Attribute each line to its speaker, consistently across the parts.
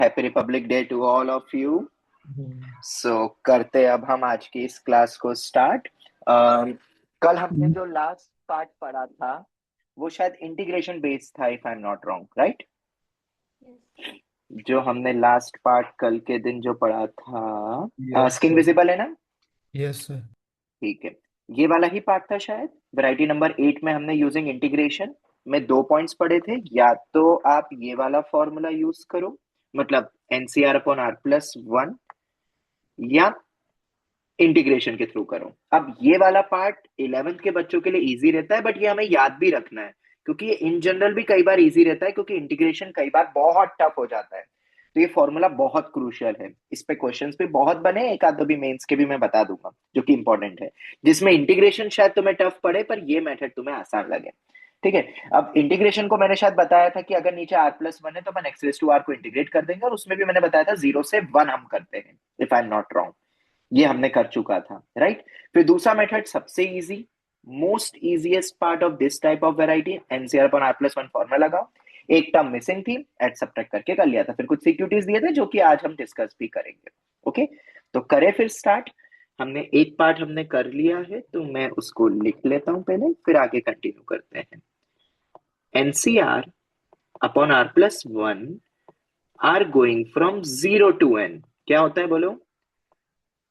Speaker 1: Happy republic day to all of you. So करते अब हम आज की इस क्लास को स्टार्ट। कल हमने जो लास्ट पार्ट पढ़ा था वो शायद इंटीग्रेशन बेस्ड था, if I am not wrong, right? जो हमने लास्ट पार्ट कल के दिन जो पढ़ा था,
Speaker 2: यस
Speaker 1: स्किन विजिबल है ना?
Speaker 2: Yes sir.
Speaker 1: ठीक है, ये वाला ही पार्ट था शायद। वैरायटी नंबर 8 में हमने यूजिंग इंटीग्रेशन में 2 पॉइंट्स पढ़े थे। या तो आप ये वाला फॉर्मूला यूज करो, मतलब nCr upon are plus one, या इंटीग्रेशन के थ्रू करो। अब ये वाला पार्ट 11th के बच्चों के लिए इजी रहता है, बट ये हमें याद भी रखना है क्योंकि ये इन जनरल भी कई बार इजी रहता है, क्योंकि इंटीग्रेशन कई बार बहुत टफ हो जाता है। तो ये फॉर्मूला बहुत क्रूशियल है, इस पे क्वेश्चंस भी बहुत बने, एक आध दो भी मेंस के भी मैं बता दूंगा जो कि इंपॉर्टेंट है, जिसमें इंटीग्रेशन शायद तुम्हें टफ पड़े पर ये मेथड तुम्हें आसान लगे। ठीक है, अब इंटीग्रेशन को मैंने शायद बताया था कि अगर नीचे आर प्लस वन है तो अपन एक्स रेज टू आर को इंटीग्रेट कर देंगे, और उसमें भी मैंने बताया था 0 से 1 हम करते हैं, if I am not wrong. ये हमने कर चुका था, राइट? फिर दूसरा मेथड सबसे easy, most easiest part of this type of variety, NCR upon are plus one formula लगाओ। एक टर्म मिसिंग थी, एड सब्ट्रैक्ट करके कर लिया था। फिर कुछ सिक्योरिटीज दिए थे जो कि आज हम डिस्कस भी करेंगे। ओके, तो करें फिर स्टार्ट। हमने एक पार्ट हमने कर लिया है, तो मैं उसको लिख लेता हूं पहले, फिर आगे कंटिन्यू करते हैं। NCR upon are plus one R going from 0 to n। क्या होता है बोलो?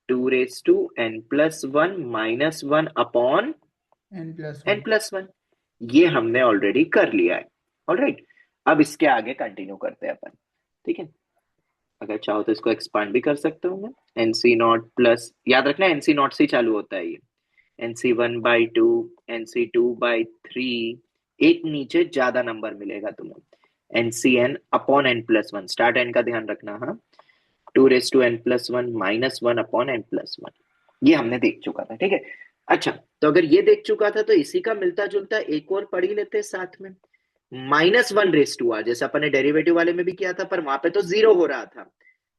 Speaker 1: 2 raised to n+1 -1 upon
Speaker 2: n+1।
Speaker 1: n+1। ये हमने ऑलरेडी कर लिया है। ऑलराइट, अब इसके आगे कंटिन्यू करते हैं अपन। ठीक है, अगर चाहो तो इसको एक्सपांड भी कर सकता हूँ मैं। एनसी नॉट प्लस, याद रखना एनसी नॉट से ही चालू होता है ये। NC1/2, NC2/3, एक नीचे ज्यादा नंबर मिलेगा तुम्हें। NCn upon n+1, start n का ध्यान रखना। हाँ, 2 raised to n+1 -1 upon n+1, ये हमने देख चुका था। ठीक है, अच्छा, तो अगर ये देख चुका था तो इसी का मिलता जुलता एक और पढ़ ही लेते हैं साथ में। -1 raised to r, जैसे अपन ने डेरिवेटिव वाले में भी किया था, पर वहां पे तो 0 हो रहा था।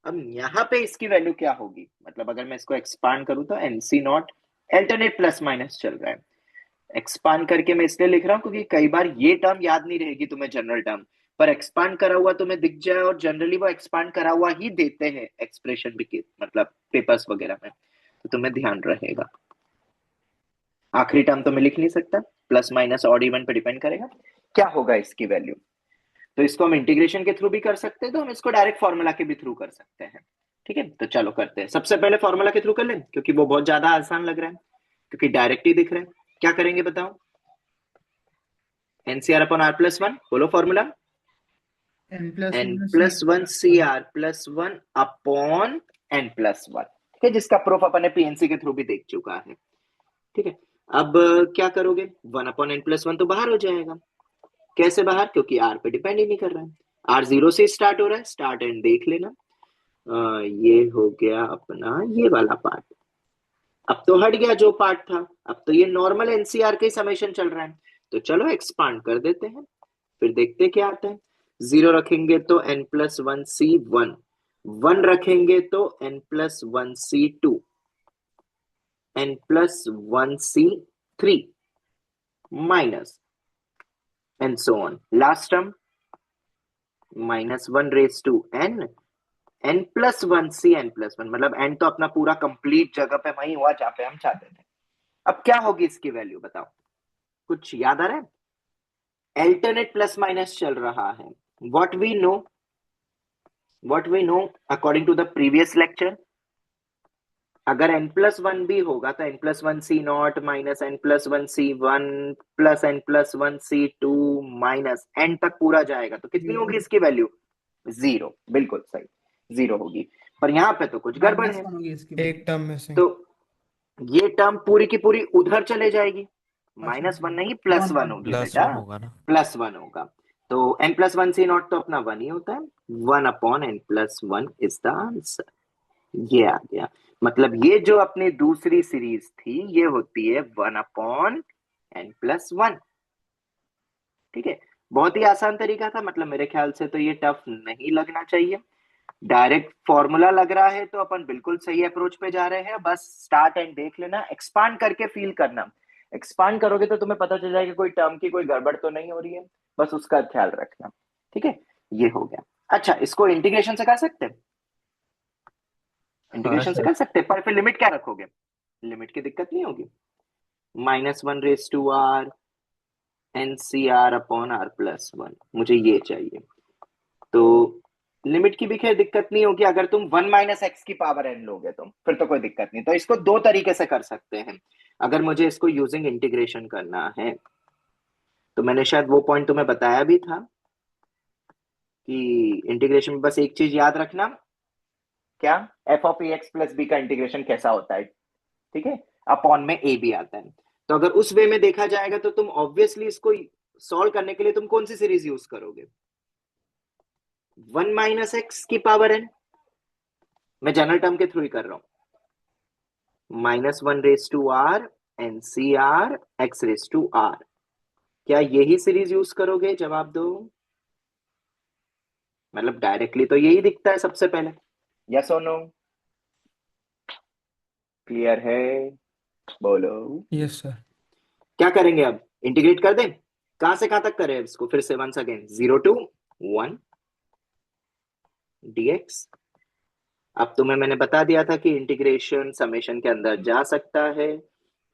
Speaker 1: अब यहाँ पे इसकी वैल्यू क्या होगी? मतलब अगर मैं इसको एक्सपांड करूं तो NC not, alternate plus minus चल रहा है। एक्सपांड करके मैं इसलिए लिख रहा हूं क्योंकि कई बार ये टर्म याद नहीं रहेगी तुम्हें, जनरल टर्म, पर एक्सपांड करा हुआ तुम्हें दिख जाए, और जनरली वो एक्सपांड करा हुआ ही देते हैं एक्सप्रेशन भी, मतलब पेपर्स वगैरह में, तो तुम्हें ध्यान रहेगा। आखिरी टर्म तो मैं लिख नहीं सकता, प्लस माइनस ऑड इवन पे डिपेंड करेगा क्या होगा इसकी वैल्यू। तो इसको हम इंटीग्रेशन के थ्रू भी कर सकते हैं, तो हम इसको डायरेक्ट फॉर्मूला के भी थ्रू कर सकते हैं। ठीक है, तो चलो करते हैं। सबसे पहले फॉर्मूला के थ्रू कर लें क्योंकि वो बहुत ज्यादा आसान लग रहा है, क्योंकि डायरेक्ट ही दिख रहा है। क्या करेंगे बताओ? N c r upon are plus one, बोलो formula. n+1 CR+1 upon n+1। ठीक है, जिसका प्रूफ अपन ने पीएनसी के थ्रू भी देख चुका है। ठीक है, अब क्या करोगे? 1/n+1 तो बाहर हो जाएगा। कैसे बाहर? क्योंकि आर पे डिपेंड ही नहीं कर रहा है। आर 0 से स्टार्ट हो रहा है, स्टार्ट एंड देख लेना। ये हो गया अपना ये वाला पार्ट। अब तो हट गया जो पार्ट था, अब तो ये नॉर्मल एनसीआर के समेशन चल रहा है। तो चलो एक्सपांड कर देते हैं, फिर देखते क्या आता है। 0 रखेंगे तो n+1 C1, 1 रखेंगे तो n+1 C2, n+1 C3 minus and so on. Last term -1 raised to n, n+1 C n+1, मतलब n तो अपना पूरा कंप्लीट जगह पे वही हुआ जहां पे हम चाहते थे। अब क्या होगी इसकी वैल्यू बताओ? कुछ याद आ रहा है? अल्टरनेट प्लस माइनस चल रहा है। What we know, what we know according to the previous lecture, अगर n+1 भी होगा तो n+1 C0 minus n+1 C1 plus n+1 C2 minus n तक पूरा जाएगा, तो कितनी होगी इसकी वैल्यू? 0, बिल्कुल सही, 0 होगी। पर यहाँ पे तो कुछ गड़बड़ है,
Speaker 2: -1 होगी इसकी, एक टर्म में से।
Speaker 1: तो ये टर्म पूरी की पूरी उधर चले जाएगी।
Speaker 2: अच्छा
Speaker 1: -1 नहीं, +1 होगी
Speaker 3: प्लस
Speaker 1: बेटा,
Speaker 3: वन होगा ना।
Speaker 1: +1 होगा। तो n+1 C0 तो अपना 1 ही होता है। 1/n+1 is the answer. ये आ गया, मतलब ये जो अपनी दूसरी सीरीज थी ये होती है 1/n+1। ठीक है, बहुत ही आसान तरीका था, मतलब मेरे ख्याल से तो ये टफ नहीं लगना चाहिए। डायरेक्ट फॉर्मूला लग रहा है तो अपन बिल्कुल सही अप्रोच पे जा रहे हैं। बस स्टार्ट एंड देख लेना, एक्सपांड करके फील करना। एक्सपांड करोगे तो तुम्हें पता चल जाएगा कोई टर्म की कोई गड़बड़ तो नहीं हो रही है, बस उसका ख्याल रखना। ठीक है, ये हो गया। अच्छा, इसको इंटीग्रेशन से कर सकते हैं,
Speaker 2: हाँ
Speaker 1: इंटीग्रेशन से
Speaker 2: सर।
Speaker 1: कर सकते हैं, पर फिर लिमिट क्या रखोगे? लिमिट की दिक्कत नहीं होगी। -1 raise to R N C R upon are plus one, मुझे ये चाहिए। तो लिमिट की भी खैर दिक्कत नहीं होगी, अगर तुम 1 - x⁻n लोगे तुम, फिर तो कोई दिक्कत नहीं। तो इसको दो तरीके से कर सकते हैं, अगर मुझे इसको यूजिंग इंटीग्रेशन करना है। तो मैंने शायद वो पॉइंट तुम्हें बताया भी था कि इंटीग्रेशन में बस एक चीज याद रखना, क्या? F of A X plus B का इंटीग्रेशन कैसा होता है, ठीक है? अपॉन में ए भी आता है। तो अगर उस वे में देखा जाएगा तो तुम ऑब्वियसली इसको सॉल्व करने के लिए तुम कौन सी सीरीज यूज करोगे? 1 - x⁻n, मैं जनरल टर्म के थ्रू ही कर रहा हूं। -1 raise to R N C R X raise to R, क्या यही सीरीज यूज करोगे? जवाब दो। मतलब डायरेक्टली तो यही दिखता है सबसे पहले, यस और नो? क्लियर है? बोलो।
Speaker 2: Yes sir.
Speaker 1: क्या करेंगे अब? इंटीग्रेट कर दें? कहां से कहां तक करें इसको? फिर से वंस अगेन, 0 to 1 dx। अब तुम्हें मैंने बता दिया था कि इंटीग्रेशन समेशन के अंदर जा सकता है,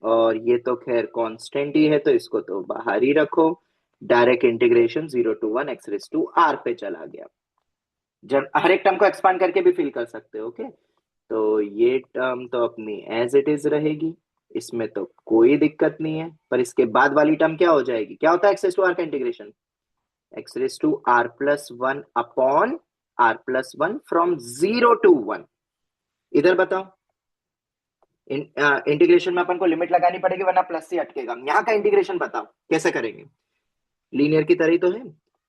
Speaker 1: और ये तो खैर कांस्टेंट ही है, तो इसको तो बाहर ही रखो। डायरेक्ट इंटीग्रेशन 0 to 1 x⁻r पे चला गया। जब हर एक टर्म को एक्सपांड करके भी फिल कर सकते हो, ओके? तो ये टर्म तो अपनी एज इट इज रहेगी, इसमें तो कोई दिक्कत नहीं है। पर इसके बाद वाली टर्म क्या हो जाएगी? क्या होता है x⁻r का integration? x⁻r+1 upon r+1 from 0 to 1। इधर बताओ, इंटीग्रेशन में अपन को लिमिट लगानी पड़ेगी वरना प्लस से अटकेगा। यहाँ का इंटीग्रेशन बताओ कैसे करेंगे? लीनियर की तरह ही तो है,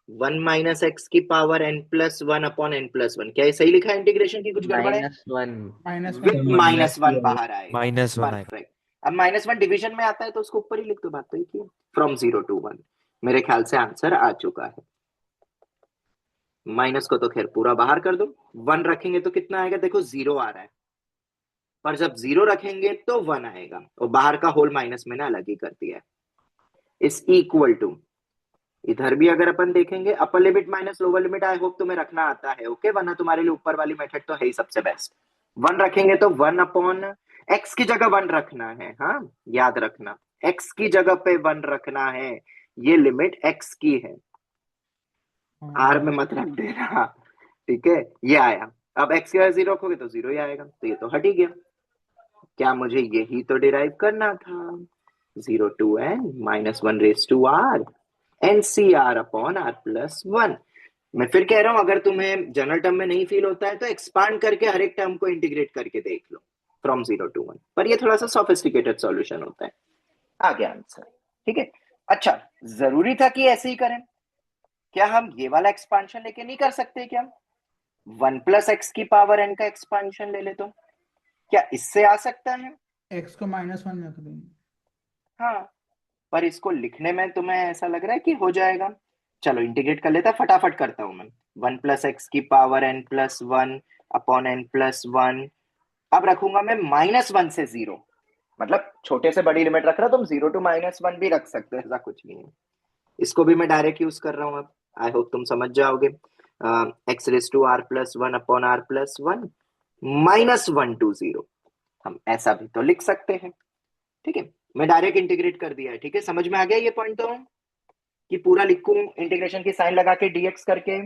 Speaker 1: 1 - x⁻n+1 अपॉन n+1। क्या ये सही लिखा है इंटीग्रेशन की कुछ गड़बड़ है?
Speaker 3: -1।
Speaker 1: विथ -1
Speaker 2: -1।
Speaker 1: बाहर आएगा।
Speaker 3: -1 आएगा।
Speaker 1: परफेक्ट। अब -1 डिवीजन में आता है तो उसको ऊपर ही लिख दो, बात तो एक ही है। फ्रॉम 0 to 1, मेरे ख्याल से आंसर आ चुका है। माइनस को तो खैर पूरा बाहर कर दो, 1 रखेंगे तो कितना आएगा? देखो 0 आ रहा है, पर जब 0 रखेंगे तो 1 आएगा, और बाहर का होल माइनस मैंने अलग ही कर दिया है। इज इक्वल टू, इधर भी अगर अपन देखेंगे अपर limit minus lower limit, I hope तुम्हें रखना आता है, ओके? वरना तुम्हारे लिए ऊपर वाली मेथड तो है ही सबसे बेस्ट। 1 रखेंगे तो 1 अपॉन एक्स की जगह 1 रखना है, हाँ याद रखना, एक्स की जगह पे 1 रखना है। ये लिमिट एक्स की है, आर में मत रख देना, ठीक है? ये आया। अब एक्स की वजह 0 रखोगे तो 0 ही आएगा, तो ये तो हट ही गया। क्या मुझे यही तो डिराइव करना था? 0 to n -1 raise to R N C R upon r+1। मैं फिर कह रहा हूं, अगर तुम्हें जनरल टर्म में नहीं फील होता है तो एक्सपांड करके हर एक टर्म को इंटीग्रेट करके देख लो फ्रॉम 0 to 1, पर ये थोड़ा सा सोफिस्टिकेटेड सॉल्यूशन होता है। आ गया आंसर, ठीक है? अच्छा, जरूरी था कि ऐसे ही करें? क्या हम ये वाला एक्सपांशन लेके नहीं कर सकते क्या? 1 + x⁻n का एक्सपांशन ले ले तो क्या इससे आ सकता है?
Speaker 2: एक्स को -1 रख देंगे।
Speaker 1: हाँ, पर इसको लिखने में तुम्हें ऐसा लग रहा है कि हो जाएगा? चलो इंटीग्रेट कर लेता, फटाफट करता हूं मैं। 1 + x⁻n+1 अपॉन n+1। अब रखूंगा मैं -1 से 0, मतलब छोटे से बड़ी लिमिट रख रहा, तुम 0 to -1 भी रख सकते हो, ऐसा कुछ नहीं है। इसको भी मैं डायरेक्ट यूज कर रहा हूं अब, आई होप तुम समझ जाओगे। x⁻r+1 अपॉन r+1 -1 to 0, हम ऐसा भी तो लिख सकते हैं, ठीक है? मैं डायरेक्ट इंटीग्रेट कर दिया है, ठीक है? समझ में आ गया ये पॉइंट तो, कि पूरा लिखूं इंटीग्रेशन की साइन लगा के dx करके?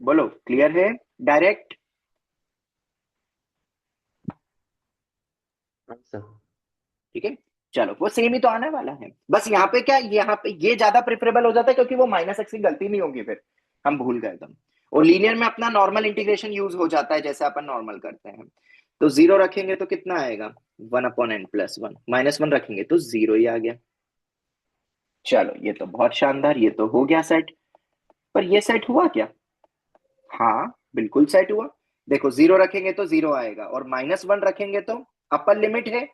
Speaker 1: बोलो, क्लियर है? डायरेक्ट?
Speaker 3: आंसर।
Speaker 1: ठीक है, चलो वो सेम ही तो आने वाला है। बस यहाँ पे क्या, यहाँ पे ये ज्यादा प्रिफरेबल हो जाता है क्योंकि वो -x की गलती नहीं होगी, फिर हम भूल गए तुम। और लीनियर में अपना नॉर्मल इंटीग्रेशन यूज हो जाता है जैसे अपन नॉर्मल करते हैं। तो 0 रखेंगे तो कितना आएगा? 1/n+1। -1 रखेंगे तो 0 ही आ गया। चलो ये तो बहुत शानदार, ये तो हो गया सेट। पर ये सेट हुआ क्या? हाँ बिल्कुल सेट हुआ। देखो 0 रखेंगे तो 0 आएगा, और -1 रखेंगे तो अपर लिमिट है,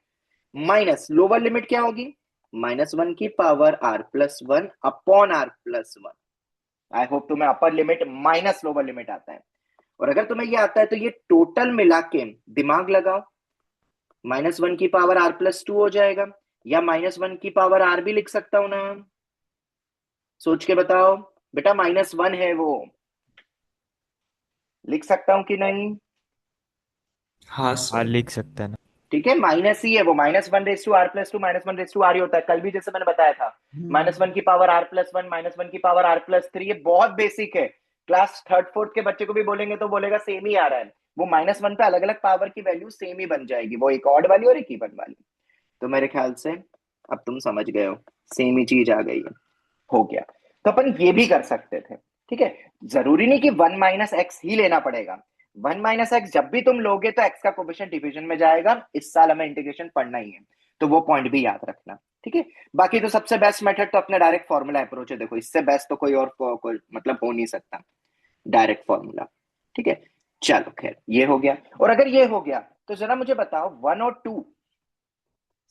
Speaker 1: माइनस लोअर लिमिट क्या होगी? -1 की power r+1 upon r+1। I hope तुम्हें अपर लिमिट माइनस लोअर लिमिट आता है। और अगर तुम्हें ये आता है तो ये टोटल मिला के दिमाग लगाओ, -1 की पावर r+2 हो जाएगा, या -1 की पावर r भी लिख सकता हूं ना? सोच के बताओ। बेटा -1 है वो, लिख सकता हूं कि नहीं?
Speaker 3: हाँ
Speaker 4: हाँ
Speaker 3: सर।
Speaker 4: लिख सकते हैं ना।
Speaker 1: ठीक है, माइनस ही है वो, -1 r+2 -1 r है, कल भी जैसे मैंने बताया था। -1 की पावर r+1 -1 की पावर r+3, ये बहुत बेसिक है। क्लास थर्ड फोर्थ के बच्चे को भी बोलेंगे तो बोलेगा सेम ही आ रहा है। वो -1 पे अलग अलग पावर की वैल्यू सेम ही बन जाएगी, वो एक ऑड वाली और एक इवन वाली। तो मेरे ख्याल से अब तुम समझ गए हो, सेम ही चीज आ गई है। हो गया। तो अपन ये भी कर सकते थे। ठीक है, जरूरी नहीं कि 1 - x ही लेना पड़ेगा। 1 - x जब भी तुम लोगे तो x का कोफिशिएंट डिवीजन में जाएगा, इस साल हमें इंटीग्रेशन पढ़ना ही है, तो वो पॉइंट भी याद रखना। ठीक है, बाकी तो सबसे बेस्ट मेथड तो अपने डायरेक्ट फॉर्मूला अप्रोच है, देखो इससे बेस्ट तो कोई और कोई मतलब हो नहीं सकता, डायरेक्ट फॉर्मूला। ठीक है, चलो खैर ये हो गया। और अगर ये हो गया तो जरा मुझे बताओ 1 और 2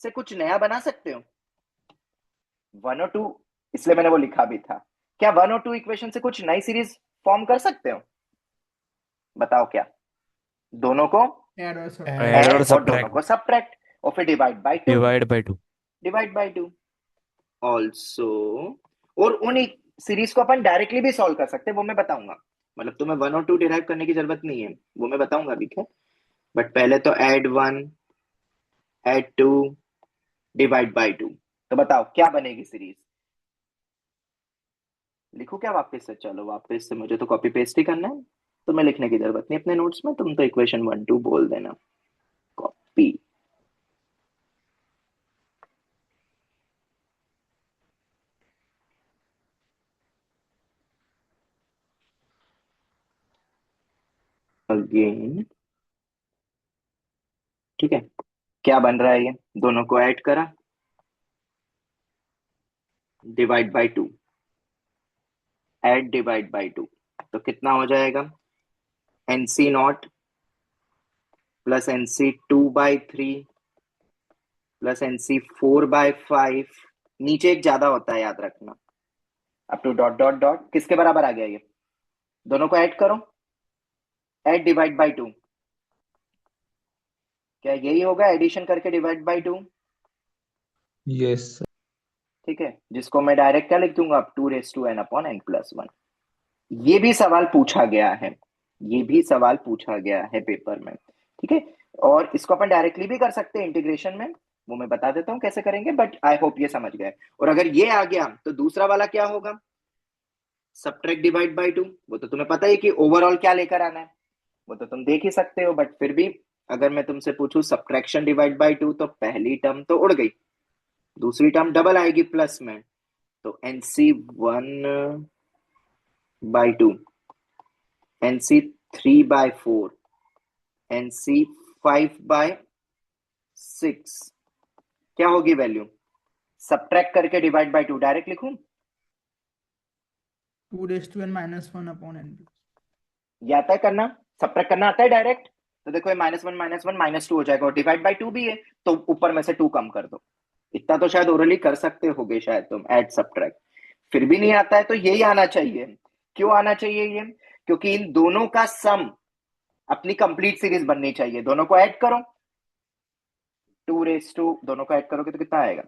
Speaker 1: से कुछ नया बना सकते हो? 1 और 2, इसलिए मैंने वो लिखा भी था। क्या 1 और 2 इक्वेशन से कुछ नई सीरीज फॉर्म कर सकते हो? बताओ क्या? दोनों को
Speaker 2: ऐड और
Speaker 4: ऐड
Speaker 2: सब्ट्रैक्ट।
Speaker 4: और
Speaker 1: ऐड और दोनों को
Speaker 4: सब्ट्रैक्ट।
Speaker 1: सब्ट्रैक्ट, और फिर divide by 2।
Speaker 4: Divide by 2।
Speaker 1: Divide by 2 also. और उन सीरीज को अपन डायरेक्टली भी सॉल्व कर सकते हैं, वो मैं बताऊंगा। मतलब तुम्हें 1 और 2 डिराइव करने की जरूरत नहीं है, वो मैं बताऊंगा अभी क्या। बट पहले तो ऐड 1, ऐड 2, डिवाइड बाय 2। तो बताओ क्या बनेगी सीरीज? लिखो क्या वापस से? चलो वापस से, मुझे तो कॉपी पेस्ट ही करना है, तुम्हें लिखने की जरूरत नहीं अपने नोट्स में, तुम तो इक्वेशन 1 2 बोल देना। कॉपी। अगेन। ठीक है, क्या बन रहा है? ये दोनों को ऐड करा, divide by 2, add divide by 2, तो कितना हो जाएगा? NC0 plus NC2/3 plus NC4/5। नीचे एक ज्यादा होता है, याद रखना। Up to dot dot dot किसके बराबर आ गया ये? दोनों को ऐड करो, ऐड डिवाइड बाय 2। क्या यही होगा, एडिशन करके डिवाइड बाय 2?
Speaker 3: Yes sir.
Speaker 1: ठीक है, जिसको मैं डायरेक्ट क्या लिख दूंगा, अब 2n/n+1। ये भी सवाल पूछा गया है, ये भी सवाल पूछा गया है पेपर में। ठीक है, और इसको अपन डायरेक्टली भी कर सकते हैं इंटीग्रेशन में, वो मैं बता देता हूं कैसे करेंगे, बट आई होप ये समझ गए। और अगर ये आ गया तो दूसरा वाला क्या होगा? Subtract divide by 2। वो तो तुम्हें पता ही कि ओवरऑल क्या लेकर आना है, वो तो तुम देख ही सकते हो, बट फिर भी अगर मैं तुमसे पूछूं सब्ट्रैक्शन डिवाइड बाय 2, तो पहली टर्म तो उड़ गई, दूसरी टर्म डबल आएगी प्लस में। तो NC1/2, NC3/4, NC5/6, क्या होगी वैल्यू? सब्ट्रैक्ट करके डिवाइड बाय 2 डायरेक्ट लिखूं?
Speaker 2: 2n - 1/n+।
Speaker 1: ये आता है करना? सब्ट्रैक्ट करना आता है डायरेक्ट? तो देखो ये -1 - 1 -2 हो जाएगा, और डिवाइड बाय 2 भी है, तो ऊपर में से 2 कम कर दो। इतना तो शायद ओरली कर सकते होगे शायद तुम, ऐड सब्ट्रैक्ट। फिर भी नहीं आता है तो यही आना चाहिए। क्यों आना चाहिए ये? क्योंकि इन दोनों का सम अपनी कंप्लीट सीरीज बननी चाहिए। दोनों को ऐड करो, 2 दोनों को ऐड करोगे तो कितना आएगा?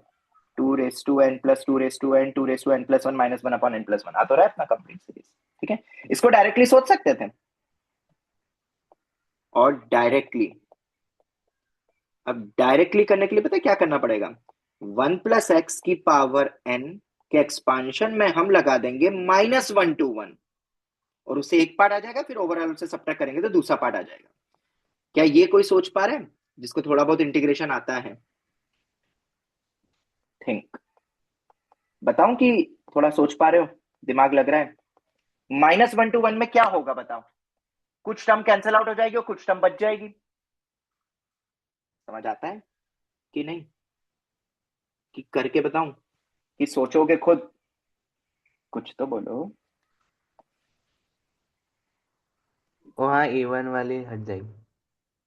Speaker 1: 2n+2n+2n+n+1 -1/n+1 आ तो रहा है अपना कंप्लीट सीरीज। ठीक है, इसको डायरेक्टली सोच सकते थे। और डायरेक्टली, अब डायरेक्टली करने के लिए पता है क्या करना पड़ेगा? 1 + x की पावर n के एक्सपांशन में हम लगा देंगे -1 to 1, और उससे एक पार्ट आ जाएगा, फिर ओवरऑल से सब्ट्रैक्ट करेंगे तो दूसरा पार्ट आ जाएगा। क्या ये कोई सोच पा रहे हैं जिसको थोड़ा बहुत इंटीग्रेशन आता है? थिंक, बताऊं कि थोड़ा सोच पा रहे हो? दिमाग लग रहा है? -1 to 1 में क्या होगा बताओ? कुछ टर्म कैंसिल आउट हो जाएगी और कुछ टर्म बच जाएगी। समझ आता है कि नहीं? कि करके बताऊं कि सोचोगे खुद? कुछ तो बोलो।
Speaker 5: वहाँ A1 वाली हट जाएगी।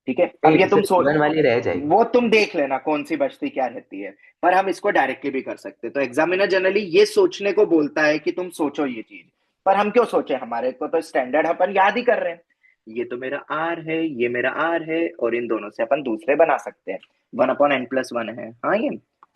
Speaker 1: ठीक है, अब ये तुम
Speaker 5: सिर्फ
Speaker 1: सोच,
Speaker 5: A1 वाली रह जाएगी।
Speaker 1: वो तुम देख लेना कौन सी बचती क्या रहती है। पर हम इसको डायरेक्टली भी कर सकते हैं, तो एग्जामिनर जनरली ये सोचने को बोलता है कि तुम सोचो ये चीज। पर हम क्यों सोचे, हमारे को तो स्टैंडर्ड अपन याद ही कर रहे हैं। ये तो मेरा आर है, ये मेरा आर है, और इन दोनों से अपन दूसरे बना सकते हैं। 1/n+1 है, हाँ ये।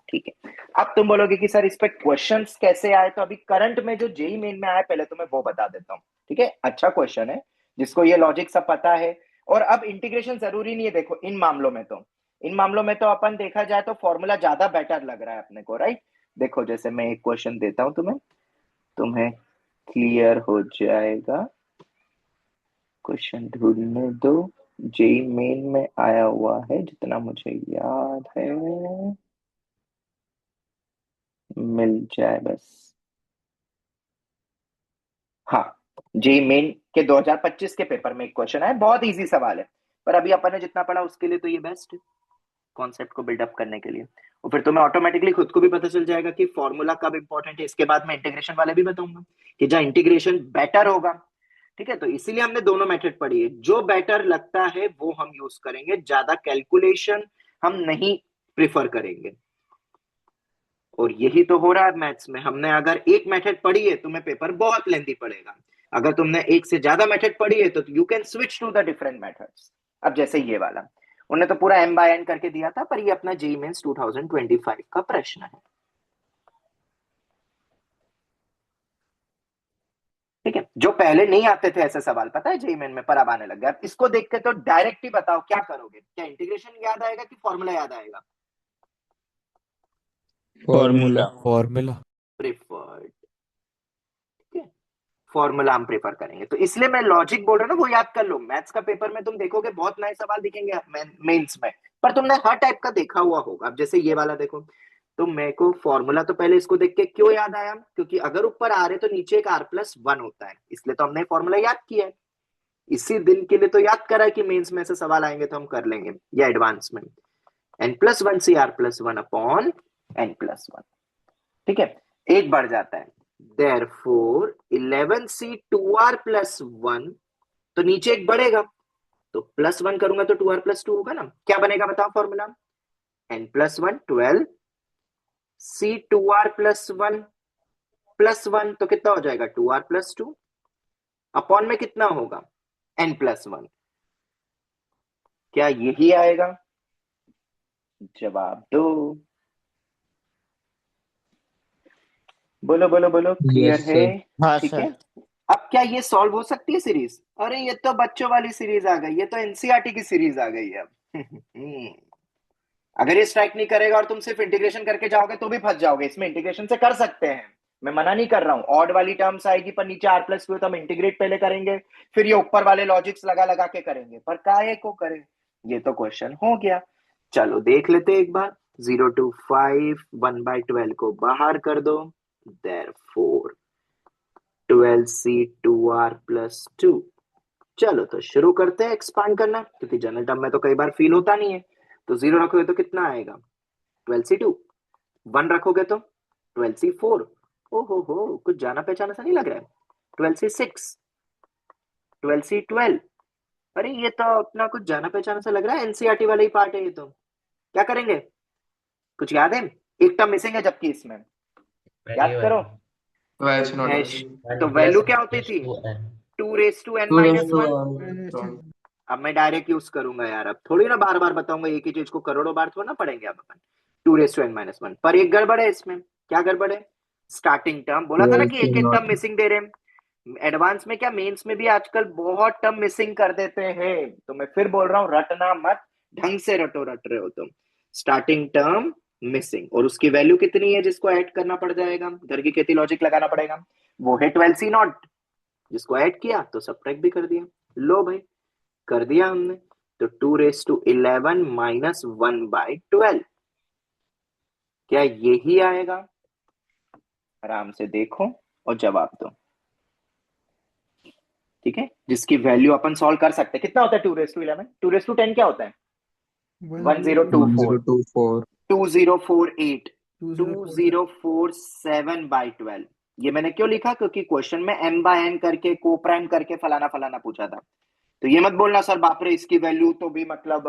Speaker 1: ठीक है, अब तुम बोलोगे कि सर इस पे क्वेश्चंस कैसे आए, तो अभी करंट में जो जेई मेन में आया पहले तो मैं वो बता देता हूँ। ठीक है, अच्छा क्वेश्चन है जिसको ये लॉजिक सब पता है। और अब इंटीग्रेशन जरूरी नहीं है, देखो इन मामलों में तो अपन देखा जाए तो फॉर्मूला ज्यादा बेटर लग रहा है अपने को, राइट। देखो जैसे मैं एक क्वेश्चन देता हूं तुम्हें, तुम्हें क्लियर हो जाएगा। क्वेश्चन ढूंढने दो, जेई मेन में आया हुआ है जितना मुझे याद है, मिल जाए बस। हाँ, जेई मेन के 2025 के पेपर में एक क्वेश्चन है, बहुत इजी सवाल है, पर अभी अपन ने जितना पढ़ा उसके लिए तो ये बेस्ट है कॉन्सेप्ट को बिल्डअप करने के लिए। और फिर तुम्हें ऑटोमेटिकली खुद को भी पता चल जाएगा कि फॉर्मूला कब इंपॉर्टेंट है। इसके बाद मैं इंटीग्रेशन वाले भी बताऊंगा कि जहां इंटीग्रेशन बेटर होगा। ठीक है, तो इसीलिए हमने दोनों मेथड पढ़ी है, जो बेटर लगता है वो हम यूज करेंगे, ज्यादा कैलकुलेशन हम नहीं प्रिफर करेंगे। और यही तो हो रहा है मैथ्स में, हमने अगर एक मेथड पढ़ी है तुम्हें पेपर बहुत लेंथी पड़ेगा, अगर तुमने एक से ज्यादा मेथड पढ़ी है तो you can switch to the different methods. अब जैसे ये वाला उन्हें तो पूरा m बाय n करके दिया था, पर ये अपना जेईई मेंस 2025 का प्रश्न है। ठीक है, जो पहले नहीं आते थे ऐसे सवाल पता है जेईई मेन में, पर अब आने लग गया। अब इसको देख के तो डायरेक्ट ही बताओ क्या करोगे, क्या इंटीग्रेशन याद आएगा कि फॉर्मूला याद आएगा?
Speaker 3: फॉर्मूला।
Speaker 4: फॉर्मूला।
Speaker 1: प्रिफर्ड, फॉर्मूला हम प्रेफर करेंगे, तो इसलिए मैं लॉजिक बोल रहा हूं ना, वो याद कर लो। मैथ्स का पेपर में तुम देखोगे बहुत नए सवाल दिखेंगे मेंस में, पर तुमने हर टाइप का देखा हुआ होगा। अब जैसे ये वाला देखो, तो मेरे को फॉर्मूला तो पहले इसको देख के क्यों याद आया, क्योंकि अगर ऊपर आ रहे तो नीचे एक r+1 होता है, इसलिए तो हमने फॉर्मूला याद किया है। इसी दिन के लिए तो याद करा है कि मेंस में ऐसे सवाल आएंगे तो हम कर लेंगे, या एडवांस में n+1 सी r+1 अपॉन n+1। ठीक है, एक बढ़ जाता है, therefore 11c 2r+1, तो नीचे एक बढ़ेगा, तो +1 करूंगा तो 2r+2 होगा ना। क्या बनेगा बताओ फॉर्मूला, n+1 12 c 2r+1 +1, तो कितना हो जाएगा 2r+2 अपॉन में कितना होगा n+1। क्या यही आएगा? जवाब दो, बोलो बोलो बोलो, क्लियर
Speaker 3: यस
Speaker 1: है?
Speaker 3: सर।
Speaker 4: हाँ
Speaker 1: ठीक
Speaker 4: सर।
Speaker 1: है, अब क्या ये सॉल्व हो सकती है सीरीज? अरे ये तो बच्चों वाली सीरीज आ गई, ये तो एनसीईआरटी की सीरीज आ गई है अब अगर ये स्ट्राइक नहीं करेगा और तुम सिर्फ इंटीग्रेशन करके जाओगे तो भी फंस जाओगे। इसमें इंटीग्रेशन से कर सकते हैं, मैं मना नहीं कर रहा हूं, ऑड वाली टर्म्स आएगी पर नीचे r+2 तो हम इंटीग्रेट पहले करेंगे, फिर ये ऊपर वाले लॉजिक्स लगा लगा के करेंगे, पर काहे को करें, ये तो क्वेश्चन हो गया। चलो देख लेते एक बार, 0 to 5 1/12 को बाहर कर दो, therefore 12c 2r+2। चलो तो शुरू करते हैं एक्सपांड करना, क्योंकि जनरल टर्म में तो कई बार फील होता नहीं है। तो 0 रखोगे तो कितना आएगा 12c2, 1 रखोगे तो 12c4, हो कुछ जाना पहचाना सा नहीं लग रहा है, 12c6, 12c12, अरे ये तो अपना कुछ जाना पहचाना सा लग रहा है, एनसीईआरटी वाला ही पार्ट है ये तो। क्या करेंगे, कुछ याद है? एक टर्म मिसिंग है जबकि इसमें, याद करो।
Speaker 6: Welsh noodles.
Speaker 1: तो वैल्यू क्या होती थी 2 raised to n-1। अब मैं डायरेक्ट यूज करूंगा यार, अब थोड़ी ना बार बार बताऊंगा एक ही चीज को, करोड़ों बार थोड़ा ना पढ़ेंगे अब अपन। 2 raised to n-1, पर एक गड़बड़ है इसमें। क्या गड़बड़ है? स्टार्टिंग टर्म बोला था ना कि एक एक टर्म मिसिंग दे रहे हैं। एडवांस में क्या मेंस में भी आजकल बहुत टर्म मिसिंग कर देते हैं, तो मैं फिर बोल रहा हूं रटना मत, ढंग से रटो, रट रहे हो तुम। स्टार्टिंग टर्म मिसिंग, और उसकी वैल्यू कितनी है जिसको ऐड करना पड़ जाएगा, घर की खेती लॉजिक लगाना पड़ेगा, वो है 12c0, जिसको ऐड किया तो सब्ट्रैक्ट भी कर दिया। लो भाई, कर दिया हमने, तो 2 raised to 11 - 1/12, क्या यही आएगा? आराम से देखो और जवाब दो। ठीक है, जिसकी वैल्यू अपन सॉल्व कर सकते हैं। कितना होता है 2 raised to 11? 2 raised to 10 क्या होता है? 1024,
Speaker 3: 1024
Speaker 1: 2048,
Speaker 2: 2047
Speaker 1: 2047/12। ये मैंने क्यों लिखा, क्योंकि क्वेश्चन में m/n करके को प्राइम करके फलाना फलाना पूछा था। तो ये मत बोलना सर बाप रे इसकी वैल्यू तो भी मतलब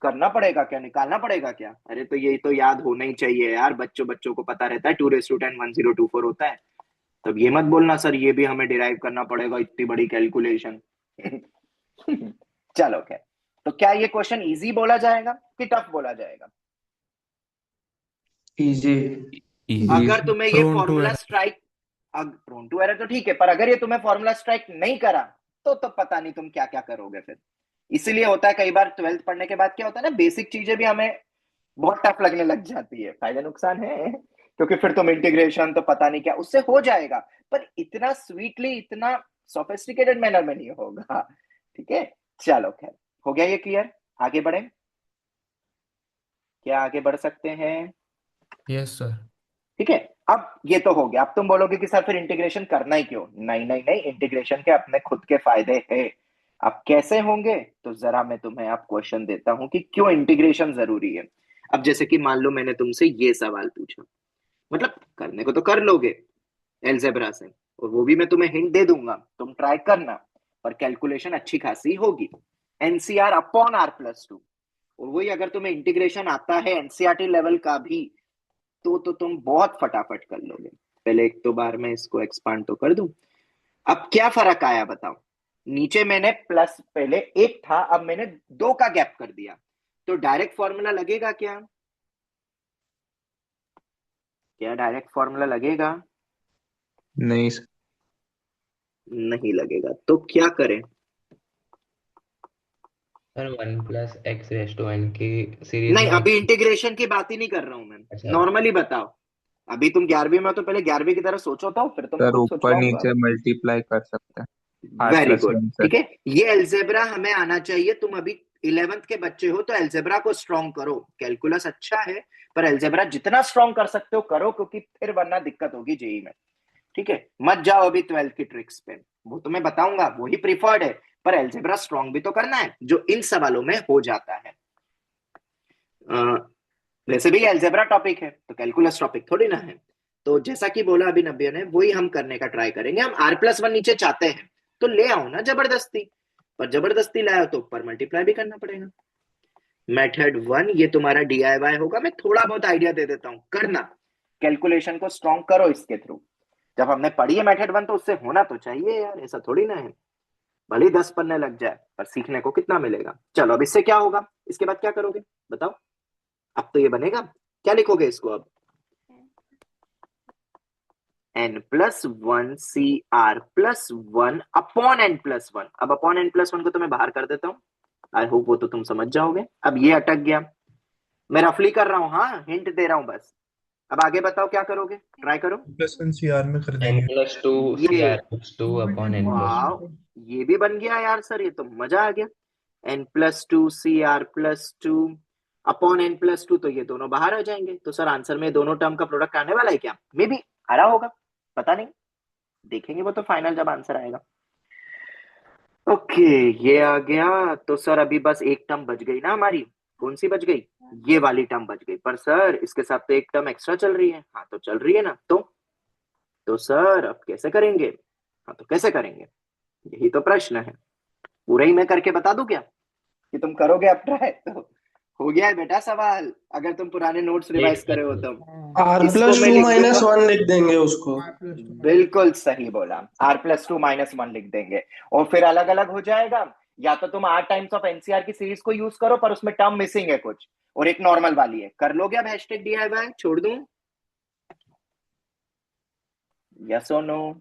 Speaker 1: करना पड़ेगा क्या, निकालना पड़ेगा क्या? अरे तो ये तो याद होना ही चाहिए यार, बच्चों बच्चं को पता रहता है 2 raised to 10 1024 होता है। तब ये मत बोलना सर ये भी हमें डिराइव करना पड़ेगा इतनी बड़ी कैलकुलेशन चलो क्या, तो क्या ये क्वेश्चन इजी बोला जाएगा कि टफ बोला जाएगा?
Speaker 6: इजी।
Speaker 3: Easy.
Speaker 1: अगर तुम्हें ये
Speaker 3: Prone to
Speaker 1: formula
Speaker 3: error.
Speaker 1: Strike, prone to error तो ठीक है, पर अगर ये तुम्हें फॉर्मूला स्ट्राइक नहीं करा तो पता नहीं तुम क्या क्या करोगे फिर। इसीलिए होता है कई बार 12th पढ़ने के बाद क्या होता है ना, बेसिक चीजें भी हमें बहुत टफ लगने लग जाती है। फायदा नुकसान है, क्योंकि फिर तुम इंटीग्रेशन तो पता नहीं क्या उससे हो जाएगा, पर इतना स्वीटली, इतना सोफिस्टिकेटेड मैनर में नहीं होगा। ठीक है, चलो खैर, हो गया ये क्लियर? आगे बढ़े, क्या आगे बढ़ सकते हैं?
Speaker 3: Yes, sir.
Speaker 1: ठीक है, अब ये तो हो गया। अब तुम बोलोगे कि सर फिर इंटीग्रेशन करना ही क्यों? नहीं नहीं नहीं, इंटीग्रेशन के अपने खुद के फायदे हैं। अब कैसे होंगे, तो जरा मैं तुम्हें आप क्वेश्चन देता हूं कि क्यों इंटीग्रेशन जरूरी है। अब जैसे कि मान लो मैंने तुमसे ये सवाल पूछा, मतलब करने को तो कर लोगे एलजेब्रा से, और वो भी मैं तुम्हें हिंट दे दूंगा, तुम ट्राई करना, पर कैलकुलेशन अच्छी खासी होगी। NCR upon are plus two, और वही अगर तुम्हें इंटीग्रेशन आता है एनसीआरटी लेवल का भी, तो तुम बहुत फटाफट कर लोगे। पहले एक तो बार मैं इसको एक्सपांड तो कर दूं। अब क्या फर्क आया बताओ? नीचे मैंने प्लस पहले एक था, अब मैंने दो का गैप कर दिया, तो डायरेक्ट फॉर्मूला लगेगा क्या? क्या डायरेक्ट फॉर्मूला लगेगा?
Speaker 3: नहीं sir.
Speaker 1: नहीं लगेगा, तो क्या करें?
Speaker 5: सर 1 + x⁻n की सीरीज
Speaker 1: नहीं,
Speaker 5: में
Speaker 1: अभी इंटीग्रेशन की बात ही नहीं कर रहा हूं मैं,
Speaker 5: अच्छा
Speaker 1: नॉर्मली बताओ। अभी तुम 11वीं में हो तो पहले 11वीं की तरह सोचो, तो फिर तुम
Speaker 3: सर
Speaker 1: खुद
Speaker 3: ऊपर
Speaker 1: सोचवाऊंगा।
Speaker 3: नीचे मल्टीप्लाई कर सकते हैं R
Speaker 1: very
Speaker 3: plus
Speaker 1: good,
Speaker 3: one से।
Speaker 1: ठीक है, ये एल्जेब्रा हमें आना चाहिए। तुम अभी 11th के बच्चे हो तो एल्जेब्रा को स्ट्रॉन्ग करो। कैलकुलस अच्छा है, पर एल्जेब्रा जितना स्ट्रॉन्ग कर सकते हो करो, क्योंकि फिर वरना दिक्कत होगी जेई में। ठीक है, मत जाओ अभी 12th की ट्रिक्स पे, वो तुम्हें बताऊंगा, वही प्रिफर्ड है, पर एल्जेब्रा स्ट्रॉन्ग भी तो करना है, जो इन सवालों में हो जाता है। वैसे भी एल्जेब्रा टॉपिक है तो कैलकुलस टॉपिक थोड़ी ना है। तो जैसा कि बोला अभी नब्बे ने, वही हम करने का ट्राई करेंगे। हम आर प्लस वन नीचे चाहते हैं तो ले आओ ना जबरदस्ती, पर जबरदस्ती लाओ तो ऊपर मल्टीप्लाई भी करना पड़ेगा। मेथड वन ये तुम्हारा डीआईवाई होगा, मैं थोड़ा बहुत आइडिया दे देता हूं, करना कैलकुलेशन को स्ट्रॉन्ग करो इसके थ्रू। जब हमने पढ़ी है मेथड वन तो उससे होना तो चाहिए यार, ऐसा थोड़ी ना है। भले ही 10 पन्ने लग जाए, पर सीखने को कितना मिलेगा। चलो अब इससे क्या होगा, इसके बाद क्या करोगे बताओ? अब तो ये बनेगा, क्या लिखोगे इसको अब? n+1 CR+1 upon n+1। अब अपॉन n+1 को तो मैं बाहर कर देता हूं, आई होप वो तो तुम समझ जाओगे। अब ये अटक गया, मैं रफली कर रहा हूं, हाँ हिंट दे रहा हूं बस। अब आगे बताओ क्या करोगे, ट्राई करो।
Speaker 4: +1 CR में कर
Speaker 5: n
Speaker 4: देंगे।
Speaker 5: + 2
Speaker 1: ये
Speaker 5: CR+2 अपॉन n+2।
Speaker 1: वाह, ये भी बन गया यार सर, ये तो मजा आ गया। n+2 CR+2 अपॉन n+2, तो ये दोनों बाहर आ जाएंगे, तो सर आंसर में दोनों टर्म का प्रोडक्ट आने वाला है क्या? मे बी आ रहा होगा, पता नहीं, देखेंगे वो तो फाइनल जब आंसर आएगा। ओके, ये आ गया। तो सर अभी बस एक टर्म बच गई ना हमारी, कौन सी बच गई? ये वाली टर्म बच गई, पर सर इसके साथ तो एक टर्म एक्स्ट्रा चल रही है। हाँ तो चल रही है ना, तो सर अब कैसे करेंगे? हाँ तो कैसे करेंगे, यही तो प्रश्न है। पूरा ही मैं करके बता दूं क्या कि तुम करोगे अब ट्राई? तो हो गया है बेटा सवाल, अगर तुम पुराने नोट्स रिवाइज करे हो तो।
Speaker 6: R
Speaker 1: इसको
Speaker 6: प्लस
Speaker 1: मैं
Speaker 6: टू
Speaker 1: लिख
Speaker 6: माइनस
Speaker 1: दूंगा,
Speaker 6: वन लिख देंगे उसको।
Speaker 2: R+2
Speaker 1: बिल्कुल सही बोला, r+2 - 1 लिख देंगे, और फिर अलग अलग हो जाएगा। या तो तुम r टाइम्स ऑफ एनसीआर की सीरीज को यूज करो, पर उसमें टर्म मिसिंग है कुछ, और एक नॉर्मल वाली है। कर लोगे अब हैशटैग डीआईवाई छोड़ दूं? यस और नो?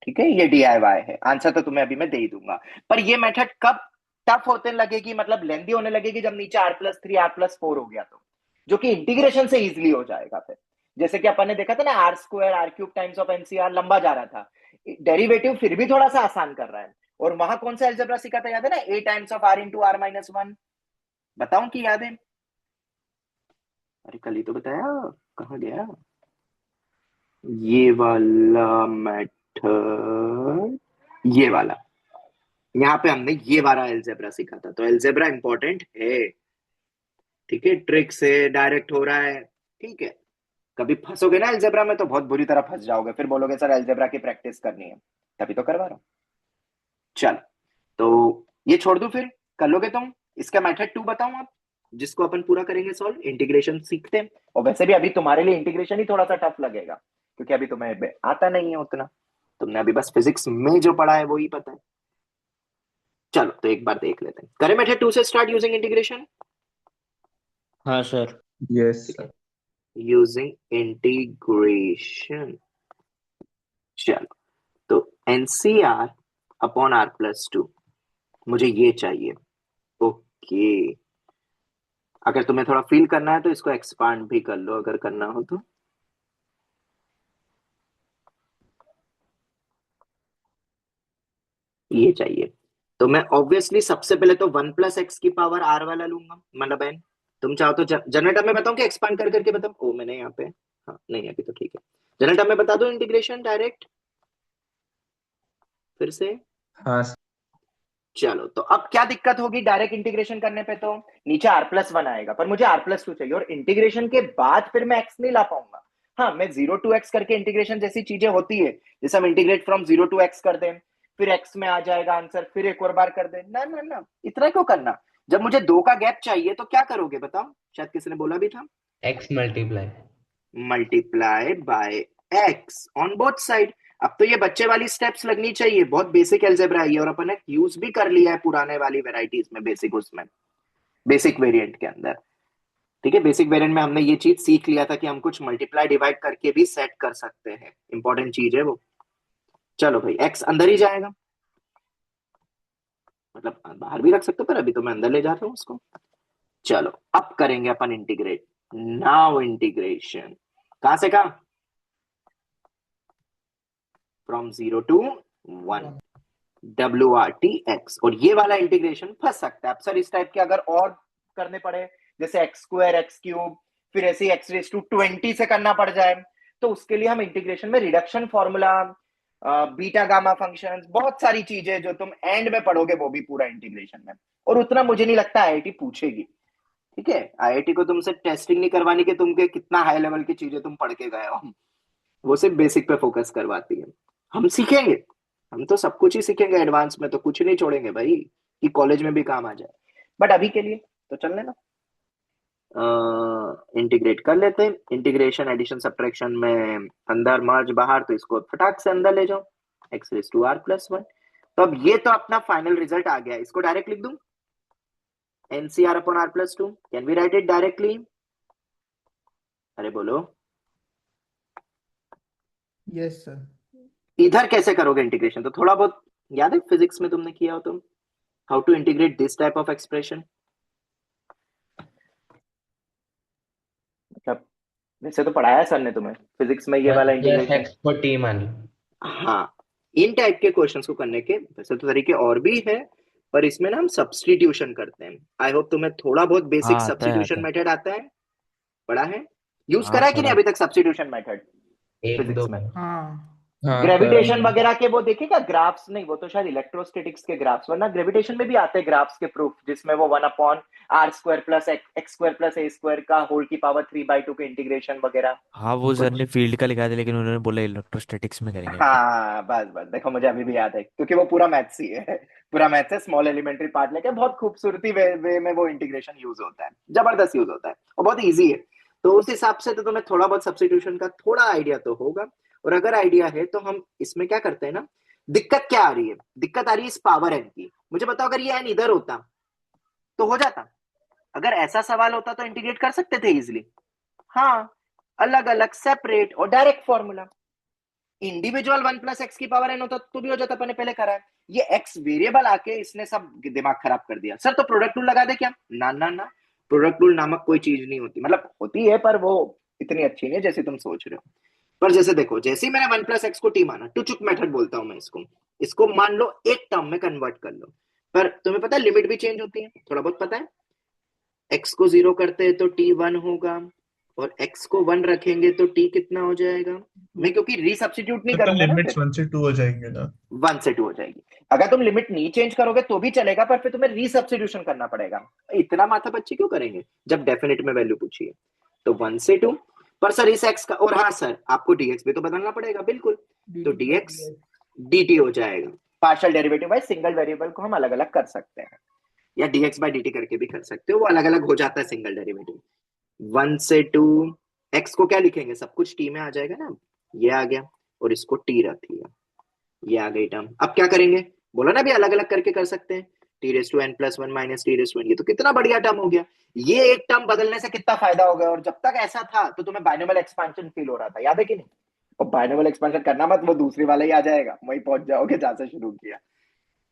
Speaker 1: ठीक है, ये डीआईवाई है, आंसर तो तुम्हें अभी मैं दे ही दूंगा। पर ये मेथड कब टफ होने लगेगी, मतलब लेंदी होने लगेगी, जब नीचे r+3 r+4 हो गया तो, जो कि इंटीग्रेशन से इजिली हो जाएगा फिर। जैसे कि अपन ने देखा था ना, r² r³ times of NCR लंबा जा रहा था, डेरिवेटिव फिर भी थोड़ा सा आसान कर रहा है। और वहां कौन सा एल्जेब्रा सीखा था, याद है ना? a times of r into r-1। बताऊं कि याद है? अरे कल ही तो बताया, कहाँ गया ये वाला मेथड? ये वाला, यहाँ पे हमने ये वाला एल्जेब्रा सीखा था। तो एल्जेब्रा इंपॉर्टेंट है, ठीक है, ट्रिक से डायरेक्ट हो रहा है, ठीक है। कभी फंसोगे ना एल्जेब्रा में तो बहुत बुरी तरह फंस जाओगे, फिर बोलोगे सर एल्जेब्रा की प्रैक्टिस करनी है, तभी तो करवा रहा हूं। चल, तो ये छोड़ दू फिर, कर लोगे तुम? इसका मेथड 2 बताऊं आप, जिसको अपन पूरा करेंगे सॉल्व, इंटीग्रेशन सीखते हैं। और वैसे भी अभी तुम्हारे लिए इंटीग्रेशन ही थोड़ा सा टफ लगेगा, क्योंकि अभी तुम्हें आता नहीं है उतना, तुमने अभी बस फिजिक्स में जो पढ़ा है वो ही पता है। चलो तो एक बार देख लेते हैं, करें मेथड 2 से स्टार्ट यूजिंग इंटीग्रेशन?
Speaker 5: हाँ सर।
Speaker 3: यस
Speaker 1: ठीक है,
Speaker 3: सर।
Speaker 1: Using integration. चलो, तो एनसीआर अपॉन R+2 मुझे ये चाहिए। ओके, अगर तुम्हें थोड़ा फील करना है तो इसको एक्सपांड भी कर लो, अगर करना हो तो। ये चाहिए तो मैं ऑब्वियसली सबसे पहले तो 1+x⁴ R वाला लूंगा, मतलब n। तुम चाहो तो जनरल टर्म में बताऊं कि एक्सपांड कर करके बताऊं? ओ मैंने यहाँ पे, हाँ नहीं अभी तो ठीक है, जनरल टर्म में बता दो इंटीग्रेशन डायरेक्ट फिर से।
Speaker 3: हाँ
Speaker 1: चलो, तो अब क्या दिक्कत होगी डायरेक्ट इंटीग्रेशन करने पे? तो नीचे R+1 आएगा, पर मुझे R+2 चाहिए, और इंटीग्रेशन के बाद फिर मैं x नहीं ला पाऊंगा। हाँ, मैं 0 to x करके इंटीग्रेशन जैसी चीजें होती है, जैसे हम इंटीग्रेट फ्रॉम 0 to x कर दें, फिर x में आ जाएगा आंसर, फिर एक और बार कर दें। ना ना ना, इतना क्यों करना? जब मुझे 2 का गैप चाहिए तो क्या करोगे बताओ? शायद किसी ने बोला भी था,
Speaker 5: x multiply.
Speaker 1: Multiply by x on both side. अब तो ये बच्चे वाली स्टेप्स लगनी चाहिए, बहुत बेसिक अलजेब्रा है ये, और अपन ने यूज भी कर लिया है पुराने वाली वेराइटीज में, बेसिक उसमें, बेसिक वेरिएंट के अंदर। ठीक है, बेसिक वेरिएंट में हमने ये चीज सीख लिया था कि हम कुछ मल्टीप्लाई डिवाइड करके भी सेट कर सकते हैं, इंपॉर्टेंट चीज है वो। चलो भाई, x अंदर ही जाएगा, मतलब बाहर भी रख सकते हो, पर अभी तो मैं अंदर ले जा रहा हूं उसको। चलो, अब करेंगे अपन इंटीग्रेट। नाउ इंटीग्रेशन कहां से कहां? From 0 to 1, WRTX। और ये वाला इंटीग्रेशन फंस सकता है अब सर, इस टाइप के अगर और करने पड़े, जैसे x² x³ फिर ऐसे x⁻20 से करना पड़ जाए, तो उसके लिए हम इंटीग्रेशन में reduction formula, beta gamma functions, बहुत सारी चीजें जो तुम एंड में पढ़ोगे, वो भी पूरा इंटीग्रेशन में। और उतना मुझे नहीं लगता आईआईटी पूछेगी। ठीक है, आईआईटी को तुमसे टेस्टिंग नहीं करवानी कि तुमके कितना हाई लेवल की चीजें तुम पढ़ के गए हो, वो सिर्फ बेसिक पे फोकस करवाती है। हम सीखेंगे, हम तो सब कुछ ही सीखेंगे, एडवांस में तो कुछ नहीं छोड़ेंगे भाई, कि कॉलेज में भी काम आ जाए। बट अभी के लिए तो चल लेना, इंटीग्रेट कर लेते हैं। इंटीग्रेशन एडिशन सब्ट्रैक्शन में अंदर मर्ज बाहर, तो इसको फटाक से अंदर ले जाओ, x⁻r+1। तो अब ये तो अपना फाइनल रिजल्ट आ गया, इसको डायरेक्ट लिख दूं, NCR अपॉन R+2। Can we write it directly? अरे बोलो।
Speaker 2: Yes sir.
Speaker 1: इधर कैसे करोगे इंटीग्रेशन? तो थोड़ा बहुत याद है फिजिक्स में तुमने किया हो तुम, how to integrate this type of expression? मतलब वैसे तो पढ़ाया सर ने तुम्हें फिजिक्स में ये वाला इंटीग्रेशन।
Speaker 5: x को t मान लो।
Speaker 1: हाँ, इन टाइप के क्वेश्चंस को करने के वैसे तो तरीके और भी है, पर इसमें ना हम सब्स्टिट्यूशन करते हैं। आई होप तुम्हें थोड़ा बहुत बेसिक
Speaker 3: हाँ आता है
Speaker 1: सब्स्टिट्यूशन मेथड आता है, पढ़ा है, यूज
Speaker 3: हाँ
Speaker 1: करा है कि
Speaker 3: सर
Speaker 1: नहीं अभी तक सब्स्टिट्यूशन मेथड
Speaker 5: एक दो
Speaker 1: फिजिक्स में?
Speaker 2: हाँ
Speaker 3: हाँ करा
Speaker 1: ग्रेविटेशन
Speaker 3: है।
Speaker 1: वगैरह के वो देखेगा ग्राफ्स, नहीं वो तो शायद इलेक्ट्रोस्टैटिक्स के ग्राफ्स, वरना ग्रेविटेशन में भी आते हैं ग्राफ्स के प्रूफ, जिसमें वो 1/r² plus x² plus a² का होल की पावर 3/2 के इंटीग्रेशन वगैरह
Speaker 4: हाँ वो सर
Speaker 1: कुछ।
Speaker 4: ने फील्ड का लिखा था लेकिन उन्होंने बोला इलेक्ट्रोस्टैटिक्स में करेंगे अपन।
Speaker 1: हाँ बस बस, देखो मुझे अभी भी याद है, क्योंकि वो पूरा मैथ्स ही है, पूरा मैथ्स है, स्मॉल एलिमेंट्री पार्ट लेके बहुत खूबसूरती वे में वो इंटीग्रेशन यूज होता है, जबरदस्त यूज होता है, और बहुत इजी है। तो उस हिसाब से तो तुम्हें थोड़ा बहुत सब्स्टिट्यूशन का थोड़ा आइडिया तो होगा। और अगर आइडिया है तो हम इसमें क्या करते हैं ना, दिक्कत क्या आ रही है? दिक्कत आ रही है इस पावर एन की। मुझे बताओ, अगर ये एन इधर होता तो हो जाता? अगर ऐसा सवाल होता तो इंटीग्रेट कर सकते थे इजिली। हाँ, अलग अलग सेपरेट और डायरेक्ट फॉर्मूला। इंडिविजुअल 1+x⁴n होता तो भी हो जाता, अपने पहले करा है। ये x वेरिएबल आके इसने सब दिमाग खराब कर दिया। सर तो प्रोडक्ट रूल लगा दे क्या? ना ना ना, प्रोडक्ट रूल नामक कोई चीज नहीं होती, मतलब होती है पर वो इतनी अच्छी नहीं है जैसे तुम सोच रहे हो। पर जैसे देखो, जैसे ही मैंने 1+x को t माना, टुचुक मेथड बोलता हूं मैं इसको, इसको मान लो एक टर्म में कन्वर्ट कर लो। पर तुम्हें पता है लिमिट भी चेंज होती है, थोड़ा बहुत पता है। x को 0 करते हैं तो t 1 होगा, और x को 1 रखेंगे तो t कितना हो जाएगा? मैं क्योंकि रीसब्स्टिट्यूट नहीं
Speaker 6: तो
Speaker 1: करूंगा ना,
Speaker 6: लिमिट्स
Speaker 1: फिर
Speaker 6: 1 से 2 हो जाएंगे ना?
Speaker 1: 1 से 2 हो जाएगी। अगर तुम लिमिट नहीं चेंज करोगे तो भी चलेगा, पर फिर तुम्हें रीसब्स्टिट्यूशन करना पड़ेगा। इतना माथा पच्ची क्यों करेंगे जब डेफिनेट में वैल्यू पूछिए? तो 1 से 2। पर सर इस x का, और हाँ सर आपको dx भी तो बदलना पड़ेगा, बिल्कुल। तो dx dt हो जाएगा। Partial derivative by single variable को हम अलग अलग कर सकते हैं, या dx बाय dt करके भी कर सकते हो, वो अलग अलग हो जाता है सिंगल डेरिवेटिव। 1 से 2, x को क्या लिखेंगे? सब कुछ t में आ जाएगा ना, ये आ गया, और इसको t रख लिया, ये आ गई टर्म। अब क्या करेंगे? बोला ना भी अलग अलग करके कर सकते हैं। T raise to N plus one minus T raise to N. ये तो कितना बढ़िया टर्म हो गया। ये एक टर्म बदलने से कितना फायदा हो गया। और जब तक ऐसा था तो तुम्हें बाइनोमियल एक्सपेंशन फील हो रहा था, याद है कि नहीं? और बाइनोमियल एक्सपेंशन करना मत, वो दूसरी वाला ही आ जाएगा, वहीं पहुंच जाओगे जहां से शुरू किया।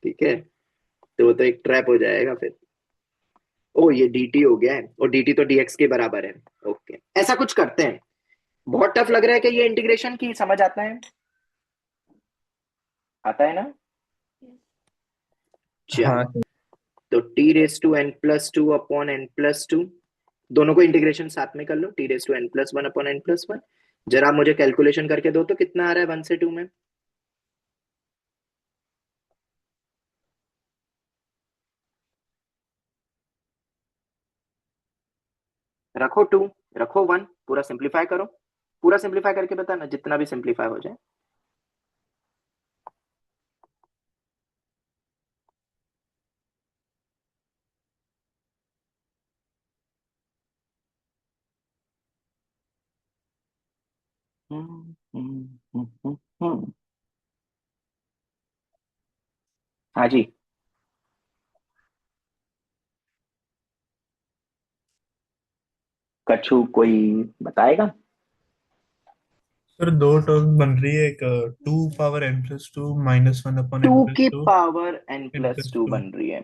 Speaker 1: ठीक है, तो वो तो एक ट्रैप हो जाएगा फिर। ओ ये dt हो गया है, और dt तो dx के बराबर है। ओके, ऐसा कुछ करते हैं। बहुत टफ लग रहा है कि ये इंटीग्रेशन की, समझ आता है? आता है ना? चलो,
Speaker 3: हाँ
Speaker 1: तो t raise to N plus two upon N plus two, दोनों को इंटीग्रेशन साथ में कर लो। T raise to N plus one upon N plus one. जरा मुझे कैलकुलेशन करके दो तो कितना आ रहा है 1 से 2 में। रखो 2, रखो 1, पूरा सिंप्लीफाई करो। पूरा सिंप्लीफाई करके बताना, जितना भी सिंप्लीफाई हो जाए। हम्म, हम्म, हम्म, हम्म। हाँ जी, कछु कोई बताएगा?
Speaker 7: सर दो टर्म बन रही है, एक 2 पावर n+2 -1/n
Speaker 1: 2
Speaker 7: प्लस
Speaker 1: की
Speaker 7: two
Speaker 1: power n
Speaker 7: n
Speaker 1: plus
Speaker 7: plus
Speaker 1: two
Speaker 7: two
Speaker 1: बन रही है।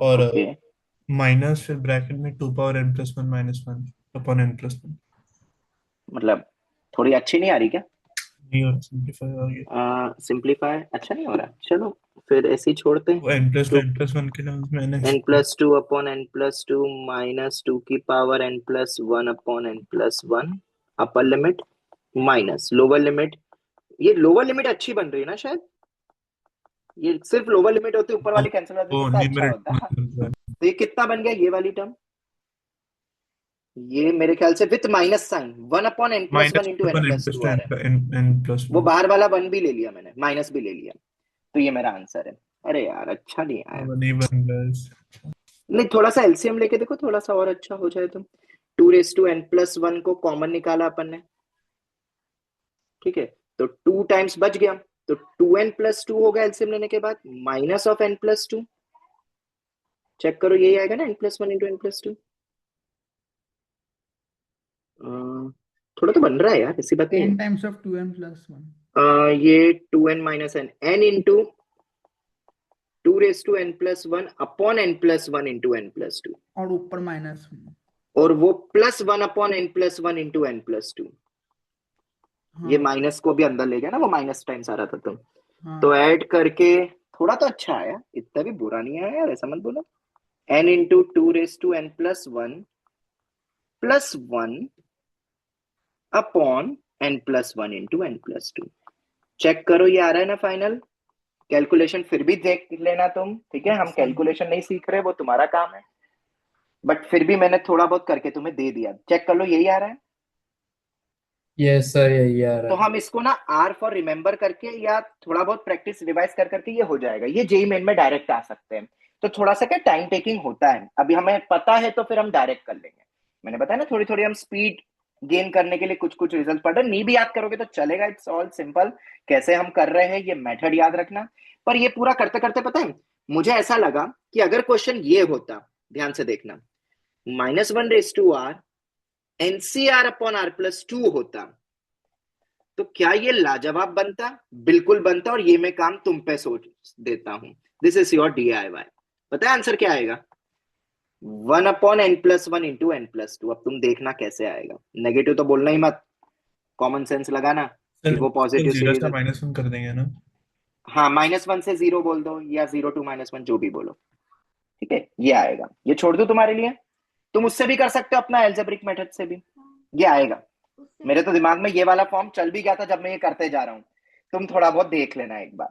Speaker 7: और
Speaker 1: ओके,
Speaker 7: माइनस फिर ब्रैकेट में 2 पावर n+1 -1/n+1।
Speaker 1: मतलब थोड़ी अच्छी नहीं आ रही क्या?
Speaker 7: नहीं, और सिंप्लीफाई आ गया।
Speaker 1: सिंप्लीफाई अच्छा नहीं हो रहा, चलो फिर ऐसे ही छोड़ते हैं।
Speaker 7: वो n+2
Speaker 1: टू
Speaker 7: n+1 के लिए मैंने
Speaker 1: N plus two upon N plus two minus 2 की power n plus one upon N plus one, upper limit minus lower limit. ये लोअर लिमिट अच्छी बन रही है ना शायद। ये सिर्फ लोअर लिमिट होती, ऊपर
Speaker 7: वो
Speaker 1: वाली कैंसिल हो जाती,
Speaker 7: वो
Speaker 1: कितना अच्छा
Speaker 7: न्यूमरेटर
Speaker 1: होता।
Speaker 7: में बन रहा है।
Speaker 1: तो ये कितना बन गया ये वाली टर्म? ये मेरे ख्याल से with minus sign 1 upon N plus one
Speaker 7: minus
Speaker 1: into n
Speaker 7: upon
Speaker 1: plus two आ रहा है। वो
Speaker 7: n+1
Speaker 1: बाहर वाला वन भी ले लिया मैंने, माइनस भी ले लिया। तो ये मेरा आंसर है। अरे यार अच्छा नहीं आया।
Speaker 7: अब नहीं बन रहा है।
Speaker 1: नहीं, थोड़ा सा एलसीएम लेके देखो, थोड़ा सा और अच्छा हो जाए तो। Two raise to N plus one को कॉमन निकाला अपन ने, ठीक है, तो 2 टाइम्स बच गया। तो 2n+2 होगा एलसीएम लेने के बाद, माइनस ऑफ n+2। चेक करो यही आएगा ना, n+1 इंटू n+2। थोड़ा तो बन रहा है यार, ऐसी बात नहीं है।
Speaker 2: n times of 2n plus 1
Speaker 1: ये 2n minus N, n into two raise to N plus one upon N plus one into N plus two,
Speaker 2: और ऊपर माइनस 1।
Speaker 1: और वो plus one upon N plus one into N plus two. ये
Speaker 2: हाँ
Speaker 1: minus को भी अंदर ले गया ना, वो माइनस टाइम्स आ रहा था तो
Speaker 2: हाँ
Speaker 1: ऐड करके थोड़ा तो अच्छा आया, इतना भी बुरा नहीं आया यार, ऐसा मत बोलो। n into two raise to N plus one upon N plus one into N plus two. Check करो ये आ रहा है ना फाइनल। कैलकुलेशन फिर भी देख लेना तुम, ठीक है? हम कैलकुलेशन नहीं सीख रहे, वो तुम्हारा काम है, बट फिर भी मैंने थोड़ा बहुत करके तुम्हें दे दिया। चेक कर लो यही आ रहा है।
Speaker 6: यस सर, यही आ रहा
Speaker 1: तो
Speaker 6: है।
Speaker 1: हम इसको ना आर फॉर रिमेंबर करके या थोड़ा बहुत प्रैक्टिस रिवाइज कर करके ये हो जाएगा। ये जेई मेन में डायरेक्ट आ सकते हैं, तो थोड़ा सा क्या टाइम टेकिंग होता है। अभी हमें पता है तो फिर हम डायरेक्ट कर लेंगे। मैंने बताया ना, थोड़ी थोड़ी हम स्पीड गेन करने के लिए कुछ कुछ रिजल्ट पढ़ रहे, नहीं भी याद करोगे तो चलेगा, इट्स ऑल सिंपल। कैसे हम कर रहे हैं ये मेथड याद रखना। पर ये पूरा करते करते पता है मुझे ऐसा लगा कि अगर क्वेश्चन ये होता, ध्यान से देखना, -1/r NCR upon are plus two होता, तो क्या ये लाजवाब बनता? बिल्कुल बनता। और ये मैं काम तुम पे सोच देता हूं। This is your DIY। पता है आंसर क्या आएगा? 1/n+1 into n+2। अब तुम देखना कैसे आएगा। नेगेटिव तो बोलना ही मत, कॉमन सेंस लगाना कि
Speaker 7: सर
Speaker 1: वो पॉजिटिव
Speaker 7: जीरो
Speaker 1: सीरीज
Speaker 7: से
Speaker 1: है।
Speaker 7: -1 कर देंगे ना।
Speaker 1: हाँ, -1 से 0 बोल दो, या 0 to -1 जो भी बोलो, ठीक है? ये आएगा। ये छोड़ दो तुम्हारे लिए, तुम उससे भी कर सकते हो, अपना एल्जेब्रिक मेथड से भी ये आएगा। मेरे तो दिमाग में ये वाला फॉर्म चल भी गया था जब मैं ये करते जा रहा हूं। तुम थोड़ा बहुत देख लेना एक बार,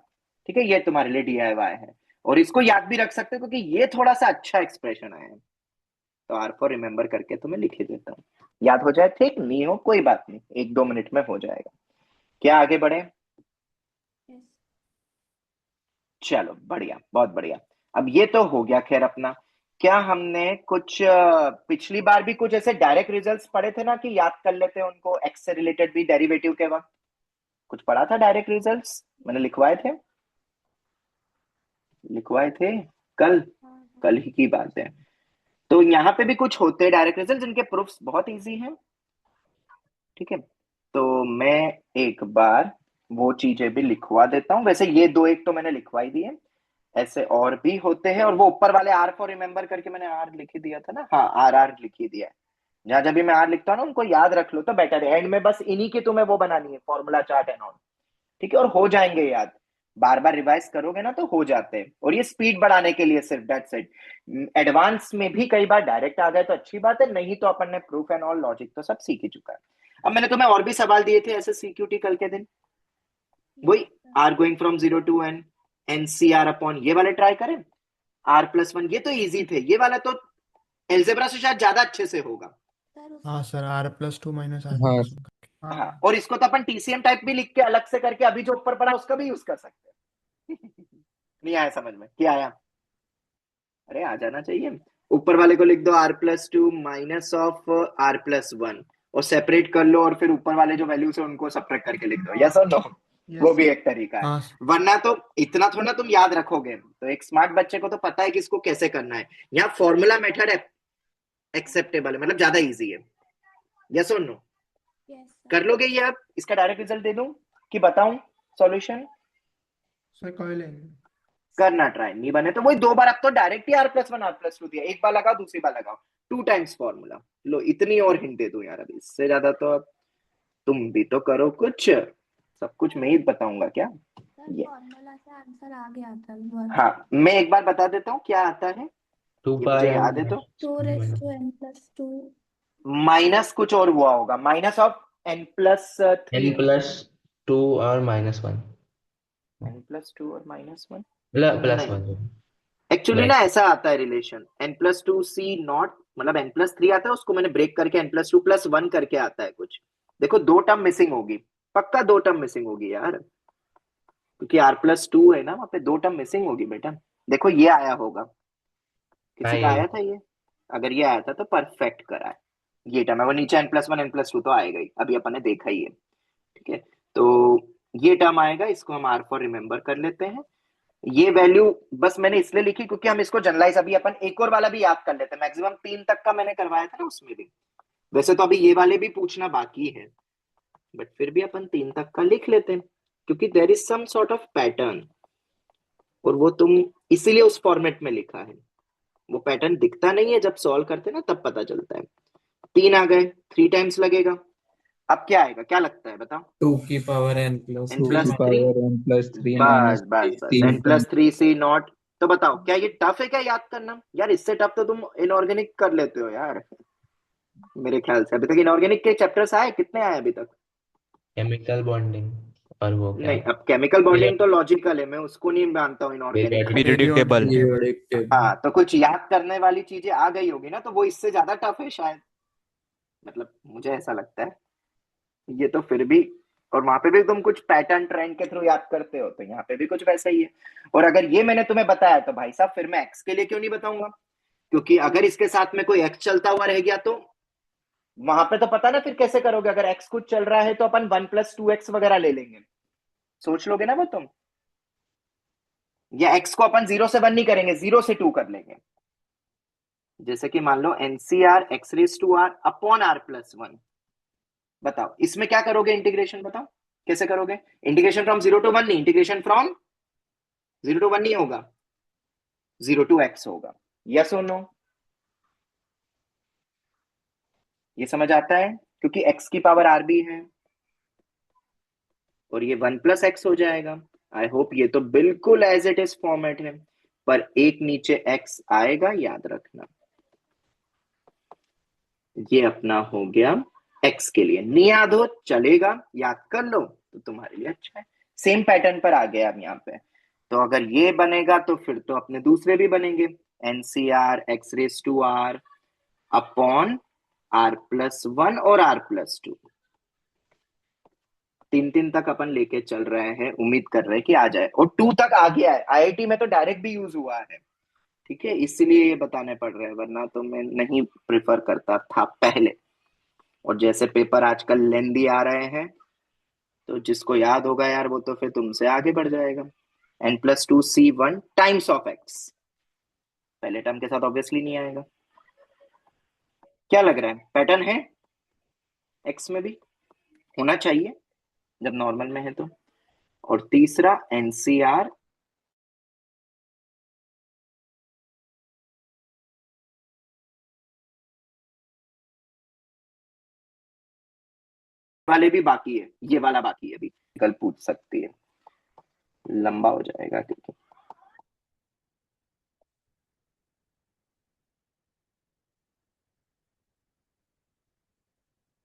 Speaker 1: ठीक है? ये तुम्हारे लिए DIY है, और इसको याद भी रख सकते हो क्योंकि ये थोड़ा सा अच्छा एक्सप्रेशन आया है। तो आर फॉर रिमेंबर करके तुम्हें लिख ही देता हूँ, याद हो जाए। ठीक नहीं हो कोई बात नहीं, 1-2 मिनट में हो जाएगा। क्या आगे बढ़े? चलो बढ़िया, बहुत बढ़िया। अब ये तो हो गया खैर अपना। क्या हमने कुछ पिछली बार भी कुछ ऐसे डायरेक्ट रिजल्ट्स पढ़े थे ना, कि याद कर लेते हैं उनको, एक्स से रिलेटेड भी, डेरिवेटिव के वक्त कुछ पढ़ा था डायरेक्ट रिजल्ट्स, मैंने लिखवाए थे, लिखवाए थे। कल कल ही की बात है। तो यहाँ पे भी कुछ होते हैं डायरेक्ट रिजल्ट जिनके प्रूफ्स बहुत इजी हैं। ठीक है, तो मैं एक बार वो चीजें भी लिखवा देता हूँ। वैसे ये दो एक तो मैंने लिखवा ही दिए, ऐसे और भी होते हैं। और वो ऊपर वाले आर फॉर रिमेंबर करके मैंने आर लिख ही दिया था ना, हाँ आर आर लिख ही दिया है। जहां जब भी मैं आर लिखता हूँ ना उनको याद रख लो तो बेटर है। एंड में बस इन्हीं की तुम्हें वो बनानी है, फॉर्मूला चार्ट एंड ऑल। ठीक है, और हो जाएंगे याद, बार बार रिवाइज करोगे ना तो हो जाते हैं। और ये स्पीड बढ़ाने के लिए सिर्फ, दैट्स इट। एडवांस में भी कई बार डायरेक्ट आ गए तो अच्छी बात है, नहीं तो अपन ने प्रूफ एंड ऑल लॉजिक तो सब सीख ही चुका है। अब मैंने तुम्हें और भी सवाल दिए थे ऐसे सीक्यूटी कल के दिन, वही R going from 0 to n, NCR upon ये वाले ट्राई करें, r+1। ये तो इजी थे, ये वाला तो एल्जेब्रा से शायद ज्यादा अच्छे से होगा।
Speaker 8: हाँ सर, R+2 माइनस
Speaker 3: हाँ
Speaker 8: R+1 करके।
Speaker 1: हाँ, और इसको तो अपन टीसीएम टाइप भी लिख के अलग से करके अभी जो ऊपर पड़ा उसका भी यूज कर सकते हैं। नहीं आया समझ में? क्या आया? अरे आ जाना चाहिए। ऊपर वाले को लिख दो r+2 माइनस ऑफ r+1 और सेपरेट कर लो, और फिर ऊपर वाले जो वैल्यूज है उनको सब्ट्रैक्ट करके लिख दो। यस और नो? वो भी एक तरीका है।
Speaker 8: हाँ
Speaker 1: वरना तो इतना थोड़ा तुम याद रखोगे। तो एक स्मार्ट बच्चे को तो पता है कि इसको कैसे करना है। यहाँ फॉर्मूला मेथड एक्सेप्टेबल है, मतलब ज्यादा इजी है। यस और नो? कर लोगे ये? आप इसका डायरेक्ट रिजल्ट दे दूं कि बताऊं सॉल्यूशन?
Speaker 2: सर कर लेंगे।
Speaker 1: करना ट्राई, नहीं बने तो वही दो बार। अब तो डायरेक्ट ही r+1 r+2 दिया, एक बार लगाओ दूसरी बार लगाओ, 2 टाइम्स फॉर्मूला। लो इतनी और हिंट दे दूं यार, अभी इससे ज्यादा तो अब तुम भी तो करो कुछ। सब कुछ मैं ही बताऊंगा क्या? ये
Speaker 9: फॉर्मूला से आंसर आ गया था।
Speaker 1: हाँ, मैं एक बार बता देता हूँ क्या आता है,
Speaker 5: टू
Speaker 1: ये मुझे
Speaker 5: पावर
Speaker 1: याद है। तो
Speaker 9: 2n+2
Speaker 1: माइनस कुछ और हुआ होगा, माइनस ऑफ n+3,
Speaker 5: n+2 और -1,
Speaker 1: n+2 और -1,
Speaker 5: +1।
Speaker 1: एक्चुअली ना ऐसा आता है रिलेशन, n+2c0, मतलब n+3 आता है, उसको मैंने ब्रेक करके n+2+1 करके आता है कुछ। देखो दो टर्म मिसिंग होगी, पक्का दो टर्म मिसिंग होगी यार, क्योंकि r+2 है ना, वहां पे दो टर्म मिसिंग होगी बेटा। देखो ये आया होगा, किसी का
Speaker 5: हाँ,
Speaker 1: आया था ये? अगर ये आया था तो परफेक्ट करा है। ये टर्म है वो, नीचे n+1 n+2 तो आएगा ही, अभी अपन ने देखा ही है। ठीक है, तो ये टर्म आएगा, इसको हम r फॉर रिमेंबर कर लेते हैं। ये वैल्यू बस मैंने इसलिए लिखी क्योंकि हम इसको जनरलाइज, अभी अपन एक और वाला भी याद कर लेते हैं। मैक्सिमम 3 तक का मैंने करवाया था ना उसमें भी। वैसे तो अभी ये वाले भी पूछना बाकी है, बट फिर भी अपन 3 तक का लिख लेते हैं, क्योंकि there is some sort of pattern, और वो तुम इसीलिए उस फॉर्मेट में लिखा है। वो पैटर्न दिखता नहीं है, जब सॉल्व करते ना तब पता चलता है। 3 आ गए, 3 टाइम्स लगेगा। अब क्या आएगा, क्या लगता है बताओ?
Speaker 6: 2n+2
Speaker 1: n+3,
Speaker 3: n+3
Speaker 1: बस बस बस,
Speaker 3: -3
Speaker 1: n+3c0। तो बताओ क्या ये टफ है क्या याद करना? यार इससे टफ तो तुम इनऑर्गेनिक कर लेते हो यार, मेरे ख्याल से। अभी तक इनऑर्गेनिक के चैप्टर्स आए कितने आए अभी तक?
Speaker 5: केमिकल बॉन्डिंग और वो क्या,
Speaker 1: नहीं, अब केमिकल बॉन्डिंग तो लॉजिकल है, मैं उसको नहीं मानता हूँ inorganic.
Speaker 4: Periodic table.
Speaker 6: periodic table
Speaker 1: हाँ, तो कुछ याद करने वाली चीजें आ गई होगी ना, तो वो इससे ज्यादा टफ है शायद, मतलब मुझे ऐसा लगता है। ये तो फिर भी, और वहां पे भी तुम कुछ पैटर्न ट्रेंड के थ्रू याद करते हो, तो यहाँ पे भी कुछ वैसा ही है। और अगर ये मैंने तुम्हें बताया तो भाई साहब फिर मैं एक्स के लिए क्यों नहीं बताऊंगा? क्योंकि अगर इसके साथ में कोई एक्स चलता हुआ रह गया तो वहां पे तो पता ना फिर कैसे करोगे। अगर एक्स कुछ चल रहा है तो अपन 1+2x वगैरह ले लेंगे, सोच लोगे ना वो तुम। या एक्स को अपन 0 से 1 नहीं करेंगे, 0 से 2 कर लेंगे। जैसे कि मान लो एनसीआर x⁻r अपॉन r+1। बताओ इसमें क्या करोगे इंटीग्रेशन, बताओ कैसे करोगे? इंटीग्रेशन फ्रॉम 0 to 1 नहीं, इंटीग्रेशन फ्रॉम 0 to 1 नहीं होगा, 0 to x होगा। यस और नो? ये समझ आता है? क्योंकि x की पावर r भी है, और ये 1+x हो जाएगा। आई होप ये तो बिल्कुल एज इट इज फॉर्मेट है, पर एक नीचे x आएगा, याद रखना। ये अपना हो गया x के लिए। नहीं याद हो चलेगा, याद कर लो तो तुम्हारे लिए अच्छा है। सेम पैटर्न पर आ गया अब यहाँ पे। तो अगर ये बनेगा तो फिर तो अपने दूसरे भी बनेंगे, एनसीआर x⁻r अपॉन r+1 और r+2। 3 तक अपन लेके चल रहे हैं, उम्मीद कर रहे हैं कि आ जाए। और 2 तक आ गया है, आईआईटी में तो डायरेक्ट भी यूज हुआ है। ठीक है, इसलिए ये बताने पड़ रहे हैं, वरना तो मैं नहीं प्रिफर करता था पहले। और जैसे पेपर आजकल लेंदी आ रहे हैं, तो जिसको याद होगा यार वो तो फिर तुमसे आगे बढ़ जाएगा। n+2c1 टाइम्स ऑफ x, पहले टर्म के साथ ऑब्वियसली नहीं आएगा। क्या लग रहा है, पैटर्न है एक्स में भी, होना चाहिए जब नॉर्मल में है तो। और तीसरा एनसीआर वाले भी बाकी है, ये वाला बाकी है अभी, कल पूछ सकती है, लंबा हो जाएगा क्योंकि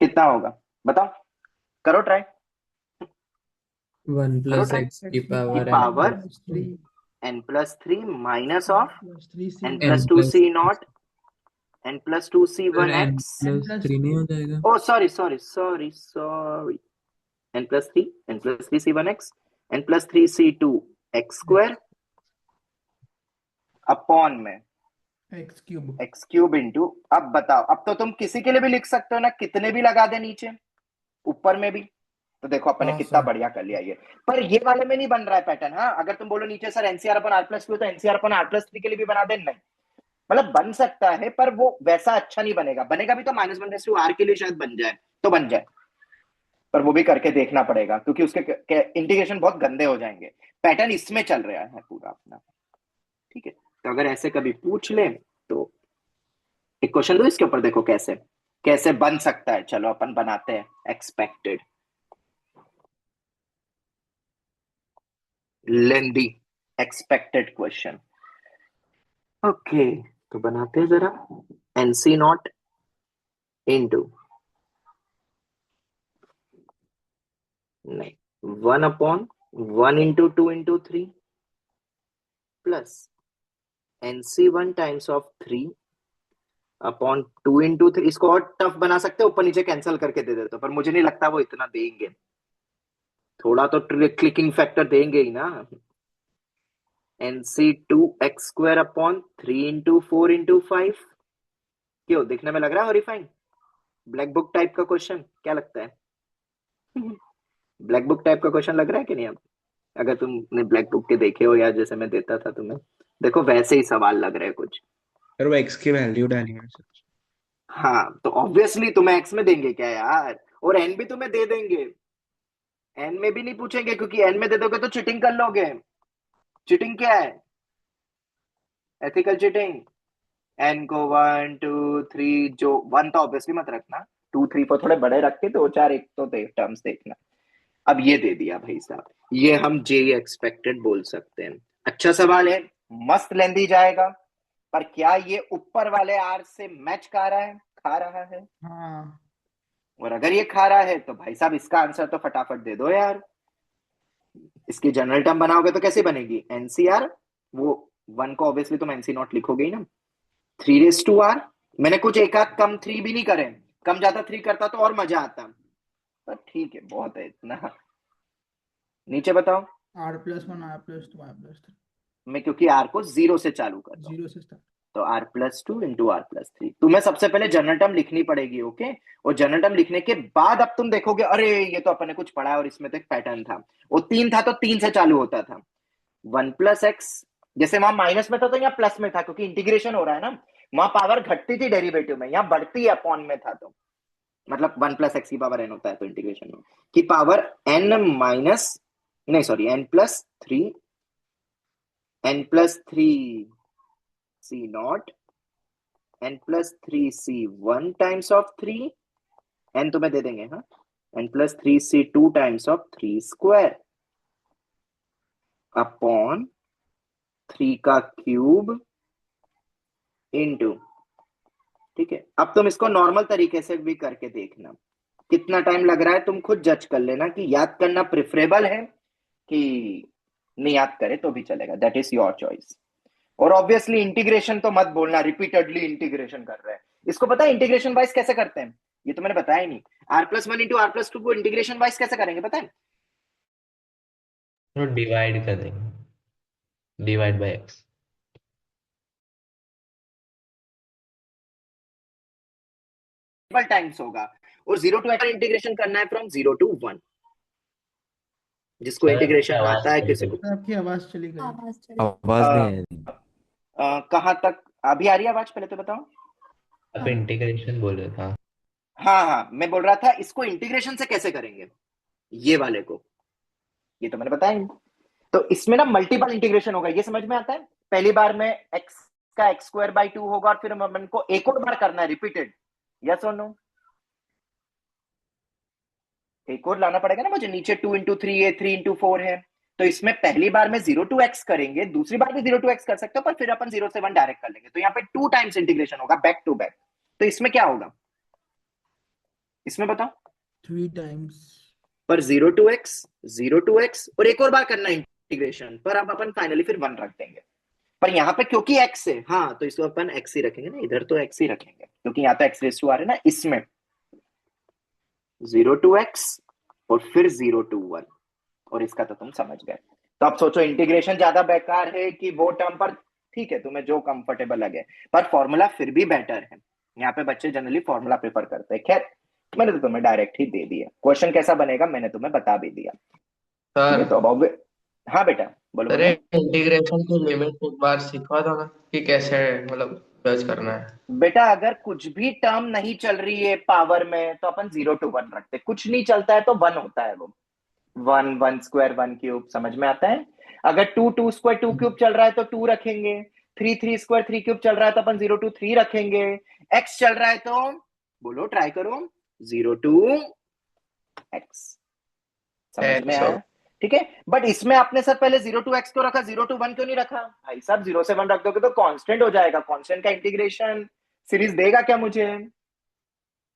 Speaker 1: कितना होगा बताओ, करो ट्राई,
Speaker 6: 1
Speaker 1: करो
Speaker 6: plus
Speaker 1: ट्राई।
Speaker 6: x की
Speaker 1: की
Speaker 6: power n
Speaker 1: power
Speaker 6: plus
Speaker 2: three
Speaker 1: n+3 minus of
Speaker 2: plus three C
Speaker 1: n
Speaker 6: n
Speaker 1: plus 2
Speaker 6: plus
Speaker 1: c not n plus 2 c
Speaker 6: फिर
Speaker 1: 1
Speaker 6: n
Speaker 1: x।
Speaker 6: plus
Speaker 2: plus
Speaker 6: 3 नहीं हो जाएगा?
Speaker 1: Oh sorry sorry sorry sorry, n plus 3 c 1 x n plus 3 c 2 x square upon में
Speaker 2: x
Speaker 1: cube into, अब बताओ, अब तो तुम किसी के लिए भी लिख सकते हो ना, कितने भी लगा दे नीचे ऊपर में भी, तो देखो अपन ने
Speaker 8: हाँ,
Speaker 1: कितना
Speaker 8: सर।
Speaker 1: बढ़िया कर लिया ये। पर ये वाले में नहीं बन रहा है पैटर्न। हाँ, अगर तुम बोलो नीचे sir n c r upon r plus two, तो n c r upon r plus three के लिए भी बना दे, नहीं, मतलब बन सकता है पर वो वैसा अच्छा नहीं बनेगा, बनेगा भी तो -1/r के लिए शायद बन जाए, तो बन जाए, पर वो भी करके देखना पड़ेगा क्योंकि उसके इंटीग्रेशन बहुत गंदे हो जाएंगे। पैटर्न इसमें चल रहा है पूरा अपना, ठीक है। तो अगर ऐसे कभी पूछ ले तो एक क्वेश्चन दो इसके ऊपर, देखो कैसे कैसे बन सकता है। चलो अपन बनाते हैं एक्सपेक्टेड लेंदी एक्सपेक्टेड क्वेश्चन। ओके, तो बनाते हैं जरा, एनसी नॉट इनटू नहीं 1/1 into 2 into 3 plus NC1 times of 3 upon 2 into 3। इसको और टफ बना सकते हो, ऊपर नीचे कैंसिल करके दे देते हो, पर मुझे नहीं लगता वो इतना देंगे, थोड़ा तो क्लिकिंग फैक्टर देंगे ही ना। NC2x square upon 3 into 4 into 5। क्यों, दिखने में लग रहा है हॉरिफाइंग, ब्लैक बुक टाइप का क्वेश्चन, क्या लगता है? ब्लैक बुक टाइप का क्वेश्चन लग रहा है कि नहीं? अब अगर तुमने ब्लैक बुक के देखे हो या जैसे मैं देता था तुम्हें, देखो वैसे ही सवाल लग रहे हैं कुछ।
Speaker 3: सर वो x की वैल्यू डाली है सर।
Speaker 1: हाँ, तो ऑब्वियसली तुम्हें एक्स में देंगे क्या यार, और एन भी तुम्हें दे देंगे, एन में भी नहीं पूछेंगे क्योंकि एन में दे दोगे तो चीटिंग कर लोगे। चीटिंग क्या है? Ethical cheating. एन को 1 2 3, जो 1 तो ऑब्वियसली मत रखना, 2 3 को थोड़े बड़े रख के 2 4 एक तो टर्म्स देखना। अब ये दे दिया भाई साहब, ये हम जे एक्सपेक्टेड बोल सकते हैं। अच्छा सवाल है, मस्त लेंदी जाएगा, पर क्या ये ऊपर वाले आर से मैच खा रहा है?
Speaker 2: हाँ
Speaker 1: और अगर ये खा रहा है तो भाई साहब इसका आंसर तो फटाफट दे दो यार। इसकी जनरल टर्म बनाओगे तो कैसे बनेगी? एनसीआर, वो 1 को ऑब्वियसली तुम एनसी नॉट लिखोगे ही ना, 3r। मैंने कुछ एक आध कम 3 भी नहीं करे, कम ज्यादा 3 करता तो और मजा आता, पर ठीक है, बहुत है इतना। नीचे बताओ,
Speaker 2: r+1 r+2 r+3
Speaker 1: मैं क्योंकि r को 0 से चालू कर रहा हूं,
Speaker 2: 0 से स्टार्ट।
Speaker 1: तो r+2 इंटू r+3। तुम्हें सबसे पहले जनरल टर्म लिखनी पड़ेगी, ओके। और जनरल टर्म लिखने के बाद अब तुम देखोगे, अरे ये तो अपन ने कुछ पढ़ा है और इसमें तो एक पैटर्न था, वो 3 था तो 3 से चालू होता था। 1 + x, जैसे वहां माइनस में था तो यहाँ प्लस में था, क्योंकि इंटीग्रेशन हो रहा है ना, वहां पावर घटती थी डेरिवेटिव में, यहाँ बढ़ती है अपॉन में था, तो मतलब 1 + x की पावर n होता है तो इंटीग्रेशन में की पावर n माइनस, नहीं sorry, n+3 c not n+3c1 times of 3, n तुम्हें दे देंगे, हाँ, n+3c2 times of 3 square upon 3 का क्यूब इंटू, ठीक है। अब तुम इसको नॉर्मल तरीके से भी करके देखना, कितना टाइम लग रहा है तुम खुद जज कर लेना, कि याद करना प्रेफरेबल है कि नहीं याद करे तो भी चलेगा, दैट इज योर चॉइस। और ऑब्वियसली इंटीग्रेशन तो मत बोलना रिपीटेडली इंटीग्रेशन कर रहे हैं, इसको पता है इंटीग्रेशन वाइज कैसे करते हैं? ये तो मैंने बताया ही नहीं। r+1 इंटू r+2 को इंटीग्रेशन वाइज कैसे करेंगे पता है?
Speaker 5: तो डिवाइड कर देंगे, डिवाइड बाय x।
Speaker 1: टाइम्स होगा, और 0 to x इंटीग्रेशन करना है फ्रॉम 0 to 1, जिसको
Speaker 5: सर आपकी
Speaker 1: इंटीग्रेशन
Speaker 5: आवाज
Speaker 1: आता है
Speaker 5: चली
Speaker 1: किसी को।
Speaker 2: आपकी आवाज चली गई।
Speaker 9: आवाज चली
Speaker 4: आवाज नहीं आ रही।
Speaker 1: कहाँ तक अभी आ रही है आवाज, पहले तो बताओ।
Speaker 5: आप इंटीग्रेशन बोल रहे था।
Speaker 1: हाँ हाँ, मैं बोल रहा था इसको इंटीग्रेशन से कैसे करेंगे, ये वाले को, ये तो मैंने बताया नहीं। तो इसमें ना मल्टीपल इंटीग्रेशन होगा, ये समझ में आता है। पहली बार में x का x²/2 होगा और फिर अपन को एक और बार करना है रिपीटेड, यस और नो। एक और लाना पड़ेगा ना मुझे, नीचे 2 × 3 है, 3 × 4 है। तो इसमें पहली बार में 0 to x करेंगे, दूसरी बार भी 0 to x कर सकते हो, पर फिर अपन 0 से 1 डायरेक्ट कर लेंगे। तो यहाँ पे 2 टाइम्स इंटीग्रेशन होगा बैक टू बैक। तो इसमें क्या होगा, इसमें बताओ।
Speaker 2: 3 times.
Speaker 1: पर 0 to x, 0 to x और एक और बार करना इंटीग्रेशन, पर अब अपन फाइनली फिर 1 रख देंगे। पर यहाँ पे क्योंकि x है, हाँ तो इसको अपन x ही रखेंगे ना, इधर तो x ही रखेंगे क्योंकि यहाँ तो x आ रहा है ना। इसमें 0 to x और फिर 0 to 1, और इसका तो तुम समझ गए। तो अब सोचो इंटीग्रेशन ज्यादा बेकार है कि वो टर्म, पर ठीक है तुम्हें जो कंफर्टेबल लगे, पर फॉर्मूला फिर भी बेटर है। यहाँ पे बच्चे जनरली फॉर्मूला प्रेफर करते हैं। खैर मैंने तो तुम्हें डायरेक्ट ही दे दिया, क्वेश्चन कैसा बनेगा मैंने तुम्हें बता भी दिया। ठीक है,
Speaker 10: सर
Speaker 1: तो अब हाँ बेटा बोलो
Speaker 10: अरे
Speaker 1: बोलो।
Speaker 10: इंटीग्रेशन की लिमिट एक बार सिखा दो ना कि कैसे मतलब जज करना है।
Speaker 1: बेटा अगर कुछ भी टर्म नहीं चल रही है पावर में तो अपन 0 to 1 रखते, कुछ नहीं चलता है तो 1 होता है। वो 1 1² 1³ समझ में आता है। अगर 2 2² 2³ चल रहा है तो 2 रखेंगे, 3 3² 3³ चल रहा है तो अपन 0 to 3 रखेंगे। x चल रहा है तो बोलो, ट्राई करो, 0 to x। समझ में आया? ठीक है, बट इसमें आपने सर पहले 0 to x क्यों रखा, 0 to 1 क्यों नहीं रखा? भाई साहब 0 से 1 रख दोगे तो कांस्टेंट हो जाएगा, कांस्टेंट का इंटीग्रेशन सीरीज देगा क्या मुझे?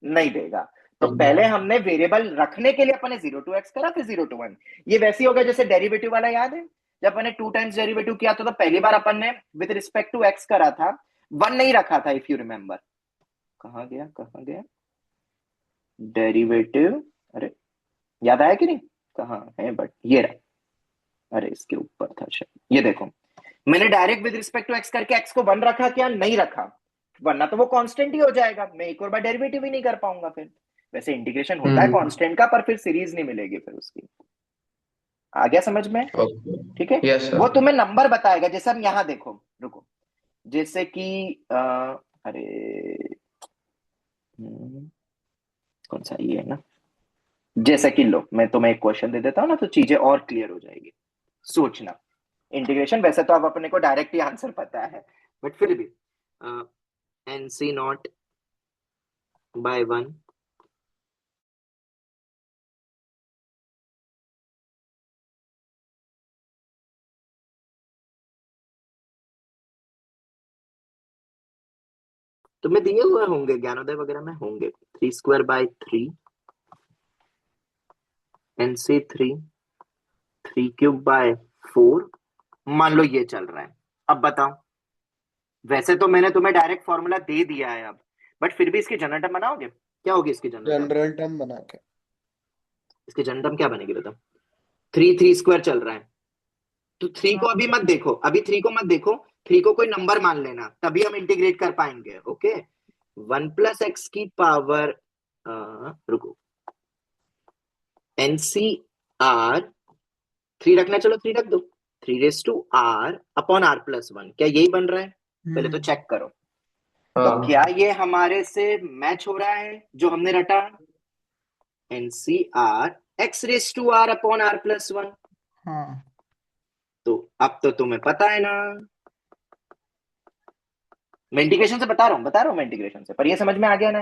Speaker 1: नहीं देगा। तो पहले हमने वेरिएबल रखने के लिए अपने 0 to x करा, फिर 0 to 1। ये वैसे ही हो गया जैसे डेरिवेटिव वाला, याद है जब मैंने 2 टाइम्स डेरिवेटिव किया तो पहली बार अपन ने विद रिस्पेक्ट टू x करा था, 1 नहीं रखा था, इफ यू रिमेंबर। कहाँ गया डेरिवेटिव, अरे याद आया कि नहीं, कहाँ है, बट ये रहा, अरे इसके ऊपर था शायद, ये देखो मैंने direct with respect to x करके x को 1 रखा क्या, नहीं रखा, वरना तो वो कांस्टेंट ही हो जाएगा, मैं एक और बार डेरिवेटिव ही नहीं कर पाऊंगा फिर। वैसे इंटीग्रेशन होता है कांस्टेंट का, पर फिर सीरीज नहीं मिलेगी फिर उसकी। आ गया समझ में? ठीक है,
Speaker 10: यस सर।
Speaker 1: वो तुम्हें नंबर बताएगा। जैसे हम यहाँ देखो, रुको, जैसे कि अरे कौन सा ये है ना, जैसे कि लो मैं तुम्हें एक क्वेश्चन दे देता हूँ ना, तो चीजें और क्लियर हो जाएगी। सोचना, इंटीग्रेशन वैसे तो अब अपने को डायरेक्ट ही आंसर पता है, बट फिर भी NC0/1 तुम्हें दिए हुए होंगे, ज्ञानोदय वगैरह में होंगे। 3² 3 3³ मान लो ये चल रहा है। अब बताओ, वैसे तो मैंने तुम्हें डायरेक्ट फॉर्मूला दे दिया है अब, बट फिर भी इसकी जनरल टर्म बनाओगे? क्या होगी इसकी
Speaker 3: जनरल टर्म बना के?
Speaker 1: इसकी जनरल टर्म क्या बनेगी बताओ? 3 3² चल रहा है तो 3 को अभी मत देखो, अभी 3 को मत देखो, 3 को कोई नंबर मान लेना, तभी हम इंटीग्रेट कर पाएंगे। ओके, 1 + x की पावर, रुको, NCR 3 रखना, चलो 3 रख दो, 3r/r+1, क्या यही बन रहा है? पहले तो चेक करो, तो क्या ये हमारे से मैच हो रहा है जो हमने रटा? NCR x⁻r/r+1।
Speaker 2: हाँ
Speaker 1: तो अब तो तुम्हें पता है ना, मैं इंटीग्रेशन से बता रहा हूँ मैं इंटीग्रेशन से, पर ये समझ में आ गया ना?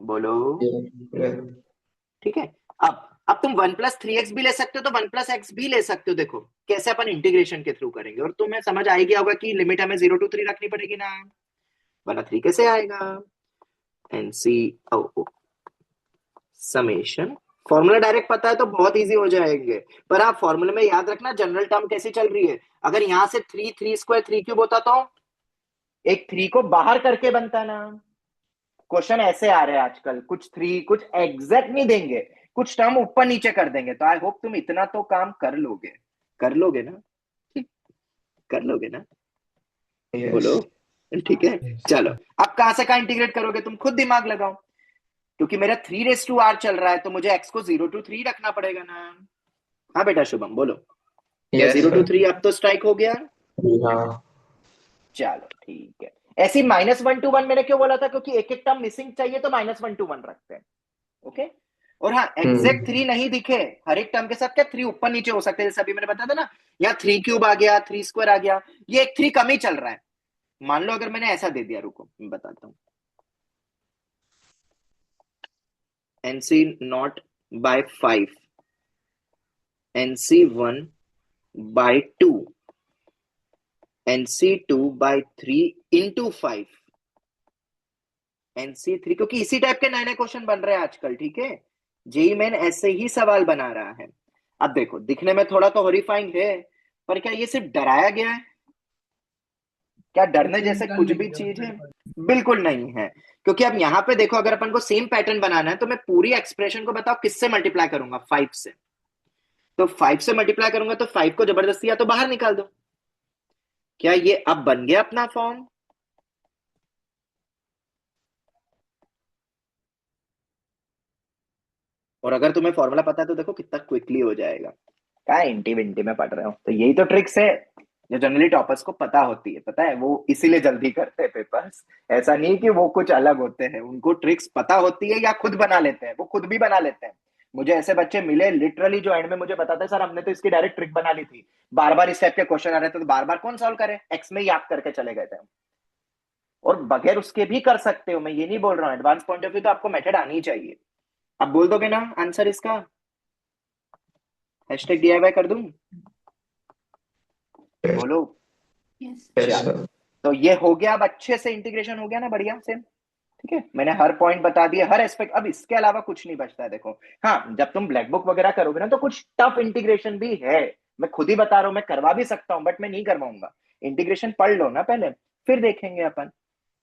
Speaker 1: बोलो। ठीक है, अब तुम 1 + 3x भी ले सकते हो, तो 1 + x भी ले सकते हो। देखो कैसे अपन इंटीग्रेशन के थ्रू करेंगे, और तुम्हें समझ आएगी होगा कि लिमिट हमें 0 to 3 रखनी पड़ेगी ना, वरना 3 कैसे आएगा? NC समेशन, फॉर्मूला डायरेक्ट पता है तो बहुत इजी हो जाएंगे, पर आप फॉर्मूले में याद रखना जनरल टर्म कैसी चल रही है। अगर यहां से 3 3² 3³ होता तो एक 3 को बाहर करके बनता ना। क्वेश्चन ऐसे आ रहे हैं आजकल, कुछ 3 कुछ एग्जैक्ट नहीं देंगे, कुछ टर्म ऊपर नीचे कर देंगे। तो आई होप तुम इतना तो काम कर लोगे ना? कर लोगे ना? बोलो। ठीक है, चलो अब कहां से कहां इंटीग्रेट करोगे तुम खुद दिमाग लगाओ, क्योंकि मेरा 3r चल रहा है तो मुझे x को 0 to 3 रखना पड़ेगा ना। हाँ बेटा शुभम बोलो, क्या 0 to 3 अब तो स्ट्राइक हो गया?
Speaker 10: हाँ
Speaker 1: चलो ठीक है। ऐसी -1 to 1 मैंने क्यों बोला था, क्योंकि एक एक टर्म मिसिंग चाहिए तो -1 to 1 रखते हैं। ओके, और हाँ एग्जैक्ट 3 नहीं दिखे हर एक टर्म के साथ, क्या 3 ऊपर नीचे हो सकते हैं, जैसे अभी मैंने बताया था ना, यहाँ 3³ आ गया, 3² आ गया, ये एक 3 कम ही चल रहा है। मान लो अगर मैंने ऐसा दे दिया, रुको मैं बताता हूँ, NC0/5, NC1/2, NC2/3 into 5, NC3, क्योंकि इसी टाइप के नए नए क्वेश्चन बन रहे हैं आजकल, ठीक है। जेई मेन ऐसे ही सवाल बना रहा है। अब देखो दिखने में थोड़ा तो हॉरिफाइंग है, पर क्या ये सिर्फ डराया गया है? क्या डरने जैसे कुछ भी चीज है? बिल्कुल नहीं है, क्योंकि अब यहाँ पे देखो, अगर अपन को सेम पैटर्न बनाना है तो मैं पूरी एक्सप्रेशन को बताओ किससे मल्टीप्लाई करूंगा, 5 से। तो 5 से मल्टीप्लाई करूंगा तो 5 को जबरदस्ती या तो बाहर निकाल दो। क्या ये अब बन गया अपना फॉर्म? और अगर तुम्हें फॉर्मूला पता है तो देखो कितना क्विकली हो जाएगा। क्या इंटी विंटी में पढ़ रहे हो? तो यही तो ट्रिक्स है जो जनरली टॉपर्स को पता होती है, पता है, वो इसीलिए जल्दी करते हैं पेपर्स। ऐसा नहीं कि वो कुछ अलग होते हैं, उनको ट्रिक्स पता होती है या खुद बना लेते हैं, वो खुद भी बना लेते हैं। मुझे ऐसे बच्चे मिले लिटरली जो एंड में मुझे बताते सर हमने तो इसकी डायरेक्ट ट्रिक बना ली थी, बार बार इस टाइप के क्वेश्चन आ रहे थे तो बार बार कौन सॉल्व करे, एक्स में याद करके चले गए थे हम। और बगैर उसके भी कर सकते हो, मैं ये नहीं बोल रहा हूँ, एडवांस पॉइंट ऑफ व्यू तो आपको मेथड आनी चाहिए। अब बोल दोगे ना आंसर इसका? #DIY कर दूं? बोलो।
Speaker 9: यस
Speaker 10: यस
Speaker 1: चलो,
Speaker 10: सर।
Speaker 1: तो ये हो गया, अब अच्छे से इंटीग्रेशन हो गया ना, बढ़िया से, ठीक है। मैंने हर पॉइंट बता दिया, हर एस्पेक्ट। अब इसके अलावा कुछ नहीं बचता है, देखो। हाँ, जब तुम ब्लैक बुक वगैरह करोगे ना तो कुछ टफ इंटीग्रेशन भी है, मैं खुद ही बता रहा हूँ, मैं करवा भी सकता हूँ बट मैं नहीं करवाऊंगा। इंटीग्रेशन पढ़ लो ना पहले, फिर देखेंगे अपन,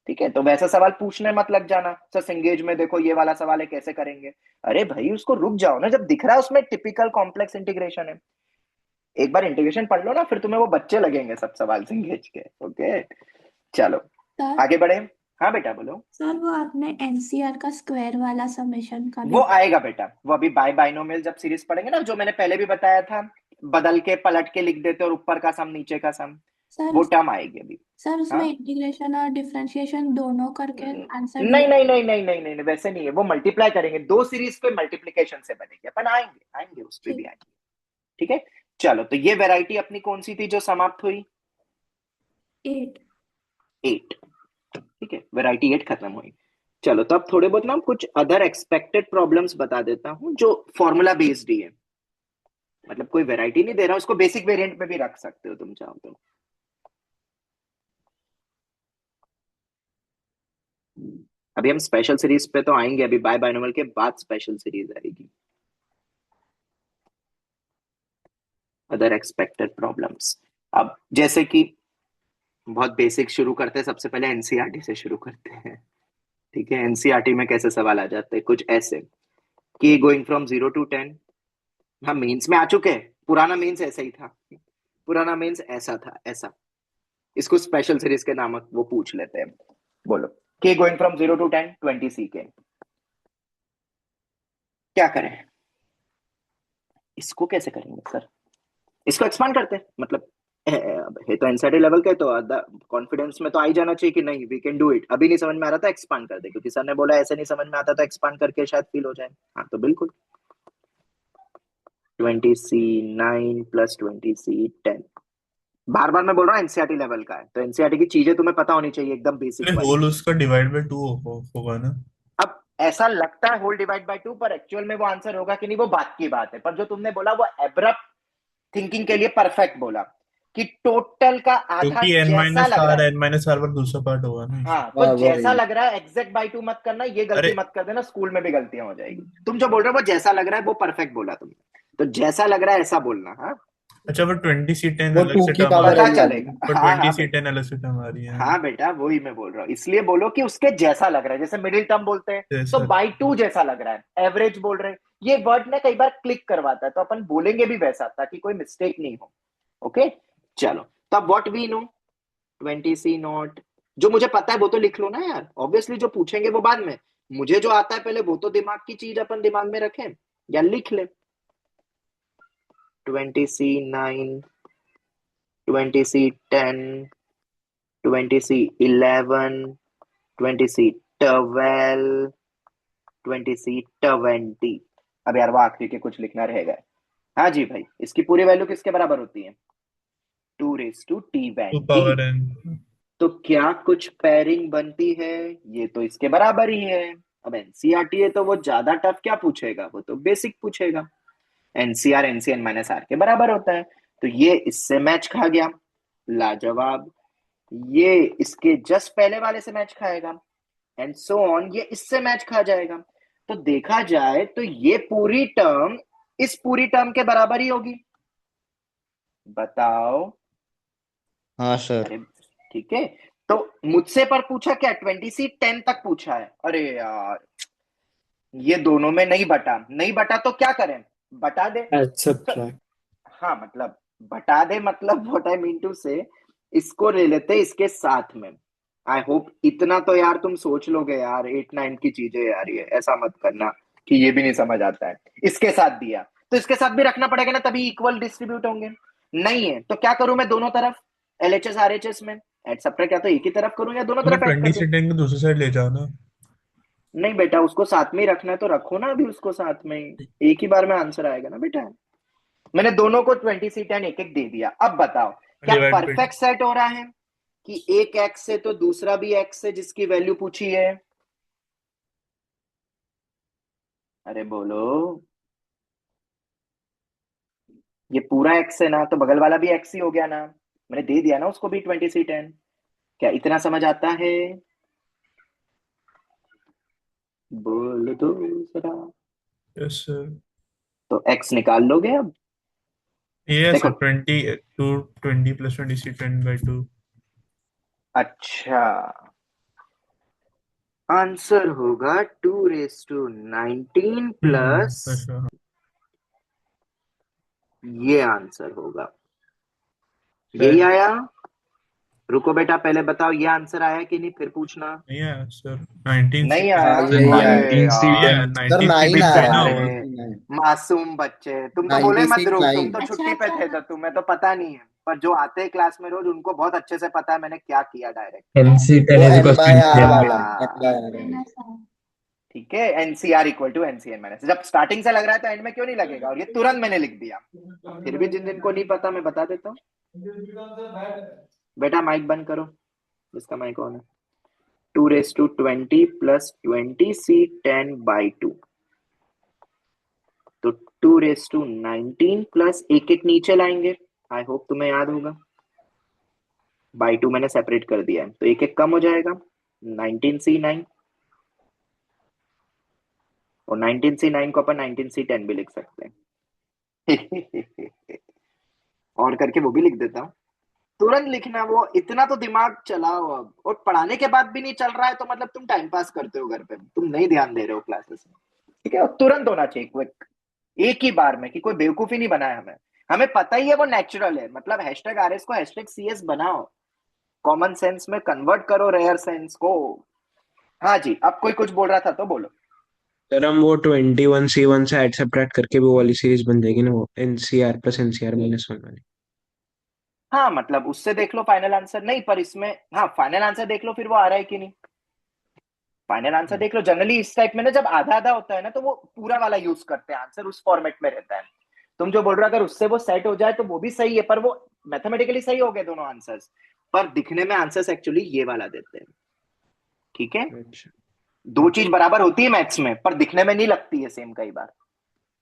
Speaker 1: ठीक है। तो वैसा सवाल पूछने मत लग जाना, सर एंगेज में देखो ये वाला सवाल है कैसे करेंगे। अरे भाई उसको रुक जाओ ना, जब दिख रहा है उसमें टिपिकल कॉम्प्लेक्स इंटीग्रेशन है, एक बार इंटीग्रेशन पढ़ लो ना, फिर तुम्हें वो बच्चे लगेंगे सब सवाल से एंगेज के। ओके चलो
Speaker 9: सर।
Speaker 1: आगे बढ़े। हाँ बेटा बोलो।
Speaker 9: सर वो आपने एनसीआर का स्क्वायर वाला समेशन का
Speaker 1: वो
Speaker 9: भी।
Speaker 1: आएगा बेटा, वो अभी बाय बाइनोमियल जब सीरीज पढ़ेंगे ना, जो मैंने पहले भी बताया था, बदल के पलट के लिख देते और ऊपर का सम नीचे का सम,
Speaker 9: सर
Speaker 1: वो टर्म आएगी अभी।
Speaker 9: सर उसमें
Speaker 1: हाँ
Speaker 9: इंटीग्रेशन और डिफरेंशिएशन दोनों करके आंसर
Speaker 1: नहीं नहीं नहीं नहीं नहीं नहीं वैसे नहीं है, वो मल्टीप्लाई करेंगे, दो सीरीज पे मल्टीप्लीकेशन से बनेगी, अपन आएंगे आएंगे उस पे भी
Speaker 9: ठीक।
Speaker 1: आएंगे, ठीक है। चलो तो ये वैरायटी अपनी कौन सी थी जो समाप्त हुई?
Speaker 9: 8।
Speaker 1: 8, ठीक है, वैरायटी 8 खत्म हुई। चलो तो अब थोड़े बहुत ना कुछ अदर एक्सपेक्टेड प्रॉब्लम्स बता देता हूं जो फॉर्मूला बेस्ड ही है, मतलब कोई वैरायटी नहीं दे रहा हूं, उसको बेसिक वेरिएंट में भी रख सकते हो तुम चाहो तो। अभी हम स्पेशल सीरीज पे तो आएंगे, अभी बाय बाइनोमियल के बाद स्पेशल सीरीज आएगी। अदर एक्सपेक्टेड प्रॉब्लम्स, अब जैसे कि बहुत बेसिक शुरू करते हैं, सबसे पहले एनसीईआरटी से शुरू करते हैं, ठीक है। एनसीईआरटी में कैसे सवाल आ जाते हैं, कुछ ऐसे कि गोइंग फ्रॉम 0 to 10, हाँ मेंस में आ चुके हैं, पुराना मेंस ऐसा ही था, पुराना मेंस ऐसा था, ऐसा, इसको स्पेशल सीरीज के नामक वो पूछ लेते हैं। बोलो के गोइंग फ्रॉम 0 to 10 20 सीके, क्या करें? इसको कैसे करेंगे सर? इसको एक्सपांड करते हैं, मतलब है तो एनसीईआरटी लेवल का, तो कॉन्फिडेंस में तो आ ही जाना चाहिए कि नहीं वी कैन डू इट। अभी नहीं समझ में आ रहा था, एक्सपांड कर दे, क्योंकि सर ने बोला ऐसे नहीं समझ में आता तो एक्सपांड करके शायद फील हो जाए। हाँ तो बिल्कुल 20C9 + 20C10, बार बार मैं बोल रहा हूँ एनसीईआरटी लेवल का है, तो एनसीईआरटी की चीजें तुम्हें पता होनी चाहिए, एकदम बेसिक
Speaker 7: अरे
Speaker 1: वाली।
Speaker 7: होल उसका डिवाइड बाय 2 होगा ना?
Speaker 1: अब ऐसा लगता है होल डिवाइड बाय 2, पर एक्चुअल में वो आंसर होगा कि नहीं वो बात की बात है, पर जो तुमने बोला वो एब्रप्ट थिंकिंग के लिए परफेक्ट बोला कि टोटल का आधा
Speaker 7: क्योंकि n
Speaker 1: जैसा
Speaker 7: माइनस
Speaker 1: लग रहा
Speaker 7: आर
Speaker 1: है।
Speaker 7: n माइनस आर पर दूसरा पार्ट होगा ना इसे।
Speaker 1: हाँ तो जैसा लग रहा है, एग्जैक्ट बाय 2 मत करना, ये गलती
Speaker 7: अरे
Speaker 1: मत कर देना, स्कूल में भी गलतियां हो जाएगी। तुम जो बोल रहे हो वो जैसा लग रहा है वो परफेक्ट बोला तुमने, तो जैसा लग रहा है ऐसा बोलना। हाँ
Speaker 7: अच्छा, वो 20C10
Speaker 2: वो
Speaker 7: अलग
Speaker 2: 2
Speaker 7: से
Speaker 2: की
Speaker 7: टर्म आ
Speaker 2: पावर
Speaker 1: पता
Speaker 7: रही
Speaker 2: n
Speaker 7: है,
Speaker 2: आ रही है।
Speaker 1: चलेगा।
Speaker 7: पर
Speaker 1: हाँ हाँ
Speaker 7: 20C10 अलग से टर्म आ रही है।
Speaker 1: हाँ बेटा वही मैं बोल रहा हूँ, इसलिए बोलो कि उसके जैसा लग रहा है, जैसे मिडिल टर्म बोलते हैं तो
Speaker 7: जैसा
Speaker 1: बाई 2 जैसा लग रहा है, एवरेज बोल रहे हैं, ये वर्ड ना कई बार क्लिक करवाता है, तो अपन बोलेंगे भी वैसा ताकि कोई मिस्टेक नहीं हो। ओके चलो, तो अब व्हाट वी नो 20C0, जो मुझे पता है वो तो लिख लो ना यार, ऑब्वियसली जो पूछेंगे वो बाद में, मुझे जो आता है पहले वो तो दिमाग की चीज अपन दिमाग में रखें या लिख ले। 20C9 20C10 20C11, 20C12, 20C20। अब यार वो आखिरी के कुछ लिखना रहेगा। हाँ जी भाई, इसकी पूरी वैल्यू किसके बराबर होती है? 2
Speaker 7: power
Speaker 1: n।
Speaker 7: n।
Speaker 1: तो क्या कुछ पेयरिंग बनती है? ये तो इसके बराबर ही है। अब एनसीईआरटी है तो वो ज्यादा टफ क्या पूछेगा, वो तो बेसिक पूछेगा। एनसीआर एनसीएन माइनस आर के बराबर होता है, तो ये इससे मैच खा गया, लाजवाब। ये इसके जस्ट पहले वाले से मैच खाएगा, एंड सो ऑन, ये इससे मैच खा जाएगा। तो देखा जाए तो ये पूरी टर्म इस पूरी टर्म के बराबर ही होगी। बताओ।
Speaker 3: हाँ सर।
Speaker 1: अरे ठीक है, तो मुझसे पर पूछा क्या? 20C10 तक पूछा है। अरे यार, ये दोनों में नहीं बटा, नहीं बटा तो क्या करें? बटा दे।
Speaker 6: Add subtract.
Speaker 1: हाँ मतलब बटा दे, मतलब व्हाट आई मीन टू से, इसको ले लेते इसके साथ में। आई होप इतना तो यार तुम सोच लोगे यार, 8 9 की चीजें यार, ये ऐसा मत करना कि ये भी नहीं समझ आता है। इसके साथ दिया तो इसके साथ भी रखना पड़ेगा ना, तभी इक्वल डिस्ट्रीब्यूट होंगे। नहीं है तो क्या करूं मैं? दोनों तरफ एलएचएस आरएचएस में एड सब्ट्रैक्ट, या तो एक ही तरफ करूं या दोनों
Speaker 7: तो
Speaker 1: तरफ ऐड कर दूं।
Speaker 7: 20C10 को दूसरी साइड ले जाओ ना।
Speaker 1: नहीं बेटा, उसको साथ में ही रखना है तो रखो ना, अभी उसको साथ में ही, एक ही बार में आंसर आएगा ना बेटा। मैंने दोनों को 20C10 एक एक दे दिया। अब बताओ क्या
Speaker 7: डिवाइड बाय
Speaker 1: परफेक्ट सेट हो रहा है कि एक एक्स है तो दूसरा भी एक्स है जिसकी वैल्यू पूछी है? अरे बोलो। ये पूरा एक्स है ना, तो बगल वाला भी एक्स ही हो गया ना। मैंने दे दिया ना उसको भी 20C10। क्या इतना समझ आता है? बोल दो जरा।
Speaker 7: Yes sir.
Speaker 1: तो एक्स निकाल लोगे अब?
Speaker 7: ये
Speaker 1: देखो,
Speaker 7: सर 20 प्लस 20C10/2।
Speaker 1: अच्छा, आंसर होगा 2⁻19 प्लस,
Speaker 7: अच्छा हाँ।
Speaker 1: ये आंसर होगा। यही
Speaker 7: सर
Speaker 1: आया? रुको बेटा, पहले बताओ ये आंसर आया कि नहीं, फिर पूछना।
Speaker 7: नहीं आया सर। 19
Speaker 1: नहीं
Speaker 7: सीट।
Speaker 1: आया?
Speaker 3: हाँ यही
Speaker 1: अरे
Speaker 3: आया।
Speaker 5: 19
Speaker 7: नहीं
Speaker 1: यार,
Speaker 7: आया,
Speaker 3: सर
Speaker 7: 19
Speaker 3: 9
Speaker 7: सीट पे
Speaker 3: आया
Speaker 7: ना
Speaker 1: अरे
Speaker 7: होगा।
Speaker 3: 99।
Speaker 1: मासूम बच्चे, तुम तो बोले
Speaker 3: 90
Speaker 1: मत
Speaker 3: सीट
Speaker 1: ध्रुव, तुम
Speaker 3: 9।
Speaker 1: तो
Speaker 9: अच्छा
Speaker 1: छुट्टी पे थे,
Speaker 9: अच्छा।
Speaker 1: तो तुम्हें तो पता नहीं है, पर जो आते हैं क्लास में रोज उनको बहुत अच्छे से पता है मैंने क्या किया डायरेक्ट।
Speaker 6: NC10
Speaker 3: वो
Speaker 6: is
Speaker 3: n
Speaker 6: equals to
Speaker 3: by R
Speaker 6: NCR
Speaker 3: वाला
Speaker 6: minus.
Speaker 3: n बाय आर
Speaker 9: है
Speaker 3: वाला।
Speaker 9: ना सर।
Speaker 1: ठीक है, NCR equal to NCN minus, जब स्टार्टिंग से लग रहा है तो एंड में क्यों नहीं लगेगा? और ये तुरंत मैंने लिख दिया। फिर भी जिन जिन को नहीं पता मैं बता देता हूँ। बेटा माइक बंद करो, इसका माइक ऑन है। 2⁻20 प्लस 20C10/2, तो 2⁻19 प्लस एक एक नीचे लाएंगे। आई होप तुम्हें याद होगा। बाई 2 मैंने सेपरेट कर दिया है, तो एक एक कम हो जाएगा। 19C9, और 19C9 को अपन 19C10 भी लिख सकते हैं। और करके वो भी लिख देता हूँ। तुरंत लिखना, वो इतना तो दिमाग चलाओ अब। और पढ़ाने के बाद भी नहीं चल रहा है तो मतलब तुम टाइम पास करते हो घर पे, तुम नहीं ध्यान दे रहे हो क्लासेस में। ठीक है, और तुरंत होना चाहिए, क्विक, एक ही बार में, कि कोई बेवकूफी नहीं बनाया हमें। हमें पता ही है वो नेचुरल है, मतलब #RS को #CS बनाओ, कॉमन सेंस में कन्वर्ट करो रेयर सेंस को। हाँ जी, अब कोई कुछ बोल रहा था तो बोलो।
Speaker 3: सर हम वो 21C1 से ऐड सब्ट्रैक्ट करके भी वो वाली सीरीज बन जाएगी ना, वो NCR प्लस NCR माइनस 1 वाली।
Speaker 1: हाँ मतलब उससे देख लो फाइनल आंसर, नहीं पर इसमें हाँ फाइनल आंसर देख लो फिर वो आ रहा है कि नहीं। फाइनल आंसर देख लो। जनरली इस टाइप में ना, जब आधा आधा होता है ना, तो वो पूरा वाला यूज करते हैं, आंसर उस फॉर्मेट में रहता है। तुम जो बोल रहे हो अगर उससे वो सेट हो जाए तो वो भी सही है, पर वो मैथमेटिकली सही हो गए दोनों आंसर्स, पर दिखने में आंसर्स एक्चुअली ये वाला देते हैं। ठीक है,
Speaker 3: अच्छा।
Speaker 1: दो चीज बराबर होती है मैथ्स में, पर दिखने में नहीं लगती है सेम कई बार।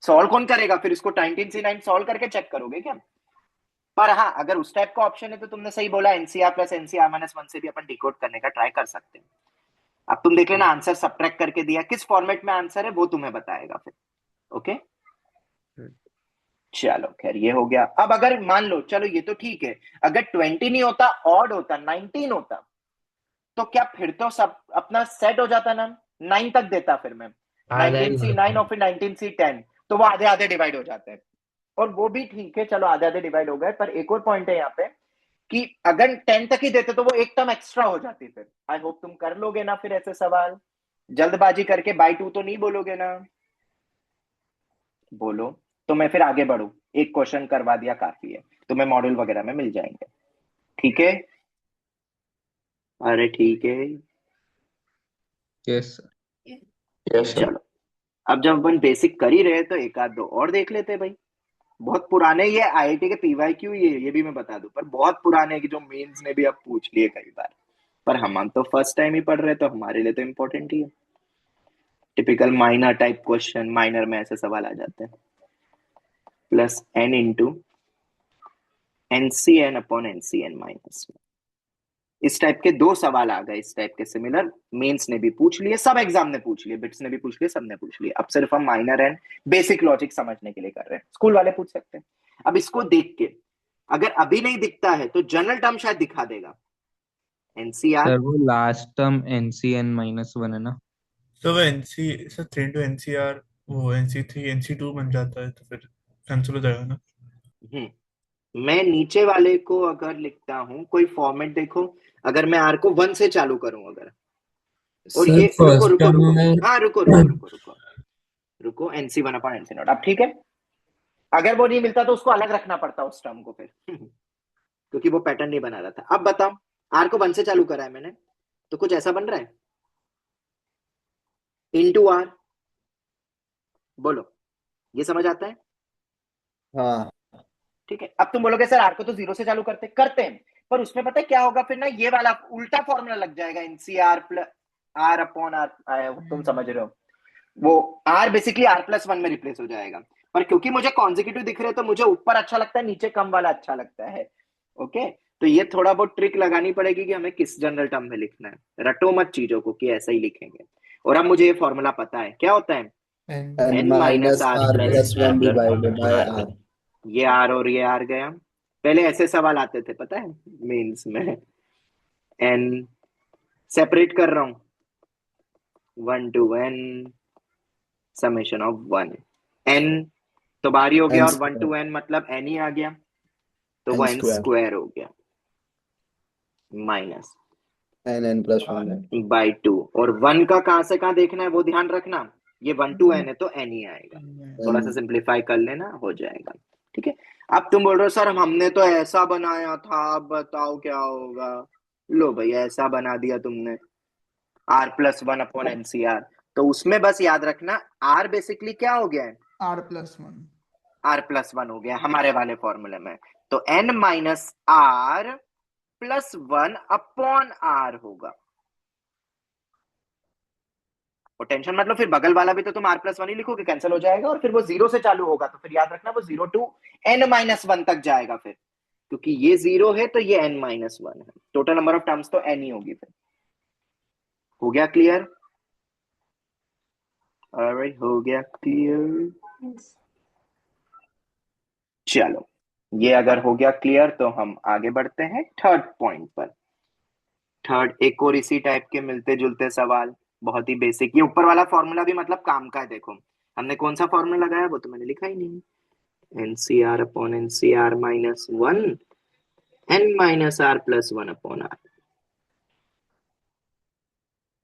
Speaker 1: सॉल्व कौन करेगा फिर इसको? 19C9 सॉल्व करके चेक करोगे क्या? पर हाँ, अगर उस टाइप का ऑप्शन है तो तुमने सही बोला, एनसीआर प्लस एनसीआर माइनस 1 से भी अपन डिकोड करने का ट्राई कर सकते हैं। अब तुम देख लेना, आंसर सब्ट्रैक्ट करके दिया, किस फॉर्मेट में आंसर है वो तुम्हें बताएगा फिर। ओके, चलो खैर ये हो गया। अब अगर मान लो, चलो ये तो ठीक है, अगर 20 नहीं होता, ऑड होता, 19 होता, तो क्या फिर तो सब अपना सेट हो जाता ना, 9 तक देता फिर मैं,
Speaker 5: आधा ही
Speaker 1: 19C9 और फिर 19C10, तो वो आधे आधे डिवाइड हो जाते हैं। और वो भी ठीक है, चलो आधे आधे डिवाइड हो गए, पर एक और पॉइंट है यहाँ पे कि अगर 10 तक ही देते तो वो एक टर्म एक्स्ट्रा हो जाती फिर। आई होप तुम कर लोगे ना फिर ऐसे सवाल, जल्दबाजी करके बाई 2 तो नहीं बोलोगे ना? बोलो, तो मैं फिर आगे बढ़ू। एक क्वेश्चन करवा दिया काफी है, तुम्हें मॉड्यूल वगैरह में मिल जाएंगे। ठीक है, अरे ठीक है,
Speaker 6: यस
Speaker 10: यस सर।
Speaker 1: चलो। अब जब अपन बेसिक कर ही रहे तो एक आध दो और देख लेते हैं भाई। बहुत पुराने, ये आईआईटी के पीवाईक्यू, ये भी मैं बता दूं, पर बहुत पुराने की जो मेंस ने भी अब पूछ लिए कई बार। पर हम तो फर्स्ट टाइम ही पढ़ रहे, तो हमारे लिए तो इम्पोर्टेंट ही है। Typical minor type question, minor में ऐसे सवाल आ जाते हैं। Plus N into NCN upon NCN minus. इस टाइप के दो सवाल आ गए, इस टाइप के सिमिलर। मेंस ने भी पूछ लिए, सब एग्जाम ने पूछ लिए, बिट्स ने भी पूछ लिए, सब ने पूछ लिए। अब सिर्फ हम माइनर एंड बेसिक लॉजिक समझने के लिए कर रहे हैं। स्कूल वाले पूछ सकते हैं। अब इसको देख के अगर अभी नहीं दिखता है तो जनरल टर्म शायद दिखा देगा। एनसीआर,
Speaker 6: सर वो लास्ट टर्म NCN -1 है ना?
Speaker 7: तो वो एनसी सर 3 इंटू एनसीआर, वो NC3 NC2 बन जाता है, तो फिर कैंसिल हो जाएगा ना।
Speaker 1: मैं नीचे वाले को अगर लिखता हूं, कोई फॉर्मेट देखो। अगर मैं आर को 1 से चालू करूं अगर, और
Speaker 6: सर
Speaker 1: ये रुको
Speaker 6: फर्स्ट
Speaker 1: रुको
Speaker 6: टर्म
Speaker 1: रुको,
Speaker 6: में
Speaker 1: हाँ रुको रुको रुको रुको रुको, NC1 अपॉन NC नॉट। अब ठीक है, अगर वो नहीं मिलता तो उसको अलग रखना पड़ता उस टर्म को फिर क्योंकि वो पैटर्न नहीं बना रहा था। अब बताओ, आर को 1 से चालू करा है मैंने, तो कुछ ऐसा बन रहा है, इंटू आर। बोलो, ये समझ आता है?
Speaker 5: हाँ
Speaker 1: ठीक है। अब तुम बोलोगे सर आर को तो 0 से चालू करते हैं, पर उसमें पता है क्या होगा फिर ना, ये वाला उल्टा फॉर्मूला लग जाएगा, NCR plus R upon R. तुम समझ रहे हो, वो आर बेसिकली R+1 में रिप्लेस हो जाएगा। पर क्योंकि मुझे कॉन्जिक्यूटिव दिख रहे हैं तो मुझे ऊपर अच्छा लगता है, नीचे कम वाला अच्छा लगता है। ओके, तो ये थोड़ा बहुत ट्रिक लगानी पड़ेगी कि हमें किस जनरल टर्म में लिखना है। रटो मत चीजों को कि ऐसा ही लिखेंगे। और अब मुझे ये फॉर्मूला पता है, क्या होता है,
Speaker 5: n
Speaker 1: n minus R
Speaker 5: r
Speaker 1: plus
Speaker 5: plus 1 divided by r।
Speaker 1: ये आर और ये आर गया। पहले ऐसे सवाल आते थे पता है मेंस में, n सेपरेट कर रहा हूं, 1 to n summation of 1 n, तो बारी हो गया,
Speaker 5: n
Speaker 1: और 1 to
Speaker 5: square
Speaker 1: n मतलब n ही आ गया, तो वो
Speaker 5: n
Speaker 1: n
Speaker 5: square
Speaker 1: स्क्वायर हो गया माइनस
Speaker 5: n plus 1
Speaker 1: बाई 2। और 1 का कहां से कहां देखना है वो ध्यान रखना, ये 1 to n है तो n ही आएगा। थोड़ा सा सिंप्लीफाई कर लेना, हो जाएगा। ठीक है। अब तुम बोल रहे हो सर हमने तो ऐसा बनाया था, अब बताओ क्या होगा। लो भाई, ऐसा बना दिया तुमने, R+1 अपॉन NCR। तो उसमें बस याद रखना, R बेसिकली क्या हो गया है,
Speaker 8: R+1।
Speaker 1: R+1 हो गया हमारे वाले फॉर्मूले में। तो n minus R+1 upon R होगा। और टेंशन मतलब फिर बगल वाला भी तो तुम R+1 ही लिखोगे, कैंसिल हो जाएगा, और फिर वो 0 से चालू होगा, तो फिर याद रखना वो 0 to n-1 तक जाएगा फिर, क्योंकि ये 0 है तो ये n-1 है। टोटल नंबर ऑफ टर्म्स तो n ही होगी फिर। हो गया क्लियर? ऑलराइट, हो गया क्लियर। चलो, ये अगर हो गया क्लियर तो हम आगे बढ़ते हैं थर्ड पॉइंट पर। थर्ड, एक और इसी टाइप के मिलते जुलते सवाल, बहुत ही बेसिक। ये ऊपर वाला फॉर्मूला भी मतलब काम का है। देखो हमने कौन सा फॉर्मूला लगाया वो तो मैंने लिखा ही नहीं, NCR upon NCR -1 n minus R+1 upon R।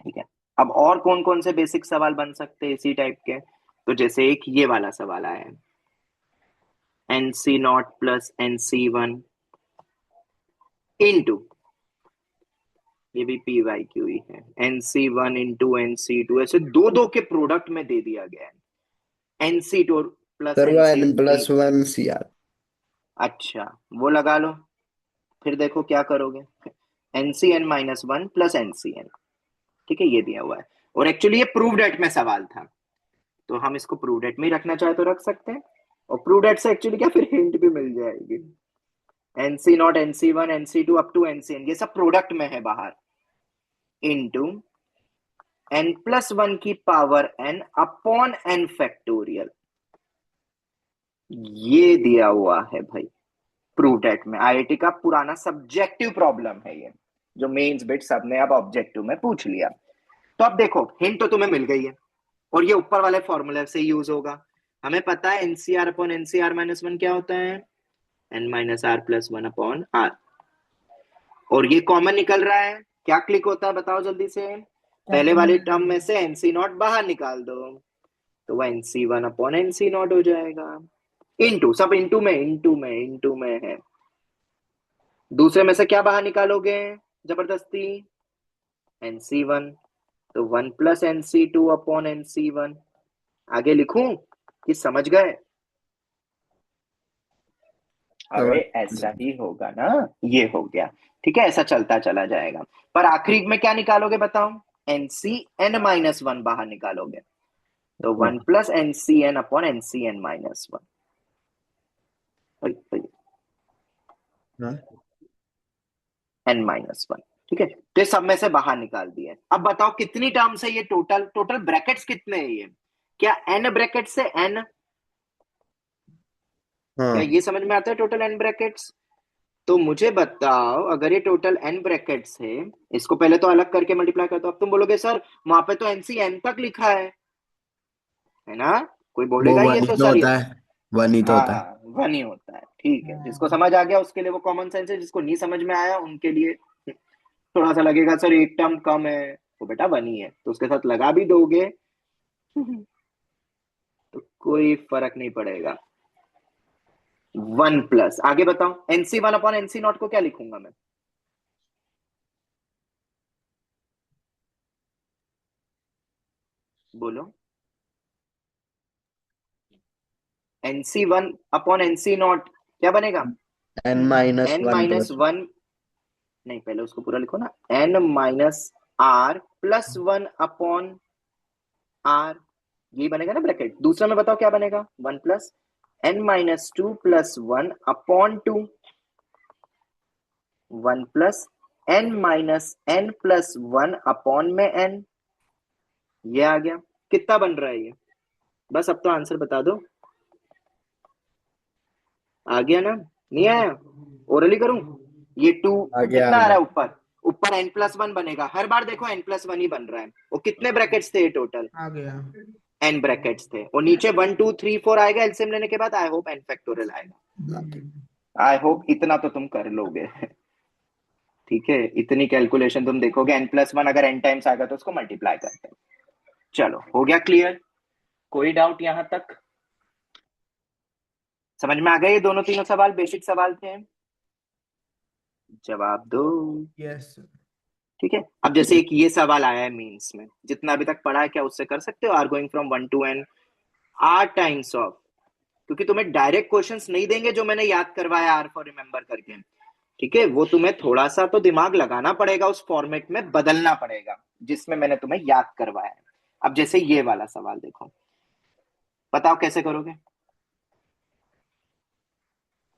Speaker 1: ठीक है। अब और कौन कौन से बेसिक सवाल बन सकते हैं इसी टाइप के, तो जैसे एक ये वाला सवाल आया है, NC0 प्लस NC1 इंटू, ये भी PYQ ही है, NC1 इंटू NC2, ऐसे दो दो के प्रोडक्ट में दे दिया गया है, NC2 प्लस
Speaker 5: सर वो n
Speaker 1: NC3।
Speaker 5: plus 1 CR।
Speaker 1: अच्छा, वो लगा लो, फिर देखो क्या करोगे, NCN -1 प्लस NCN। ठीक है, ये दिया हुआ है, और एक्चुअली ये प्रूव डेट में सवाल था, तो हम इसको प्रूव डेट में ही रखना चाहे तो रख सकते हैं। और प्रूव डेट से एक्चुअली क्या फिर हिंट भी मिल जाएगी। NC0 NC1 NC2 up to NCN, ये सब प्रोडक्ट में है बाहर, इंटू n+1 की power n upon n factorial, ये दिया हुआ है भाई प्रूव डेट में। आईआईटी का पुराना सब्जेक्टिव प्रॉब्लम है ये, जो मेंस बिट सबने अब ऑब्जेक्टिव में पूछ लिया। तो अब देखो, हिंट तो तुम्हें मिल गई है, और ये ऊपर वाले फॉर्मूले से यूज होगा। हमें पता है NCR अपॉन NCR -1 क्या होता है, n minus R+1 upon R। और ये कॉमन निकल रहा है, क्या क्लिक होता है बताओ जल्दी से, पहले वाली टर्म में से NC0 बाहर निकाल दो, तो वह NC1 अपॉन NC0 हो जाएगा, इंटू, सब इंटू में है। दूसरे में से क्या बाहर निकालोगे जबरदस्ती, NC1, तो 1 प्लस NC2 अपॉन NC1। आगे लिखूं कि समझ गए? अरे ऐसा ही होगा ना, ये हो गया। ठीक है, ऐसा चलता चला जाएगा। पर आखिरी में क्या निकालोगे बताओ? NCn-1 बाहर निकालोगे, तो 1 plus NCn upon NCn-1। n-1। ठीक है, तो ये सब में से बाहर निकाल दिए। अब बताओ कितनी टर्म्स है ये? टोटल ब्रैकेट्स कितने हैं ये? क्या n ब्रैकेट से n? क्या ये समझ में आता है टोटल n ब्रैकेट्स? तो मुझे बताओ, अगर ये टोटल n ब्रैकेट्स है, इसको पहले तो अलग करके मल्टीप्लाई कर दो। अब तुम बोलोगे सर वहां पे तो NCn तक लिखा है ना? कोई बोलेगा ये तो सर ये
Speaker 11: वन ही तो होता है।
Speaker 1: हाँ, वन ही होता है। ठीक है, जिसको समझ आ गया उसके लिए वो कॉमन सेंस है, जिसको नहीं समझ में आया उनके लिए थोड़ा सा लगेगा सर एक टर्म कम है, वो बेटा वन ही है, तो उसके साथ लगा भी दोगे तो कोई फर्क नहीं पड़ेगा। 1 प्लस, आगे बताओ NC1 अपॉन NC0 को क्या लिखूंगा मैं? बोलो। NC1 अपॉन NC0 क्या बनेगा?
Speaker 11: n minus
Speaker 1: n
Speaker 11: one
Speaker 1: minus
Speaker 11: plus
Speaker 1: 1, नहीं पहले उसको पूरा लिखो ना, n minus r plus 1 upon r, ये बनेगा ना ब्रैकेट। दूसरा में बताओ क्या बनेगा? 1 plus n minus 2 plus 1 upon 2, 1 plus n minus n plus 1 upon में n, ये आ गया। कितना बन रहा है ये? बस अब तो आंसर बता दो। आ गया ना? नहीं आया? ओरली करूं? ये 2
Speaker 11: आ गया,
Speaker 1: कितना
Speaker 11: आ
Speaker 1: आ रहा है?
Speaker 11: गया।
Speaker 1: ऊपर n+1 बनेगा। हर बार देखो n+1 ही बन रहा है। वो कितने ब्रैकेट्स थे टोटल?
Speaker 8: आ गया।
Speaker 1: n ब्रैकेट्स थे, और नीचे 1 2 3 4 आएगा एलसीएम लेने के बाद। आई होप n फैक्टोरियल आएगा। आई होप इतना तो तुम कर लोगे। ठीक है, इतनी कैलकुलेशन तुम देखोगे। n+1 अगर n टाइम्स आएगा तो उसको मल्टीप्लाई करते हैं। चलो, हो गया क्लियर? कोई डाउट यहां तक? समझ में आ गए? ये दोनों तीनों सवाल बेसिक सवाल थे, जवाब दो।
Speaker 8: यस।
Speaker 1: ठीक है, अब जैसे एक ये सवाल आया है मीन्स में, जितना अभी तक पढ़ा है क्या उससे कर सकते हो? R going from 1 to n r times of, क्योंकि तुम्हें डायरेक्ट क्वेश्चंस नहीं देंगे जो मैंने याद करवाया आर फॉर रिमेंबर करके। ठीक है, वो तुम्हें थोड़ा सा तो दिमाग लगाना पड़ेगा, उस फॉर्मेट में बदलना पड़ेगा जिसमें मैंने तुम्हें याद करवाया है। अब जैसे ये वाला सवाल देखो, बताओ कैसे करोगे?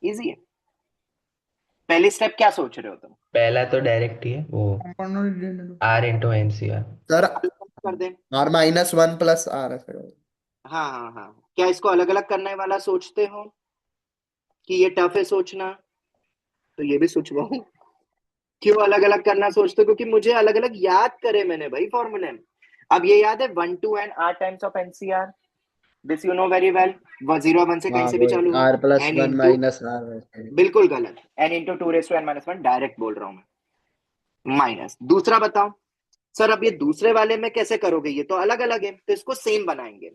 Speaker 1: इजी है। पहली स्टेप क्या सोच रहे हो तुम?
Speaker 5: पहला तो डायरेक्ट ही है वो, R into N C R.
Speaker 11: Sir
Speaker 1: कर दे।
Speaker 11: r-1 प्लस r है।
Speaker 1: हाँ हाँ हाँ, क्या इसको अलग अलग करने वाला सोचते हो कि ये टफ है सोचना? तो ये भी सोचवाऊं। क्यों अलग अलग करना सोचते हो? क्योंकि मुझे अलग अलग याद करे मैंने भाई फॉर्मूले। अब ये याद है 1 to n r times of NCR, this you know very well. 0 1 से कहीं
Speaker 11: हाँ
Speaker 1: से भी
Speaker 11: वही
Speaker 1: चालू हो। n
Speaker 11: r+1
Speaker 1: into,
Speaker 11: minus r।
Speaker 1: बिल्कुल गलत, n इंटू 2n-1 डायरेक्ट बोल रहा हूं मैं, माइनस। दूसरा बताओ सर, अब ये दूसरे वाले में कैसे करोगे? ये तो अलग अलग है, तो इसको सेम बनाएंगे।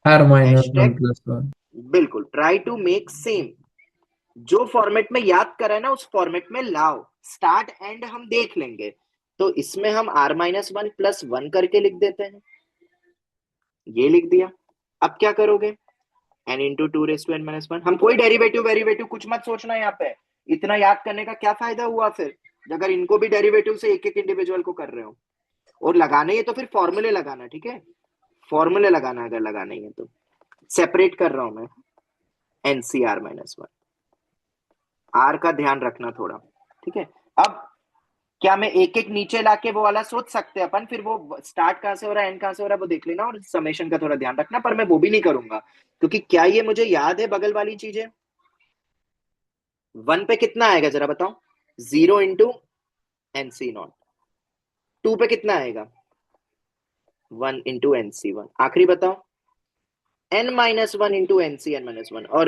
Speaker 7: r-1
Speaker 1: hashtag
Speaker 7: plus 1।
Speaker 1: बिल्कुल, ट्राई टू मेक सेम। जो फॉर्मेट में याद करा है ना उस फॉर्मेट में लाओ। स्टार्ट एंड हम देख लेंगे, तो इसमें हम r-1 प्लस 1 करके लिख देते हैं। ये लिख दिया। अब क्या करोगे? n into 2n-1। हम कोई डेरिवेटिव वेरिवेटिव कुछ मत सोचना यहाँ पे। इतना याद करने का क्या फायदा हुआ फिर, अगर इनको भी डेरिवेटिव से एक एक इंडिविजुअल को कर रहे हो। और लगाना ही है तो फिर फॉर्मूले लगाना। ठीक है, फॉर्मूले लगाना अगर लगाना ही है तो। सेपरेट कर रहा हूं मैं NCr-1, आर का ध्यान रखना थोड़ा। ठीक है, अब क्या मैं एक एक नीचे लाके वो वाला सोच सकते हैं अपन? फिर वो स्टार्ट कहां से हो रहा है एंड कहां से हो रहा है वो देख लेना, और समेशन का थोड़ा ध्यान रखना। पर मैं वो भी नहीं करूंगा, क्योंकि क्या ये मुझे याद है बगल वाली चीजें? 1 पे कितना आएगा जरा बताओ? 0 इंटू NC0। 2 पे कितना आएगा? 1 इंटू NC1। आखिरी बताओ, n-1 इंटू NCn-1। और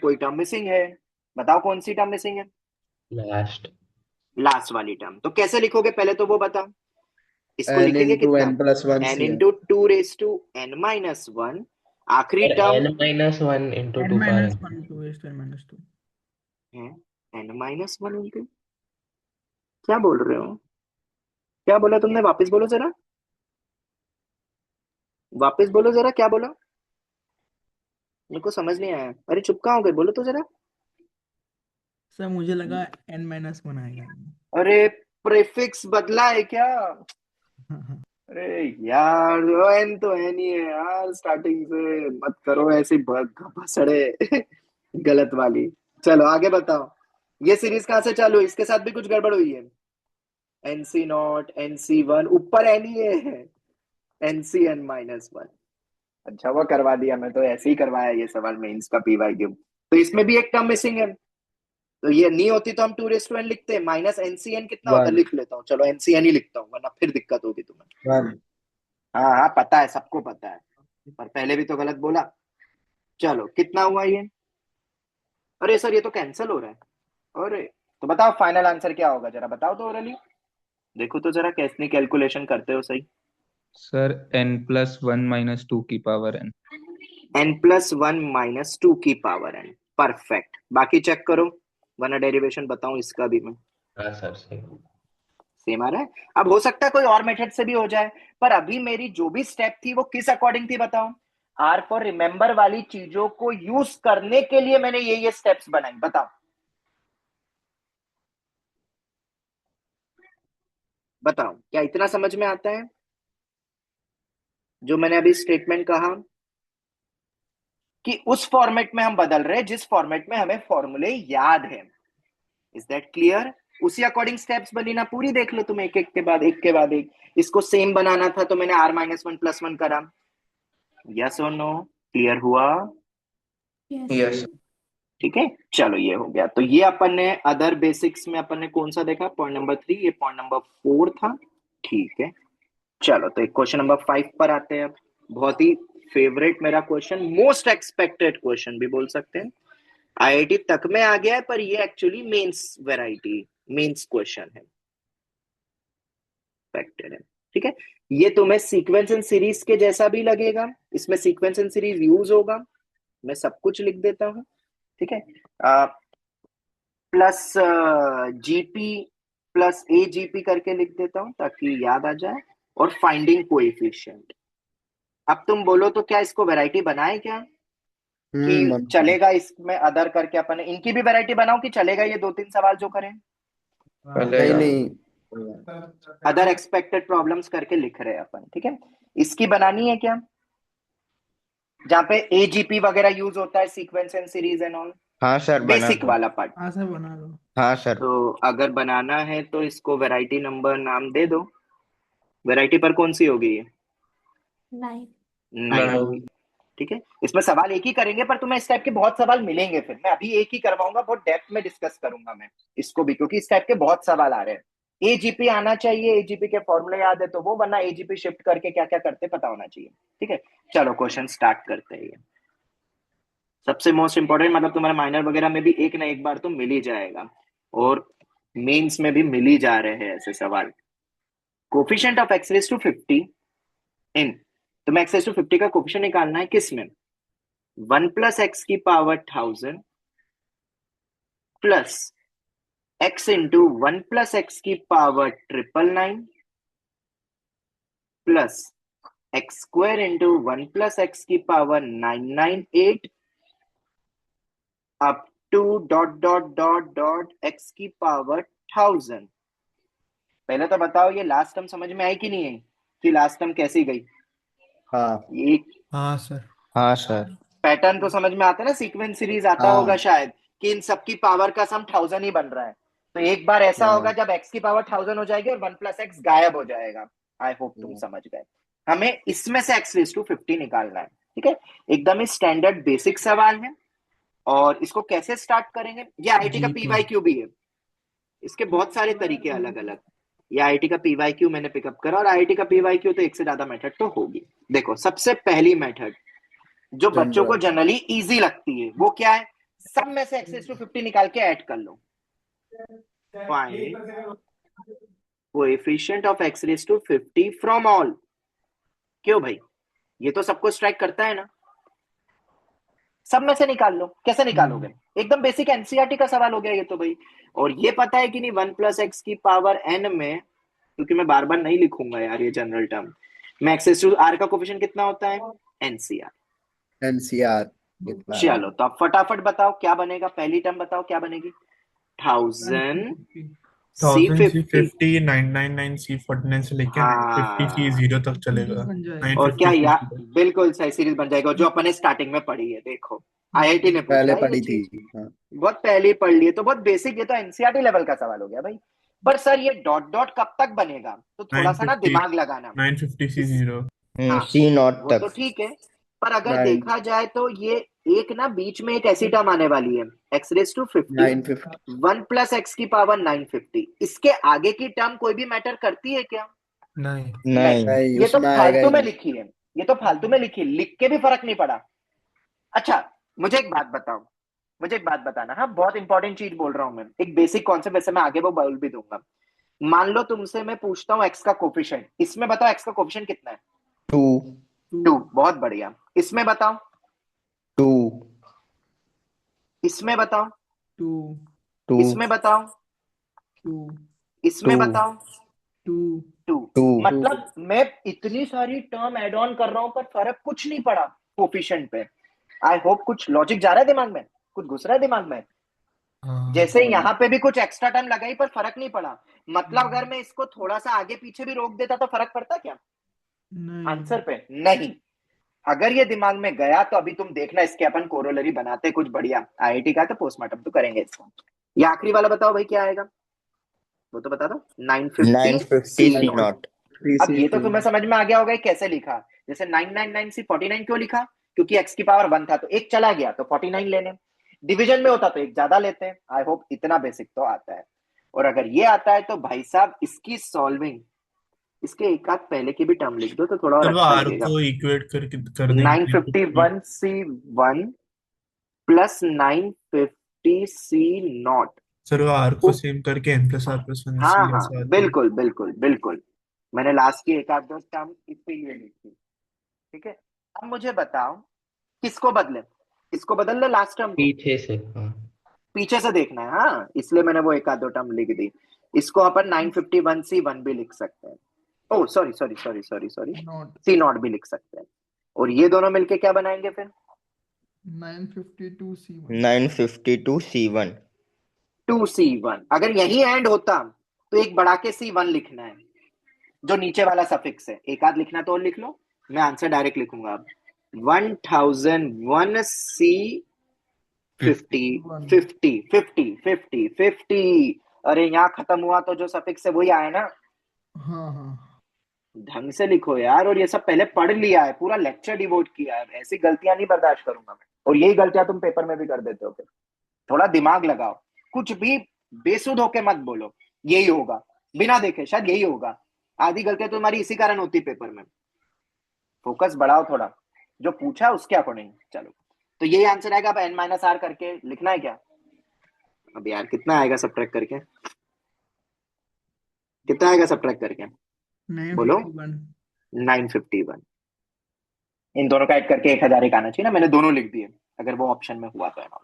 Speaker 1: कोई टर्म मिसिंग है, बताओ कौन सी टर्म मिसिंग है? लास्ट वाली टर्म। तो कैसे लिखोगे पहले तो वो बताओ। इसको
Speaker 11: n
Speaker 1: लिखेंगे
Speaker 11: इंटू
Speaker 1: कितना?
Speaker 11: n+1
Speaker 1: n
Speaker 11: c
Speaker 1: into 2n-1। आखिरी term
Speaker 5: n-1 into
Speaker 8: n
Speaker 5: 2 power
Speaker 8: minus 1 to n minus 2।
Speaker 1: है n-1 इंटू, क्या बोल रहे हो? क्या बोला तुमने? वापस बोलो जरा, वापस बोलो जरा, क्या बोला? मेरे को समझ नहीं आया। अरे चुप कहाँ हो गए, बोलो तो जरा।
Speaker 8: सर मुझे लगा n-1 आएगा।
Speaker 1: अरे प्रीफिक्स बदला है क्या? अरे यार, एन तो एन ही है यार, स्टार्टिंग से मत करो ऐसी भसड़े गलत वाली। चलो आगे बताओ, ये सीरीज कहाँ से चालू हुई? इसके साथ भी कुछ गड़बड़ हुई है? NC0 NC1 ऊपर एन ही है, NCN-1। अच्छा वो करवा दिया, मैं तो ऐसे ही करवाया ये सवाल मेंस का पीवाई क्यूब। तो इसमें भी एक टर्म मिसिंग है, तो ये नहीं होती तो हम 2n लिखते हैं। माइनस NCN कितना होता है?
Speaker 11: वन
Speaker 1: लिख लेता हूँ, चलो NCN ही लिखता हूँ, वरना फिर दिक्कत होगी तुम्हें।
Speaker 11: वन
Speaker 1: हाँ हाँ पता है, सबको पता है, पर पहले भी तो गलत बोला। चलो कितना हुआ ये? अरे सर ये तो कैंसिल हो रहा है। अरे तो बताओ फाइनल आंसर क्या होगा, जरा बताओ तो ओरली। देखो तो जरा कैसे कैलकुलेशन करते हो सही।
Speaker 6: सर n+1 - 2 की पावर n।
Speaker 1: n+1 - 2 की पावर n। परफेक्ट, बाकी चेक करो, वरना डेरिवेशन बताऊं इसका भी मैं।
Speaker 5: हाँ सर सही।
Speaker 1: सेम आ रहा है। अब हो सकता है कोई और मेथड से भी हो जाए, पर अभी मेरी जो भी स्टेप थी वो किस अकॉर्डिंग थी बताओ? आर फॉर रिमेंबर वाली चीजों को यूज करने के लिए मैंने ये स्टेप्स बनाई, बताओ बताओ, क्या इतना समझ में आता है जो मैंने अभी स्टेटमेंट कहा? कि उस फॉर्मेट में हम बदल रहे हैं जिस फॉर्मेट में हमें फॉर्मूले याद है। Is that clear? उसी अकॉर्डिंग स्टेप्स बनी ना पूरी, देख लो तुम, एक एक के बाद एक के बाद एक। इसको सेम बनाना था तो मैंने r-1 + 1 करा। यस और नो? क्लियर हुआ?
Speaker 9: यस
Speaker 10: यस
Speaker 1: ठीक है, चलो ये हो गया। तो ये अपन ने अदर बेसिक्स में अपन ने कौन सा देखा? पॉइंट नंबर 3, ये पॉइंट नंबर 4 था। ठीक है, चलो तो एक क्वेश्चन नंबर 5 पर आते हैं अब। बहुत ही फेवरेट मेरा क्वेश्चन, मोस्ट एक्सपेक्टेड क्वेश्चन भी बोल सकते हैं। IIT तक में आ गया है, पर ये actually mains variety, mains question है, एक्सपेक्टेड है। ठीक है, ये तुम्हें सीक्वेंस एंड सीरीज के जैसा भी लगेगा, इसमें सीक्वेंस एंड सीरीज यूज होगा। मैं सब कुछ लिख देता हूँ, ठीक है। प्लस GP प्लस AGP करके लिख देता हूं ताकि याद आ जाए, और फाइंडिंग कोएफिशिएंट। अब तुम बोलो तो क्या इसको वैरायटी बनाए क्या, कि
Speaker 11: मन
Speaker 1: चलेगा इसमें अदर करके अपन इनकी भी वैरायटी बनाओ, कि चलेगा ये 2-3 सवाल जो करें?
Speaker 11: नहीं नहीं
Speaker 1: अदर एक्सपेक्टेड प्रॉब्लम्स करके लिख रहे हैं अपन, ठीक है। इसकी बनानी है क्या, जहां पे AGP वगैरह यूज होता है, sequence and series and all,
Speaker 11: हाँ सर बना
Speaker 1: बेसिक
Speaker 11: दो।
Speaker 1: वाला पार्ट।
Speaker 8: हाँ सर बना लो।
Speaker 11: हाँ सर
Speaker 1: तो अगर बनाना है तो इसको वैरायटी नंबर नाम दे दो। वैरायटी पर कौन सी होगी ये?
Speaker 9: 9।
Speaker 1: 9 होगी, ठीक है। इसमें सवाल एक ही करेंगे, पर तुम्हें इस टाइप के बहुत सवाल मिलेंगे। फिर मैं अभी एक ही करवाऊंगा, बहुत डेप्थ में डिस्कस करूंगा मैं इसको भी, क्योंकि इस टाइप के बहुत सवाल आ रहे हैं। AGP आना चाहिए, AGP के फॉर्मूले याद है तो वो, वरना AGP शिफ्ट करके क्या क्या करते पता होना चाहिए, ठीक है। चलो क्वेश्चन स्टार्ट करते हैं। सबसे मोस्ट इंपॉर्टेंट, मतलब तुम्हारे माइनर वगैरह में भी एक ना एक बार तो मिल ही जाएगा, और मेंस में भी मिल ही जा रहे हैं ऐसे सवाल। कोफिशिएंट ऑफ x⁵50 इन, तो मैं x⁵50 का कोफिशिएंट निकालना है किस में? 1 + x की power 1000 plus x into 1 + x की power 999 plus x² into 1 + x की power 998 up to dot dot dot dot x की पावर 1000। पहले तो बताओ ये लास्ट टर्म समझ में आई कि नहीं आई, कि लास्ट टर्म कैसी गई?
Speaker 11: हाँ
Speaker 1: ये
Speaker 8: हाँ सर।
Speaker 11: हाँ सर
Speaker 1: पैटर्न तो समझ में आता है ना, सीक्वेंस सीरीज आता
Speaker 11: हाँ
Speaker 1: होगा शायद, कि इन सबकी पावर का सम 1000 ही बन रहा है। तो एक बार ऐसा
Speaker 11: हाँ
Speaker 1: होगा जब x की पावर 1000 हो जाएगी और 1 + x गायब हो जाएगा। आई होप तुम समझ गए। हमें इसमें से x⁵50 निकालना है, ठीक है। एकदम ही स्टैंडर्ड बेसिक सवाल है। और इसको कैसे स्टार्ट करेंगे, ये IIT का PYQ भी है, इसके बहुत सारे तरीके अलग अलग। ये IIT का PYQ मैंने पिकअप करा, और IIT का PYQ तो एक से ज्यादा मेथड तो होगी। देखो सबसे पहली मेथड जो बच्चों को जनरली इजी लगती है वो क्या है? सब में से x⁵50 निकाल के ऐड कर लो। Find coefficient of x⁵50 from all. क्यों भाई, ये तो सबको स्ट्राइक करता है ना, सब में से निकाल लो। कैसे निकालोगे? एकदम बेसिक NCERT का सवाल हो गया ये तो भाई। और ये पता है कि नहीं, 1 + x की पावर n में क्योंकि मैं बार बार नहीं लिखूंगा यार ये जनरल टर्म। मैं एक्स रेज टू आर का कोफिशिएंट कितना होता है? एनसीआर।
Speaker 11: एनसीआर कितना है?
Speaker 1: चलो तो अब फटाफट बताओ क्या बनेगा, पहली टर्म बताओ क्या बनेगी। 1000 सी
Speaker 7: 1000 C
Speaker 1: 50।
Speaker 7: 50 999 C 49 से लेके 950 C
Speaker 1: हाँ
Speaker 7: 0 तक
Speaker 8: सीरीज
Speaker 7: चलेगा।
Speaker 8: बन जाएगा।
Speaker 1: और क्या
Speaker 7: 950 C
Speaker 1: या
Speaker 7: 0।
Speaker 1: बिल्कुल सही सीरीज बन जाएगा, जो अपन ने स्टार्टिंग में पढ़ी है। देखो आईआईटी ने पूछा
Speaker 11: पहले
Speaker 1: है ये
Speaker 11: पढ़ी थी।
Speaker 1: चीज,
Speaker 11: हाँ
Speaker 1: बहुत पहले ही पढ़ लिए, तो बहुत बेसिक, ये तो एनसीईआरटी लेवल का सवाल हो गया भाई। पर सर ये डॉट डॉट कब तक बनेगा, तो थोड़ा सा ना
Speaker 7: 950
Speaker 1: दिमाग लगाना।
Speaker 7: 950 C
Speaker 1: इस
Speaker 7: 0।
Speaker 1: हाँ
Speaker 11: सी नॉट
Speaker 1: वो तो
Speaker 11: तक।
Speaker 1: ठीक है, पर अगर
Speaker 11: 9
Speaker 1: देखा जाए तो ये एक ना बीच में एक ऐसी टर्म आने वाली है, X raise to 50
Speaker 11: 950
Speaker 1: 1 plus x की पावर 950। इसके आगे की टर्म कोई भी मैटर करती है क्या?
Speaker 7: नहीं।
Speaker 1: नहीं,
Speaker 11: नहीं,
Speaker 1: ये तो
Speaker 11: उसमें आएगा
Speaker 1: फालतू
Speaker 11: ही
Speaker 1: में
Speaker 11: नहीं।
Speaker 1: लिखी है, ये तो फालतू में लिखी है, लिख के भी फर्क नहीं पड़ा। अच्छा मुझे एक बात बताओ, मुझे एक बात बताना, हाँ बहुत इंपॉर्टेंट चीज बोल रहा हूँ मैं, एक बेसिक कॉन्सेप्ट, वैसे मैं आगे वो बोल भी दूंगा। मान लो तुमसे मैं पूछता हूँ एक्स का कोफिशिएंट, इसमें बताओ एक्स का कोफिशिएंट कितना है?
Speaker 11: 2
Speaker 1: 2। बहुत बढ़िया। इसमें बताओ,
Speaker 11: 2
Speaker 1: इसमें बताओ,
Speaker 8: 2
Speaker 11: 2
Speaker 1: इसमें बताओ,
Speaker 8: 2
Speaker 1: इसमें
Speaker 11: 2
Speaker 1: बताओ,
Speaker 8: 2
Speaker 1: 2।
Speaker 11: 2
Speaker 1: मतलब मैं इतनी सारी टर्म ऐड ऑन कर रहा हूं पर फर्क कुछ नहीं पड़ा कोफिशिएंट पे। आई होप कुछ लॉजिक जा रहा है दिमाग में, कुछ घुस रहा है दिमाग में।
Speaker 7: हाँ
Speaker 1: जैसे यहाँ पे भी कुछ एक्स्ट्रा टाइम लगाई पर फर्क नहीं पड़ा। मतलब अगर मैं इसको थोड़ा सा आगे पीछे भी रोक देता तो फर्क पड़ता क्या
Speaker 8: नहीं।
Speaker 1: आंसर पे? नहीं। अगर ये दिमाग में गया तो अभी तुम देखना, इसके अपन कोरोलरी बनाते कुछ बढ़िया। आईआईटी का तो पोस्टमार्टम तो करेंगे इसका। ये आखिरी वाला बताओ भाई क्या आएगा, वो तो बता दो। 950
Speaker 11: 950
Speaker 1: सी
Speaker 11: सी
Speaker 1: नॉट।
Speaker 11: नॉट।
Speaker 1: अब ये तो तुम्हें समझ में आ गया होगा ये कैसे लिखा। जैसे 999 सी 49 क्यों लिखा? क्योंकि एक्स की पावर 1 था तो एक चला गया तो 49 लेने। डिवीजन में होता तो एक ज्यादा लेते हैं। आई होप इतना बेसिक तो आता है। और अगर ये आता है तो भाई साहब इसकी सॉल्विंग, इसके एक आध पहले की भी टर्म लिख दो तो थोड़ा और
Speaker 7: सर वो
Speaker 1: अच्छा
Speaker 7: आर
Speaker 1: लगेगा।
Speaker 7: को इक्वेट कर देंगे 950।
Speaker 1: 951 सी 1 प्लस 950 सी नॉट।
Speaker 7: सर वो आर को सेम करके n प्लस आर प्लस 1
Speaker 1: हाँ
Speaker 7: सी
Speaker 1: हाँ
Speaker 7: ऐसा आता है।
Speaker 1: बिल्कुल बिल्कुल बिल्कुल। मैंने लास्ट की एक आध दो टर्म इसीलिए लिखी। ठीक है, अब मुझे बताओ किसको बदले, किसको बदल ले लास्ट टर्म को?
Speaker 5: पीछे से। हाँ
Speaker 1: पीछे से देखना है, हाँ इसलिए मैंने वो एक आध दो टर्म लिख दी। इसको अपन 951 सी 1 भी लिख सकते हैं। Oh sorry sorry sorry sorry sorry,
Speaker 8: not
Speaker 1: c not भी लिख सकते हैं। और ये दोनों मिलके क्या बनाएंगे फिर?
Speaker 8: 952 C1
Speaker 11: 952 C1।
Speaker 1: 2C1। अगर यही एंड होता तो एक बढ़ा के C1 लिखना है, जो नीचे वाला सफिक्स है। एक आध लिखना तो और लिख लो, मैं आंसर डायरेक्ट लिखूंगा अब। 1001 C 50 50 50 50 50। अरे यहाँ खत्म हुआ तो जो सफिक्स है वही आया ना।
Speaker 8: हाँ हाँ
Speaker 1: ढंग से लिखो यार, और ये सब पहले पढ़ लिया है, पूरा लेक्चर डिवोट किया है। ऐसी गलतियां नहीं बर्दाश्त करूंगा मैं, और यही गलतियां तुम पेपर में भी कर देते हो। फिर थोड़ा दिमाग लगाओ, कुछ भी बेसुध होके मत बोलो यही होगा, बिना देखे शायद यही होगा। आधी गलतियां तो तुम्हारी इसी कारण होती पेपर में। फोकस बढ़ाओ थोड़ा, जो पूछा उसके अकॉर्डिंग चलो। तो यही आंसर आएगा। अब n माइनस आर करके लिखना है क्या? अब यार कितना आएगा सब्ट्रैक्ट करके, कितना आएगा सब्ट्रैक्ट करके बोलो?
Speaker 8: 951
Speaker 1: 951। इन दोनों का ऐड करके 1000 एक आना चाहिए ना, मैंने दोनों लिख दिए अगर वो ऑप्शन में हुआ तो है ना।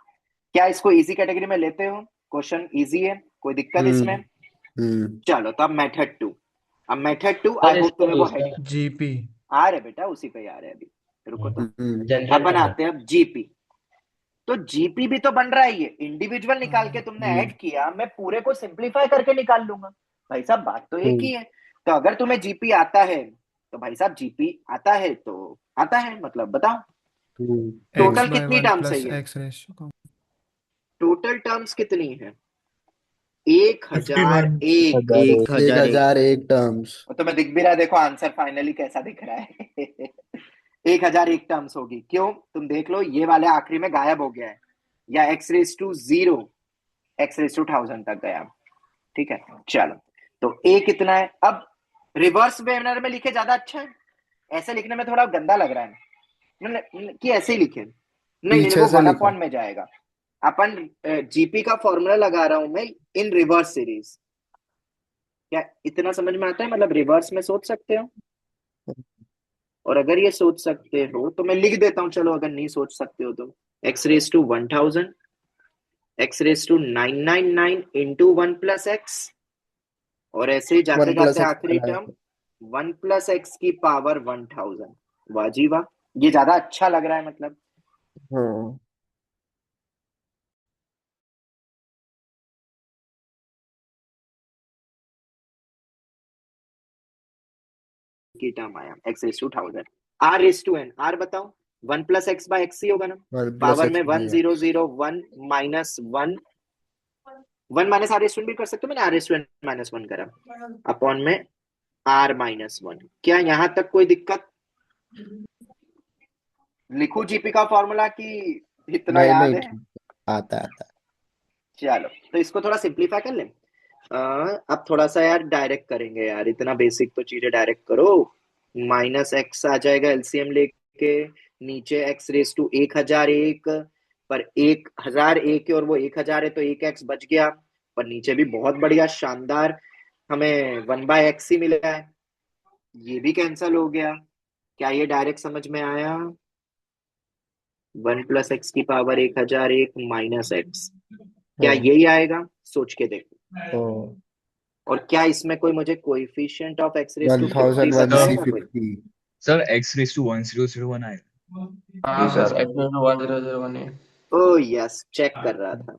Speaker 1: क्या इसको इजी कैटेगरी में लेते हो? क्वेश्चन इजी है, कोई दिक्कत इसमें? चलो तो अब मेथड 2। अब मेथड 2 आई होप तुम्हें वो है।
Speaker 7: जीपी।
Speaker 1: आ रहे बेटा उसी पे आ रहे अभी, रुको तो। अब
Speaker 5: जनरल
Speaker 1: बनाते हैं अब जीपी। तो जीपी भी तो बन रहा है, ये इंडिविजुअल निकाल के तुमने ऐड किया, मैं पूरे को सिंपलीफाई करके निकाल लूंगा। भाई साहब बात तो एक ही है। तो अगर तुम्हें जीपी आता है तो भाई साहब जीपी आता है तो आता है, मतलब बताओ टोटल कितनी टर्म्स है? ये
Speaker 7: एक्स रेशियो
Speaker 1: टोटल टर्म्स कितनी है? 1001।
Speaker 11: 1001 टर्म्स।
Speaker 1: और तुम्हें दिख भी रहा है, देखो आंसर फाइनली कैसा दिख रहा है। 1001 टर्म्स होगी। क्यों? तुम देख लो ये वाले आखिरी में गायब हो गया है, या X raise to 0 X raise to 1000 तक गया। ठीक है चलो, तो ए कितना है? अब रिवर्स मैनर में लिखे ज्यादा अच्छा है, ऐसे लिखने में थोड़ा गंदा लग रहा है कि ऐसे ही लिखे। नहीं नहीं,
Speaker 11: पीछे
Speaker 1: वो
Speaker 11: से
Speaker 1: 1
Speaker 11: लिखो।
Speaker 1: अपॉन में जाएगा। अपन जीपी का फॉर्मूला लगा रहा हूं मैं इन रिवर्स सीरीज। क्या इतना समझ में आता है? मतलब रिवर्स में सोच सकते हो, और अगर ये सोच सकते हो तो मैं लिख देता हूं। चलो अगर नहीं सोच सकते हो तो X raise to 1000 X raise to 999 into 1 plus X और ऐसे ही जाते
Speaker 11: वन प्लस
Speaker 1: जाते
Speaker 11: एक्स
Speaker 1: आखिरी टर्म 1 + x की पावर 1000। वाह जी वाह, ये ज्यादा अच्छा लग रहा है मतलब।
Speaker 11: हाँ
Speaker 1: की टर्म आया x⁻1000। r⁻n, r बताओ। 1 + x/x ही होगा ना।
Speaker 11: वन प्लस
Speaker 1: पावर में
Speaker 11: एक्स
Speaker 1: 1001 -1, 1 माइनस r⁻n भी कर सकते हो, मैंने r⁻n -1 करा अपॉन में r-1। क्या यहाँ तक कोई दिक्कत? लिखू जीपी का फॉर्मूला कि इतना
Speaker 11: नहीं
Speaker 1: याद
Speaker 11: नहीं
Speaker 1: है?
Speaker 11: ठीक आता आता
Speaker 1: चलो तो इसको थोड़ा सिंप्लीफाई कर लें। अब थोड़ा सा यार डायरेक्ट करेंगे यार, इतना बेसिक तो चीजें डायरेक्ट करो। -x आ जाएगा एलसीएम लेके, नीचे x⁻1,001 पर 1,001 और वो 1,000 है तो 1x बच गया। पर नीचे भी बहुत बढ़िया शानदार हमें 1/x ही मिला है, ये भी कैंसिल हो गया। क्या ये डायरेक्ट समझ में आया? 1 + x की पावर 1,001 -x, क्या
Speaker 11: हाँ
Speaker 1: यही आएगा? सोच के देखो।
Speaker 11: हाँ
Speaker 1: और क्या इसमें कोई मुझे coefficient of x raise to 50
Speaker 11: 1150
Speaker 1: बताएगा कोई?
Speaker 11: 50
Speaker 12: सर x⁻1001 आएगा।
Speaker 10: हाँ
Speaker 11: जी
Speaker 10: सर
Speaker 11: सर
Speaker 10: x-1001 है।
Speaker 1: ओ यस, चेक कर रहा था।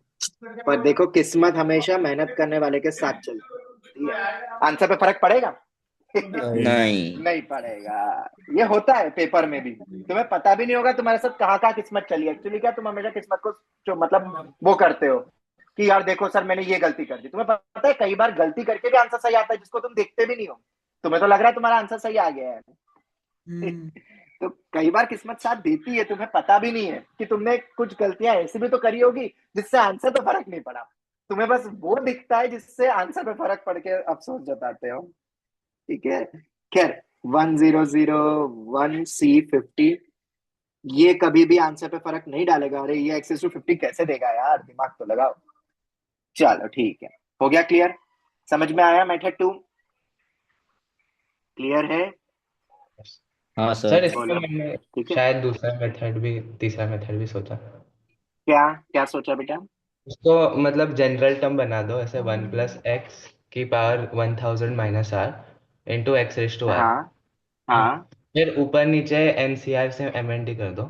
Speaker 1: पर देखो किस्मत हमेशा मेहनत करने वाले के साथ चलती है। आंसर पे फर्क पड़ेगा?
Speaker 11: नहीं नहीं
Speaker 1: नहीं पड़ेगा। ये होता है पेपर में भी, तुम्हें पता भी नहीं होगा तुम्हारे साथ कहाँ कहाँ किस्मत चली। एक्चुअली क्या तुम हमेशा किस्मत को जो मतलब वो करते हो कि यार देखो सर मैंने ये गलती कर दी। तुम्हें पता है कई बार गलती करके भी आंसर सही आता है जिसको तुम देखते भी नहीं हो। तुम्हें तो लग रहा है तुम्हारा आंसर सही आ गया है,
Speaker 8: हम्म
Speaker 1: तो कई बार किस्मत साथ देती है, तुम्हें पता भी नहीं है कि तुमने कुछ गलतियां ऐसी भी तो करी होगी जिससे आंसर पे फर्क नहीं पड़ा। तुम्हें बस वो दिखता है जिससे आंसर पे फर्क पड़ के अफसोस जताते हो। ठीक है, खैर 1001C50 ये कभी भी आंसर पे फर्क नहीं डालेगा। अरे ये x⁻50 कैसे देगा यार, दिमाग तो लगाओ। चलो ठीक है, हो गया क्लियर? समझ में आया मेथड 2? क्लियर है?
Speaker 11: हाँ
Speaker 5: सर
Speaker 11: सर
Speaker 5: इसमें
Speaker 1: बोलो।
Speaker 5: मैंने
Speaker 1: ठीक है,
Speaker 5: शायद दूसरा मेथड भी तीसरा मेथड भी सोचा।
Speaker 1: क्या क्या सोचा बेटा?
Speaker 5: उसको मतलब जनरल टर्म बना दो ऐसे 1 + x की पावर 1000 -r इंटू x⁻r।
Speaker 1: हाँ हाँ,
Speaker 5: फिर ऊपर नीचे एनसीआर से एमएनडी कर दो।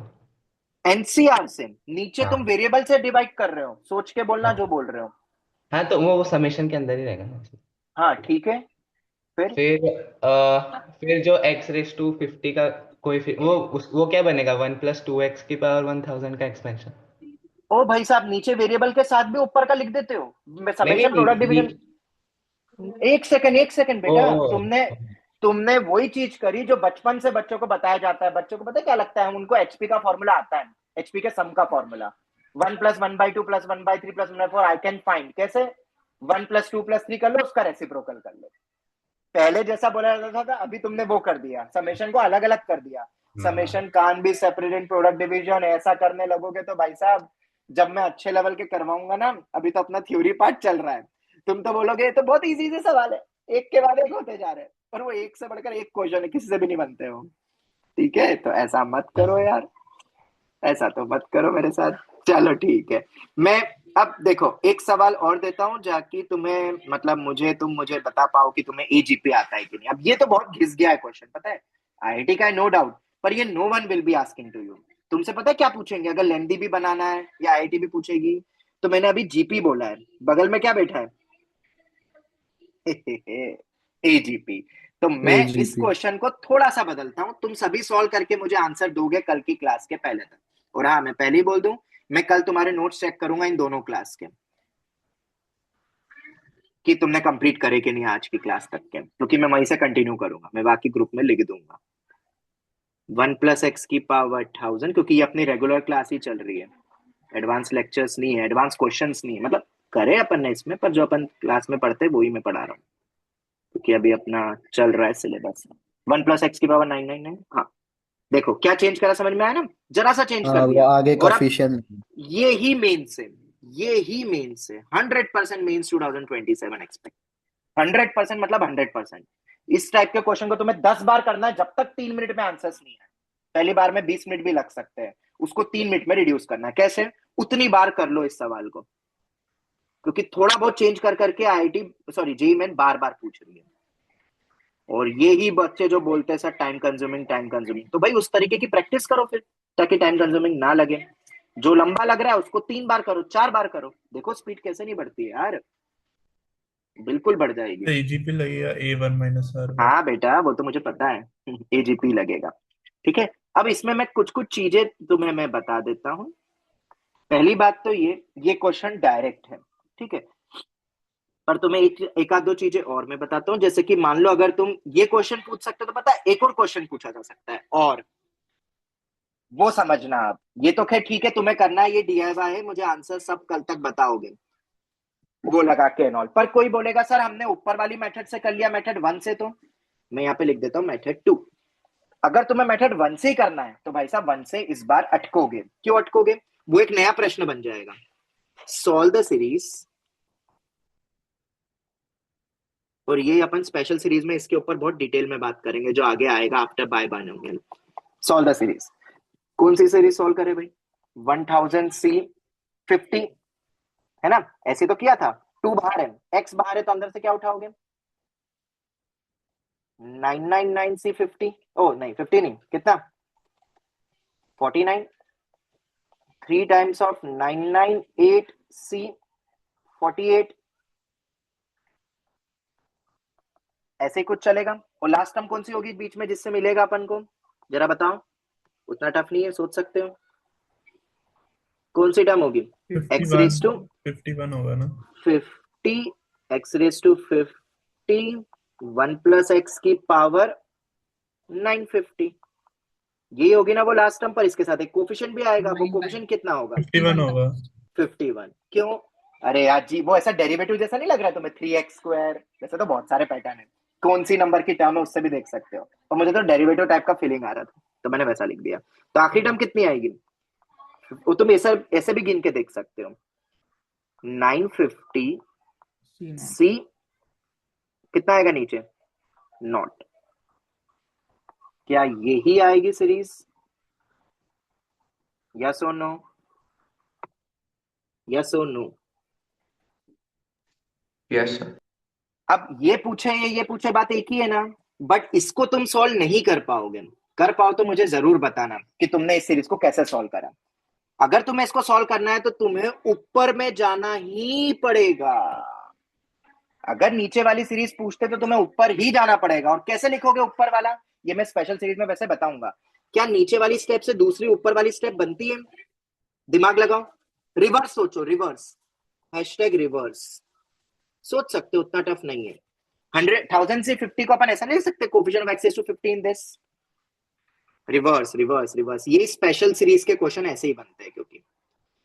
Speaker 1: एनसीआर से नीचे तुम
Speaker 5: हाँ
Speaker 1: वेरिएबल से डिवाइड कर रहे हो, सोच के बोलना जो
Speaker 5: हाँ
Speaker 1: बोल रहे हो।
Speaker 5: हाँ, तो वो समेशन के अंदर ही रहेगा ना।
Speaker 1: हाँ ठीक है, फिर
Speaker 5: फिर जो x⁻50 का कोई वो क्या बनेगा 1 + 2x की पावर 1000 का एक्सपेंशन।
Speaker 1: ओ भाई साहब, नीचे वेरिएबल के साथ भी ऊपर का लिख देते हो?
Speaker 5: नहीं
Speaker 1: समेशन
Speaker 5: नहीं
Speaker 1: प्रोडक्ट डिवीजन। एक सेकंड
Speaker 5: ओ
Speaker 1: बेटा, तुमने तुमने वही चीज करी जो बचपन से बच्चों को बताया जाता है। बच्चों को पता है क्या लगता है? उनको एचपी का फॉर्मूला आता है, एचपी के सम का फॉर्मूला 1 + 1/2 + 1/3 + 1/4 आई कैन फाइंड। कैसे? 1 + 2 + 3 कर लो, उसका रेसिप्रोकल कर लो। पहले जैसा बोला जाता था, अभी तुमने वो कर दिया, समेशन को अलग अलग कर दिया। Summation can be separated product division. ऐसा करने लगोगे तो भाई साहब जब मैं अच्छे लेवल के करवाऊंगा ना, अभी तो अपना थ्योरी पार्ट चल रहा है, तुम तो बोलोगे ये तो बहुत इजी से सवाल है, एक के बाद एक होते जा रहे हैं, और वो एक से बढ़कर एक क्वेश्चन है, किसी से भी नहीं बनते हो। ठीक है, तो ऐसा मत करो यार, ऐसा तो मत करो मेरे साथ। चलो ठीक है, मैं अब देखो एक सवाल और देता हूं जाकि तुम्हें मतलब मुझे बता पाओ कि तुम्हें एजीपी आता है कि नहीं। अब ये तो बहुत घिस गया है क्वेश्चन, पता है आईआईटी का है नो डाउट, पर ये no one will be asking to you. तुमसे पता है क्या पूछेंगे? अगर लेंदी भी बनाना है या आईआईटी भी पूछेगी, तो मैंने अभी जीपी बोला है, बगल में क्या बैठा है? एजीपी। तो मैं इस
Speaker 11: एजीपी
Speaker 1: क्वेश्चन को थोड़ा सा बदलता हूं, तुम सभी सॉल्व करके मुझे आंसर दोगे कल की क्लास के पहले तक। और हाँ मैं पहले ही बोल दूं, मैं कल तुम्हारे नोट्स चेक करूंगा इन दोनों क्लास के कि तुमने कंप्लीट करे कि नहीं आज की क्लास तक के, क्योंकि मैं वहीं से कंटिन्यू करूंगा, मैं बाकी ग्रुप में लिख दूंगा। 1 + x की पावर 1000, क्योंकि ये अपनी रेगुलर क्लास ही चल रही है, एडवांस लेक्चर्स नहीं है, एडवांस क्वेश्चंस नहीं है। मतलब करे अपन ने इसमें, पर जो अपन क्लास में पढ़ते हैं वही मैं पढ़ा रहा हूँ, क्योंकि अभी अपना चल रहा है सिलेबस। 1 + x की पावर 999। हाँ देखो क्या चेंज करा, समझ में आया ना? जरा सा चेंज कर
Speaker 11: हाँ वो
Speaker 1: दिया।
Speaker 11: आगे
Speaker 1: और अब
Speaker 11: कोफिशिएंट
Speaker 1: ये ही मेन से 100% मेन्स 2027 एक्सपेक्ट। 100% मतलब 100%। इस टाइप के क्वेश्चन को तुम्हें 10 बार करना है जब तक 3 मिनट में आंसर्स नहीं है। पहली बार में 20 मिनट भी लग सकते हैं, उसको 3 मिनट में रिड्यूस करना है। कैसे? उतनी बार कर लो इस सवाल को। क्योंकि थोड़ा बहुत चेंज कर करके आईआईटी सॉरी जेईई मेन बार बार पूछ रही है। और ये ही बच्चे जो बोलते हैं सर टाइम कंज्यूमिंग, तो भाई उस तरीके की प्रैक्टिस करो फिर, ताकि टाइम कंज्यूमिंग ना लगे। जो लंबा लग रहा है उसको 3 बार करो, 4 बार करो, देखो स्पीड कैसे नहीं बढ़ती है यार, बिल्कुल बढ़ जाएगी।
Speaker 7: एजीपी लगेगा A1 माइनस R1।
Speaker 1: हाँ बेटा वो तो मुझे पता है एजीपी लगेगा। ठीक है, अब इसमें मैं कुछ कुछ चीजें तुम्हें मैं बता देता हूँ। पहली बात तो ये क्वेश्चन डायरेक्ट है, ठीक है, पर तुम्हें एक आध दो चीजें और मैं बताता हूँ। जैसे कि मान लो अगर तुम ये क्वेश्चन पूछ सकते हो तो पता है एक और क्वेश्चन पूछा जा सकता है, और वो समझना आप। ये तो खैर ठीक है, तुम्हें करना है, ये डीआईवाई है, मुझे आंसर सब कल तक बताओगे वो लगा के एंड ऑल। पर कोई बोलेगा सर हमने ऊपर वाली मेथड से कर लिया, मेथड 1 से, तो मैं यहाँ पे लिख देता हूँ मेथड 2। अगर तुम्हें मेथड 1 से ही करना है तो भाई साहब 1 से इस बार अटकोगे। क्यों अटकोगे? वो एक नया प्रश्न बन जाएगा, सॉल्व द सीरीज, और ये अपन स्पेशल सीरीज में इसके ऊपर बहुत डिटेल में बात करेंगे जो आगे आएगा after by binomial. Solve the series, कौन सी सीरीज सॉल्व करे भाई? 1000C50 है ना, ऐसे तो किया था। 2 बाहर है, x बाहर है, तो अंदर से क्या उठाओगे? 999C50, ओ नहीं 50 नहीं, कितना? 49। 3 टाइम्स ऑफ 998C48, ऐसे कुछ चलेगा। और लास्ट टर्म कौन सी होगी बीच में जिससे मिलेगा अपन को, जरा बताओ, उतना टफ नहीं है, सोच सकते हो। कौन सी टर्म होगी? x रेज टू
Speaker 7: 51 होगा ना?
Speaker 1: 50 x raise to 50 1 plus x की पावर 950, ये होगी ना वो लास्ट टर्म। पर इसके साथ एक कोफिशिएंट भी आएगा, वो कोफिशिएंट कितना होगा?
Speaker 7: 51 होगा।
Speaker 1: 51। क्यों? अरे यार जी वो ऐसा डेरिवेटिव जैसा नहीं लग रहा है तुम्हें? 3x² वैसे तो बहुत सारे पैटर्न है, कौन सी नंबर की टर्म है उससे भी देख सकते हो, और मुझे तो डेरिवेटिव टाइप का फीलिंग आ रहा था तो मैंने वैसा लिख दिया। तो आखिरी टर्म कितनी आएगी वो तुम ऐसे भी गिन के देख सकते हो। 950C कितना आएगा नीचे? नॉट। क्या यही आएगी सीरीज? यस और नो? यस और नो?
Speaker 10: Yes sir.
Speaker 1: अब ये पूछे बात एक ही है ना, बट इसको तुम सॉल्व नहीं कर पाओगे। कर पाओ तो मुझे जरूर बताना कि तुमने इस सीरीज को कैसे सॉल्व करा। अगर तुम्हें इसको सॉल्व करना है तो तुम्हें ऊपर में जाना ही पड़ेगा। अगर नीचे वाली सीरीज पूछते तो तुम्हें ऊपर ही जाना पड़ेगा। और कैसे लिखोगे ऊपर वाला, ये मैं स्पेशल सीरीज में वैसे बताऊंगा। क्या नीचे वाली स्टेप से दूसरी ऊपर वाली स्टेप बनती है? दिमाग लगाओ, रिवर्स सोचो, रिवर्स, #रिवर्स सोच सकते हो, उतना टफ नहीं है। 1000C50 को अपन ऐसा नहीं लिख सकते coefficient of x raise to 50 in this, reverse reverse reverse. ये स्पेशल सीरीज के क्वेश्चन ऐसे ही बनते हैं। क्योंकि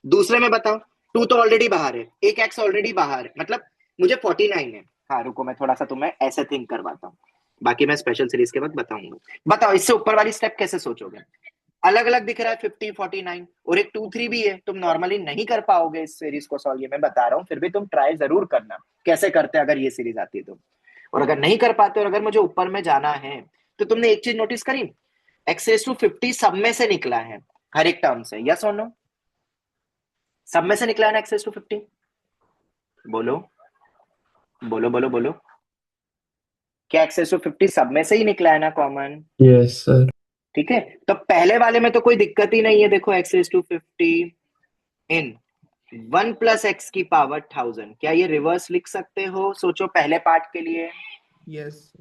Speaker 1: दूसरे में बताओ 2 तो ऑलरेडी बाहर है, एक x ऑलरेडी बाहर है, मतलब मुझे 49 है। हाँ रुको मैं थोड़ा सा तुम्हें ऐसे थिंक करवाता हूँ, बाकी मैं स्पेशल सीरीज के वक्त बताऊंगा। बताओ इससे ऊपर वाली स्टेप कैसे सोचोगे? अलग अलग दिख रहा है 50 49 और एक 2 3 भी है। तुम नॉर्मली नहीं कर पाओगे इस सीरीज को सॉल्व, ये मैं बता रहा हूँ, फिर भी तुम ट्राई जरूर करना कैसे करते हैं अगर ये सीरीज आती है तो। और अगर नहीं कर पाते और अगर मुझे ऊपर में जाना है तो तुमने एक चीज नोटिस करी, x रेज़ टू 50 सब में से निकला है हर एक टर्म से, यस और नो? सब में से निकला है ना x रेज़ टू 50? बोलो बोलो बोलो बोलो, क्या x रेज़ टू 50 सब में से ही निकला है ना कॉमन?
Speaker 6: Yes sir.
Speaker 1: ठीक है, तो पहले वाले में तो कोई दिक्कत ही नहीं है। देखो x raise to 50 in 1 plus x की पावर 1000, क्या ये रिवर्स लिख सकते हो? सोचो पहले पार्ट के लिए।
Speaker 8: यस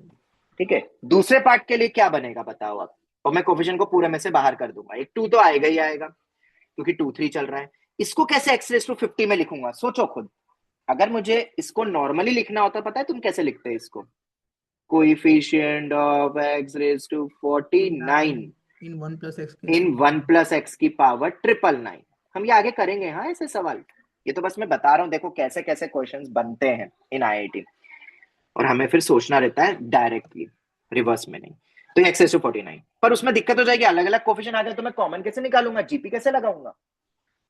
Speaker 1: ठीक है, दूसरे पार्ट के लिए क्या बनेगा बताओ अब? और मैं कोफिशिएंट को पूरे में से बाहर कर दूंगा, एक 2 तो आएगा ही आएगा क्योंकि 2 3 चल रहा है। इसको कैसे x रेज़ टू 50 में लिखूंगा सोचो खुद। अगर मुझे इसको नॉर्मली लिखना होता, पता है तुम कैसे लिखते हैं इसको? Coefficient of x raise to 49
Speaker 8: in 1 plus x
Speaker 1: in 1 plus x की पावर 999। हम ये आगे करेंगे हाँ ऐसे सवाल, ये तो बस मैं बता रहा हूँ देखो कैसे कैसे क्वेश्चंस बनते हैं इन आईआईटी, और हमें फिर सोचना रहता है डायरेक्टली, रिवर्स में नहीं। तो x रेज़ टू 49, पर उसमें दिक्कत हो जाएगी, अलग अलग कोफिशिएंट आ जाए तो मैं कॉमन कैसे निकालूंगा, जीपी कैसे लगाऊंगा?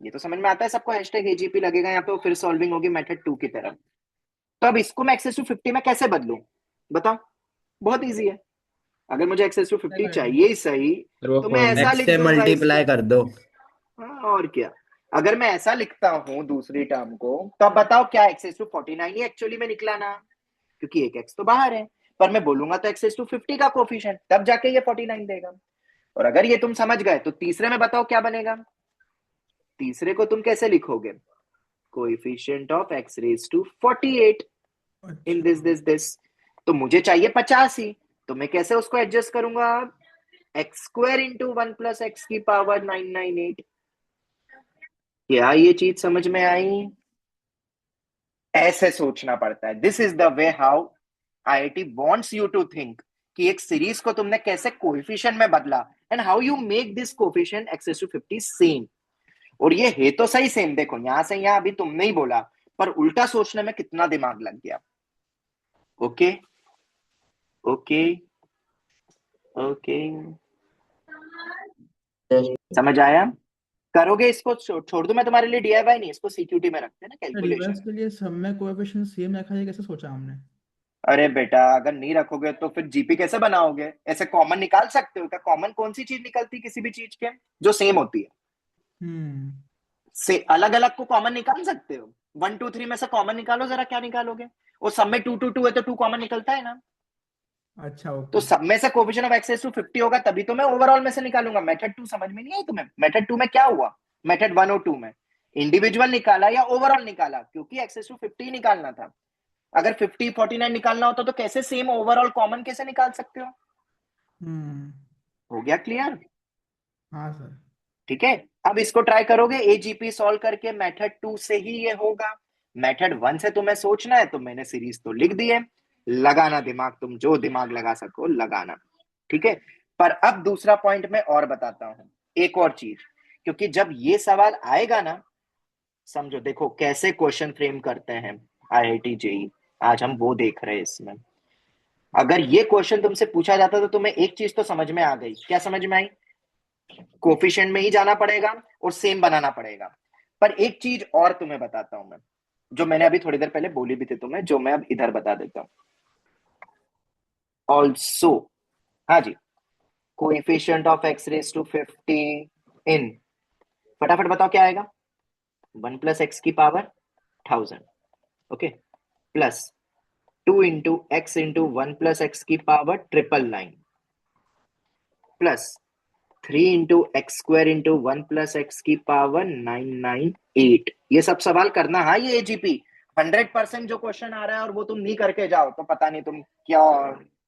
Speaker 1: ये तो समझ में आता है सबको, #AGP लगेगा यहाँ पे, और फिर सॉल्विंग होगी मेथड 2 की तरफ। तो अब इसको मैं x रेज़ टू 50 में कैसे बदलूं बताओ? बहुत इजी है। अगर मुझे x रेज़ टू 50 चाहिए ही सही तो मैं ऐसा लिख दूंगा
Speaker 11: मल्टीप्लाई कर दो।
Speaker 1: हाँ, और क्या। अगर मैं ऐसा लिखता हूं दूसरी टर्म को, तो अब बताओ क्या x रेस टू 49 ही एक्चुअली में निकला ना, क्योंकि एक x तो बाहर है। पर मैं बोलूंगा तो x रेस टू 50 का कोफिशिएंट, तब जाके ये 49 देगा। और अगर ये तुम समझ गए तो तीसरे में बताओ क्या बनेगा। तीसरे को तुम कैसे लिखोगे, coefficient of x raise to 48 in this. तो मुझे चाहिए 85, तो मैं कैसे उसको एडजस्ट करूंगा, x square into 1 plus x की पावर 998। क्या ये चीज समझ में आई? ऐसे सोचना पड़ता है। This is the way how IIT wants you to think, कि एक सीरीज को तुमने कैसे कोएफिशिएंट में बदला, and how you make this coefficient x raise to 50 same. और ये है तो सही सेम, देखो यहां से यहां अभी तुमने ही बोला, पर उल्टा सोचने में कितना दिमाग लग गया। ओके ओके ओके, समझ आया? करोगे इसको, छोड़ दूं मैं तुम्हारे लिए डीआईवाई, नहीं इसको सीक्यूटी में रखते हैं ना, कैलकुलेशन।
Speaker 8: रिवर्स के लिए सब में कोएफिशिएंट सेम रखा है, कैसे सोचा हमने?
Speaker 1: अरे बेटा, अगर नहीं रखोगे तो फिर जीपी कैसे बनाओगे? ऐसे कॉमन निकाल सकते हो क्या? कॉमन कौन सी चीज निकलती है किसी भी चीज के, जो सेम होती है? से अलग अलग को कॉमन निकाल सकते हो। 1 2 3 में से कॉमन निकालो जरा, क्या निकालोगे? और सब में 2 2 2 है तो 2 कॉमन निकलता है ना।
Speaker 8: अच्छा ओके।
Speaker 1: तो सब में से coefficient of x raise to 50 होगा, तभी तो मैं ओवरऑल में से निकालूंगा। मेथड 2 समझ में नहीं आई तुम्हें? मेथड 2 में क्या हुआ, मेथड 1 और 2 में इंडिविजुअल निकाला या ओवरऑल निकाला, क्योंकि x रेज़ टू 50 निकालना था। अगर 50 49 निकालना होता तो कैसे सेम ओवरऑल कॉमन कैसे निकाल सकते हो? हो गया क्लियर?
Speaker 8: हाँ सर।
Speaker 1: ठीक है, अब इसको ट्राई करोगे एजीपी सॉल्व करके, मेथड 2 से ही ये होगा। मेथड 1 से तुम्हें सोचना है तो मैंने सीरीज तो लिख दी है, लगाना दिमाग, तुम जो दिमाग लगा सको लगाना। ठीक है, पर अब दूसरा पॉइंट मैं और बताता हूं, एक और चीज, क्योंकि जब ये सवाल आएगा ना, समझो देखो कैसे क्वेश्चन फ्रेम करते हैं आईआईटी जेई, आज हम वो देख रहे हैं इसमें। अगर ये क्वेश्चन तुमसे पूछा जाता तो तुम्हें एक चीज तो समझ में आ गई, क्या समझ में आई? कोफिशिएंट में ही जाना पड़ेगा और सेम बनाना पड़ेगा। पर एक चीज और तुम्हें बताता हूं मैं, जो मैंने अभी थोड़ी देर पहले बोली भी थी तुम्हें, जो मैं अब इधर बता देता हूं ऑल्सो। हाँ जी, coefficient of x raise to 50 in, फटाफट बताओ क्या आएगा, 1 प्लस एक्स की power 1000, okay, plus 2 into x into 1 plus x की power 999, plus 3 into x square into 1 plus x की पावर 998। ये सब सवाल करना। हाँ, ये एजीपी 100% जो क्वेश्चन आ रहा है और वो तुम नहीं करके जाओ तो पता नहीं तुम क्या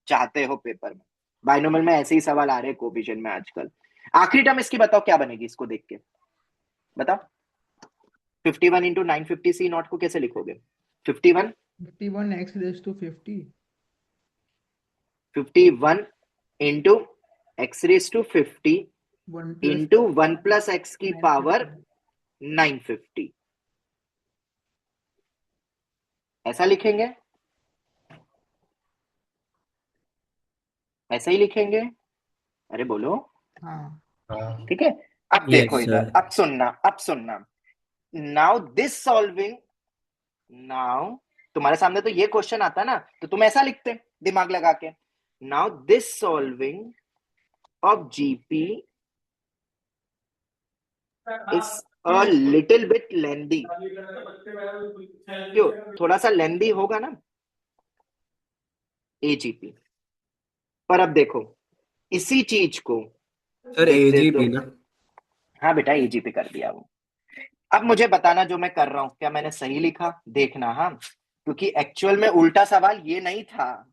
Speaker 1: चाहते हो पेपर में। बाइनोमियल में ऐसे ही सवाल आ रहे हैं कोफिशिएंट में आजकल। आखिरी टर्म इसकी बताओ क्या बनेगी, इसको देख के बताओ। 51 इंटू 950 सी नॉट को कैसे लिखोगे? 51
Speaker 8: x raise to 50
Speaker 1: 51 into x raise to 50
Speaker 8: 1 plus
Speaker 1: into 1 plus x की पावर 950, ऐसा लिखेंगे, ऐसा ही लिखेंगे। अरे बोलो।
Speaker 8: हाँ
Speaker 1: ठीक है, अब देखो इधर, अब सुनना नाउ दिस सॉल्विंग, नाउ तुम्हारे सामने तो ये क्वेश्चन आता ना, तो तुम ऐसा लिखते दिमाग लगा के, now this solving of GP is a little bit lengthy. क्यों? थोड़ा सा लेंदी होगा ना एजीपी। पर अब देखो इसी चीज को
Speaker 3: सर एजीपी ना?
Speaker 1: हाँ बेटा, एजीपी कर दिया वो। अब मुझे बताना जो मैं कर रहा हूं क्या मैंने सही लिखा, देखना। हाँ, क्योंकि एक्चुअल में उल्टा सवाल ये नहीं था,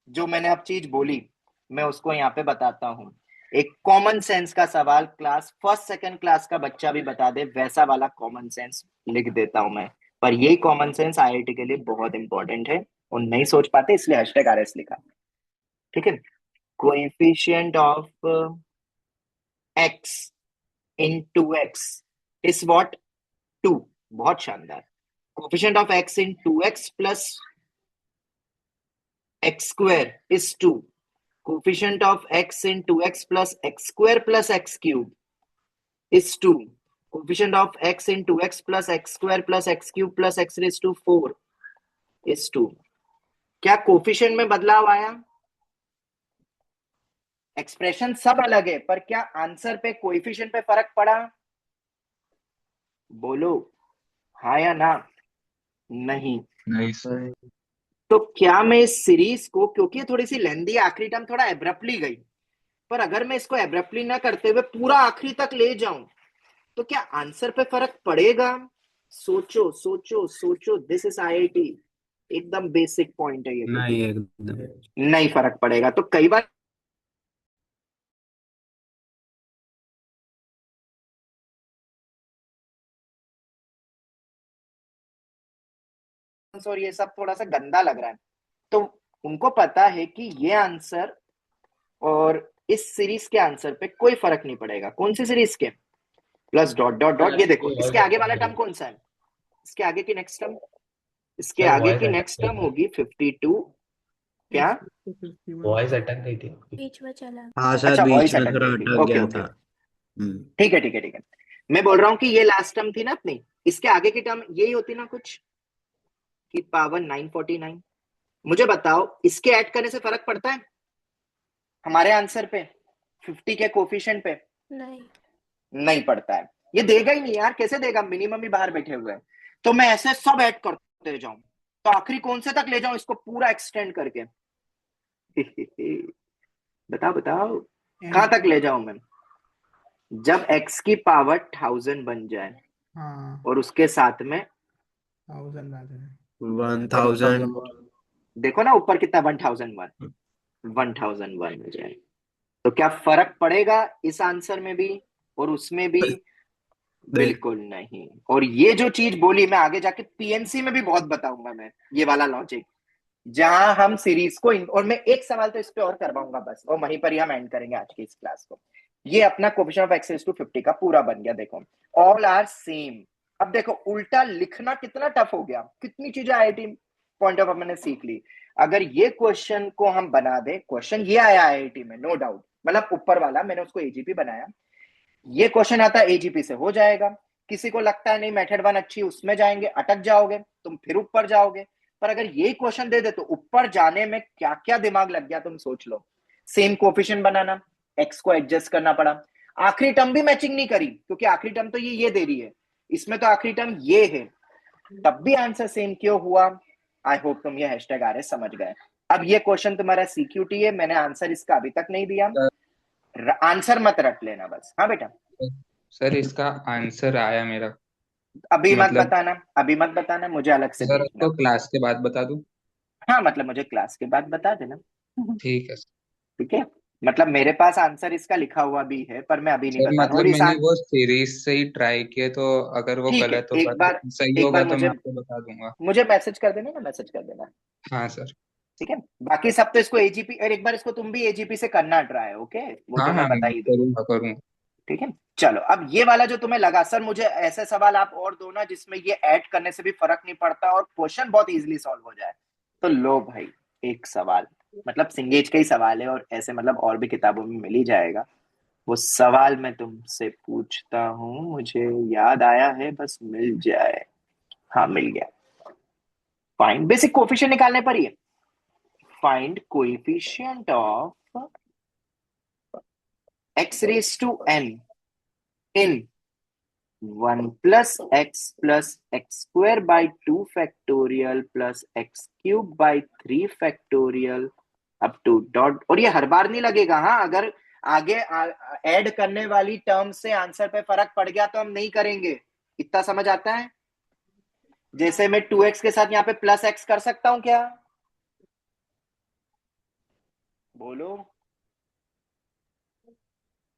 Speaker 1: जो मैंने अब चीज बोली मैं उसको यहाँ पे बताता हूं। एक कॉमन सेंस का सवाल, क्लास फर्स्ट सेकंड क्लास का बच्चा भी बता दे, वैसा वाला कॉमन सेंस लिख देता हूं मैं। पर यही कॉमन सेंस आईआईटी के लिए बहुत इंपॉर्टेंट है, और नहीं सोच पाते इसलिए #RS लिखा। ठीक है, coefficient of x in 2x is what? 2। बहुत शानदार। Coefficient of x in 2x plus x square is 2। Coefficient of x in 2x plus x square plus x cube is 2. Coefficient of x in 2x plus x square plus x cube plus x raised to 4 is 2. क्या coefficient में बदलाव आया? Expression सब अलग है, पर क्या answer पे कोएफिशिएंट पे फर्क पड़ा? बोलो हाँ या ना। नहीं।
Speaker 6: नाइस।
Speaker 1: तो क्या मैं इस सीरीज को, क्योंकि ये थोड़ी सी लेंदी, आखिरी टर्म थोड़ा एब्रप्टली गई, पर अगर मैं इसको एब्रप्टली ना करते हुए पूरा आखिरी तक ले जाऊं तो क्या आंसर पे फर्क पड़ेगा? सोचो सोचो सोचो, दिस इज आईआईटी, एकदम बेसिक पॉइंट है ये।
Speaker 3: नहीं एकदम
Speaker 1: नहीं फर्क पड़ेगा। तो कई बार और ये सब थोड़ा सा गंदा लग रहा है, तो उनको पता है कि ये आंसर और इस सीरीज के आंसर पे कोई फर्क नहीं पड़ेगा। कौन सी सीरीज के? प्लस डॉट डॉट डॉट, ये देखो इसके आगे वाला टर्म कौन सा है? इसके आगे की नेक्स्ट टर्म, इसके
Speaker 5: सर
Speaker 1: आगे
Speaker 5: वॉइस
Speaker 1: की
Speaker 5: अटक
Speaker 1: नेक्स्ट
Speaker 5: गई
Speaker 1: टर्म
Speaker 5: थी,
Speaker 1: होगी 52। क्या?
Speaker 8: तो 51
Speaker 5: वॉइस अटक गई थी।
Speaker 9: बीच में चला
Speaker 3: हाँ
Speaker 1: अच्छा,
Speaker 3: शायद
Speaker 1: वॉइस
Speaker 3: बीच में
Speaker 1: अटक
Speaker 3: थोड़ा
Speaker 1: गई थी।
Speaker 3: अटक
Speaker 1: ओके
Speaker 3: गया
Speaker 1: ओके,
Speaker 3: था।
Speaker 1: ठीक है ठीक है ठीक है। मैं बोल रहा हूँ कि ये लास्ट टर्म थी ना अपनी, इसके आगे की टर्म यही होती ना कुछ, कि पावर 949। मुझे बताओ इसके ऐड करने से फर्क पड़ता है हमारे आंसर पे, 50 के कोफिशिएंट पे?
Speaker 9: नहीं।
Speaker 1: नहीं पड़ता है। ये देगा ही नहीं यार, कैसे देगा? मिनिमम ही बाहर बैठे हुए हैं। तो मैं ऐसे सब ऐड करते जाऊं तो आखिरी कौन से तक ले जाऊं इसको पूरा एक्सटेंड करके? बताओ बताओ, कहां तक ले जाऊं मैं? जब x की पावर 1000 बन जाए
Speaker 8: हाँ
Speaker 1: और उसके साथ में
Speaker 8: 1000 लाते हैं।
Speaker 3: 1000
Speaker 1: देखो ना ऊपर कितना, 1001, 1001 हो जाए तो क्या फर्क पड़ेगा इस आंसर में भी और उसमें भी? बिल्कुल नहीं। और ये जो चीज बोली मैं आगे जाके पीएनसी में भी बहुत बताऊंगा मैं, ये वाला लॉजिक, जहां हम सीरीज को और मैं एक सवाल तो इस पे और करवाऊंगा बस, और वहीं पर ही हम एंड करेंगे आज की इस क्लास को। ये अपना coefficient of X raise to 50 का पूरा बन गया। देखो ऑल आर सेम। अब देखो उल्टा लिखना कितना टफ हो गया, कितनी चीजें आईआईटी पॉइंट ऑफ मैंने सीख ली। अगर ये क्वेश्चन को हम बना दे, क्वेश्चन ये आया आईआईटी में नो डाउट, मतलब ऊपर वाला मैंने उसको एजीपी बनाया, ये क्वेश्चन आता एजीपी से हो जाएगा। किसी को लगता है नहीं मेथड 1 अच्छी, उसमें जाएंगे, अटक जाओगे, तुम फिर ऊपर जाओगे। पर अगर ये क्वेश्चन दे दे तो ऊपर जाने में क्या क्या दिमाग लग गया तुम सोच लो। सेम कोफिशिएंट बनाना, एक्स को एडजस्ट करना पड़ा, आखिरी टर्म भी मैचिंग नहीं करी क्योंकि आखिरी टर्म तो ये दे रही है, इसमें तो आखिरी टर्म ये है, तब भी आंसर सेम क्यों हुआ? आई होप तुम ये हैशटैग आर समझ गए। अब ये क्वेश्चन तुम्हारा सीक्यूटी है, मैंने आंसर इसका अभी तक नहीं दिया, आंसर मत रट लेना बस। हाँ बेटा।
Speaker 6: सर इसका आंसर आया मेरा,
Speaker 1: अभी मत
Speaker 6: मतलब
Speaker 1: बताना, अभी मत बताना, मुझे अलग से
Speaker 6: सर
Speaker 1: भेजना।
Speaker 6: आपको क्लास के बाद बता दूं?
Speaker 1: हाँ मतलब मुझे क्लास के बाद बता देना।
Speaker 6: ठीक है
Speaker 1: ठीक है, मतलब मेरे पास आंसर इसका लिखा हुआ भी है पर मैं अभी नहीं
Speaker 6: सर,
Speaker 1: बता रहा हूँ। और
Speaker 6: मतलब
Speaker 1: इस
Speaker 6: मैंने वो सीरीज से ही ट्राई किया, तो अगर वो
Speaker 1: ठीक है,
Speaker 6: गलत होगा तो सही
Speaker 1: एक
Speaker 6: होगा
Speaker 1: बार
Speaker 6: तो मैं आपको बता दूंगा।
Speaker 1: मुझे मैसेज कर देना ना, मैसेज कर देना।
Speaker 6: हाँ सर।
Speaker 1: ठीक है, बाकी सब तो इसको एजीपी, और एक बार इसको तुम भी एजीपी से करना ट्राई, ओके? वो
Speaker 6: हाँ
Speaker 1: तो मैं
Speaker 6: हाँ
Speaker 1: बता ही दूंगा।
Speaker 6: करूंगा करूंगा।
Speaker 1: ठीक है, चलो अब ये वाला जो तुम्हें लगा सर मुझे ऐसे सवाल आप और दो ना जिसमें ये ऐड करने से भी फर्क नहीं पड़ता और क्वेश्चन बहुत इजीली सॉल्व हो जाए, तो लो भाई एक सवाल, मतलब सिंगेज का ही सवाल है और ऐसे मतलब और भी किताबों में मिल ही जाएगा। वो सवाल मैं तुमसे पूछता हूँ, मुझे याद आया है, बस मिल जाए। हाँ मिल गया। फाइंड बेसिक कोफिशिएंट निकालने पर ही है। Find coefficient of x raise to n in 1 plus x square by 2 factorial plus x cube by 3 factorial up to dot। और ये हर बार नहीं लगेगा, हाँ अगर आगे ऐड करने वाली टर्म से आंसर पे फर्क पड़ गया तो हम नहीं करेंगे। इतना समझ आता है? जैसे मैं 2x के साथ यहाँ पे प्लस x कर सकता हूं क्या? बोलो,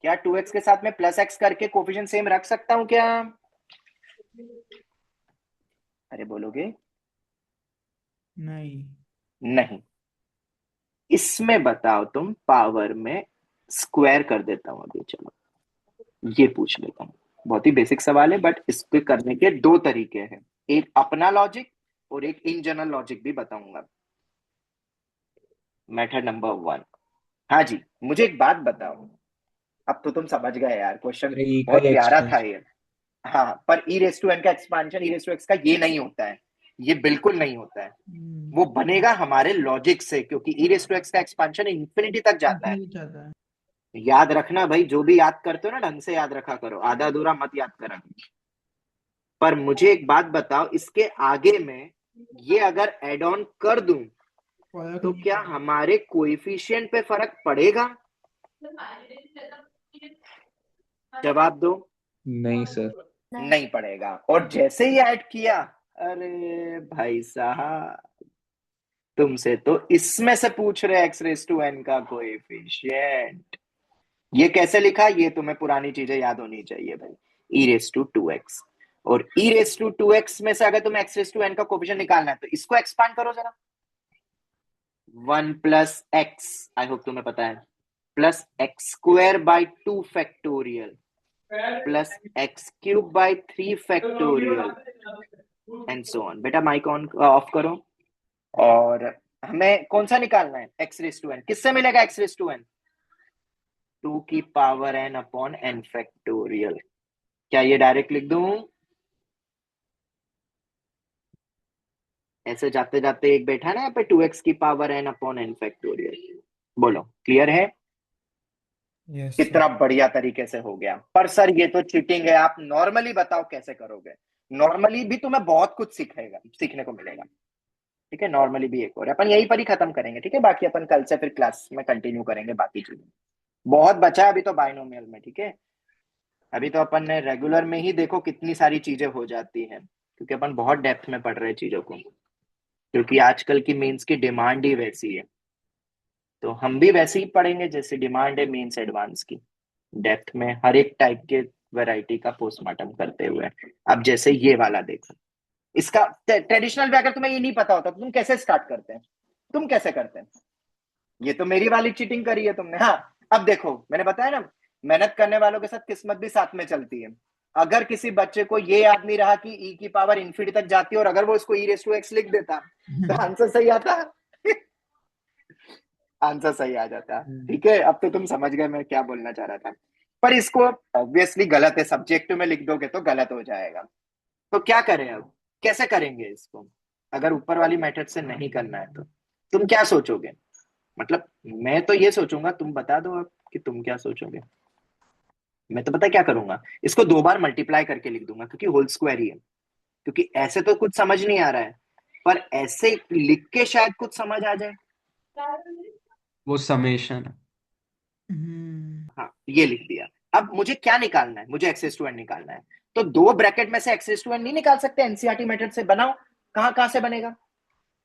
Speaker 1: क्या 2x के साथ में प्लस x करके कोफिशिएंट सेम रख सकता हूं क्या? अरे बोलोगे
Speaker 8: नहीं।
Speaker 1: नहीं। इसमें बताओ तुम, पावर में स्क्वायर कर देता हूं अभी, चलो ये पूछ लेता हूं। बहुत ही बेसिक सवाल है बट इसके करने के दो तरीके हैं, एक अपना लॉजिक और एक इन जनरल लॉजिक भी बताऊंगा। Method number 1। हाँ जी, मुझे एक बात बताओ, अब तो तुम समझ गए यार, क्वेश्चन
Speaker 3: अरे ई का
Speaker 1: बहुत
Speaker 3: ही
Speaker 1: प्यारा था
Speaker 3: एक्सपेंशन।
Speaker 1: ये। हाँ पर ई रेस टू एन का expansion E raise to X का ये नहीं होता है, ये बिल्कुल नहीं होता है। वो बनेगा हमारे लॉजिक से, क्योंकि ई रेस टू एक्स का एक्सपांशन इंफिनिटी तक जाता है।
Speaker 8: इंफिनिटी जाता है।
Speaker 1: याद रखना भाई, जो भी याद करते हो ना ढंग से याद रखा करो, आधा अधूरा मत याद करा। पर मुझे एक बात बताओ, इसके आगे में ये अगर एड ऑन कर दूं तो क्या हमारे कोएफिशिएंट पे फर्क पड़ेगा? जवाब दो।
Speaker 6: नहीं सर।
Speaker 1: नहीं पड़ेगा। और जैसे ही ऐड किया, अरे भाई साहब, तुमसे तो इसमें से पूछ रहे एक्स रेस टू एन का कोएफिशिएंट। ये कैसे लिखा, ये तुम्हें पुरानी चीजें याद होनी चाहिए भाई। ई रेस टू टू एक्स, और ई रेस टू टू एक्स में से अगर तुम्हें एक्स रेस टू एन का कोएफिशिएंट निकालना है तो इसको एक्सपांड करो जरा। 1 प्लस एक्स, आई होप तुम्हें पता है, plus X square by 2 factorial plus X cube by 3 factorial and so on. बेटा माइक ऑन ऑफ करो। और हमें कौन सा निकालना है? X raise to N. किससे मिलेगा एक्स रेस टू एन? 2 की power N upon N factorial. क्या ये डायरेक्ट लिख दूं? ऐसे जाते जाते एक बैठा ना यहाँ पे 2x की power n upon n factorial. बोलो क्लियर है?
Speaker 7: यस
Speaker 1: कितना बढ़िया तरीके से हो गया। पर सर ये तो चीटिंग है, आप नॉर्मली बताओ कैसे करोगे। नॉर्मली भी तुम्हें बहुत कुछ सीखने को मिलेगा। ठीक है, नॉर्मली भी एक और अपन यहीं पर ही खत्म करेंगे। ठीक है, बाकी अपन कल से फिर क्लास में कंटिन्यू करेंगे बाकी चीजें। बहुत बचा है अभी तो बाइनोमियल में। ठीक है, अभी तो अपन ने रेगुलर में ही देखो कितनी सारी चीजें हो जाती हैं, क्योंकि अपन बहुत डेप्थ में पढ़ रहे हैं चीजों को, क्योंकि आजकल की मेंस की डिमांड ही वैसी है। तो हम भी वैसे ही पढ़ेंगे जैसे डिमांड है मेंस एडवांस की, डेप्थ में हर एक टाइप के वैरायटी का पोस्टमार्टम करते हुए। अब जैसे ये वाला देखो, इसका ट्रेडिशनल वे अगर तुम्हें ये नहीं पता होता तो तुम कैसे स्टार्ट करते हैं? तुम कैसे करते हैं? ये तो मेरी वाली चीटिंग करी है तुमने। हाँ, अब देखो मैंने बताया ना, मेहनत करने वालों के साथ किस्मत भी साथ में चलती है। अगर किसी बच्चे को ये याद नहीं रहा कि ई की पावर इन्फिनिटी तक जाती है, और अगर वो इसको ई रेस टू एक्स लिख देता तो आंसर सही आता। आंसर सही आ जाता। ठीक है, अब तो तुम समझ गए मैं क्या बोलना चाह रहा था। पर इसको ऑब्वियसली गलत है, सब्जेक्ट में लिख दोगे तो गलत हो जाएगा। तो क्या करें अब, कैसे करेंगे इसको? अगर ऊपर वाली मेथड से नहीं करना है तो तुम क्या सोचोगे? मतलब मैं तो ये सोचूंगा, तुम बता दो अब कि तुम क्या सोचोगे। मैं तो पता क्या करूंगा, इसको 2 बार मल्टीप्लाई करके लिख दूंगा, क्योंकि होल स्क्वायर ही है। क्योंकि ऐसे तो कुछ समझ नहीं आ रहा है, पर ऐसे लिख के शायद कुछ समझ आ जाए।
Speaker 3: वो समेशन है।
Speaker 1: हाँ, ये लिख दिया। अब मुझे क्या निकालना है? मुझे एक्स रेज़ टू एन निकालना है। तो 2 ब्रैकेट में से एक्स रेज़ टू एन नहीं निकाल सकते? एनसीईआरटी मेथड से बनाओ। कहां से बनेगा?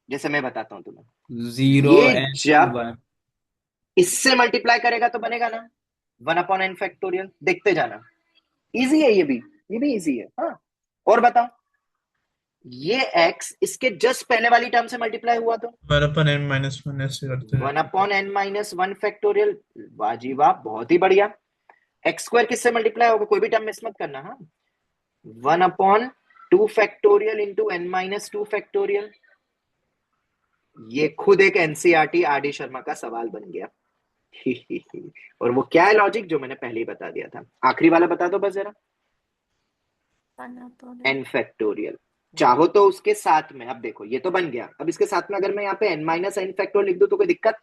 Speaker 1: जैसे मैं बताता हूं तुम्हें,
Speaker 3: 0
Speaker 1: ये
Speaker 3: and
Speaker 1: जब
Speaker 3: 1
Speaker 1: इससे मल्टीप्लाई करेगा तो बनेगा ना 1 अपॉन एन फैक्टोरियल। देखते जाना, इजी है ये भी इजी है। हाँ, और बताओ, ये x इसके जस्ट पहले वाली टर्म से मल्टीप्लाई हुआ तो
Speaker 7: 1 अपॉन n माइनस 1 ऐसे करते हैं।
Speaker 1: 1 अपॉन n माइनस 1 फैक्टोरियल। वाह जी वाह, बहुत ही बढ़िया। एक्स स्क्वायर किससे मल्टीप्लाई होगा? कोई भी टर्म मिस मत करना। हाँ, 1 upon 2 factorial into n minus 2 factorial. ये खुद एक एनसीईआरटी आर डी शर्मा का सवाल बन गया। और वो क्या है लॉजिक, जो मैंने पहले ही बता दिया था। आखिरी वाला बता दो बस जरा। n फैक्टोरियल चाहो तो उसके साथ में, अब देखो ये तो बन गया, अब इसके साथ में अगर मैं यहाँ पे n माइनस n फैक्टोरियल लिख दूं तो कोई दिक्कत?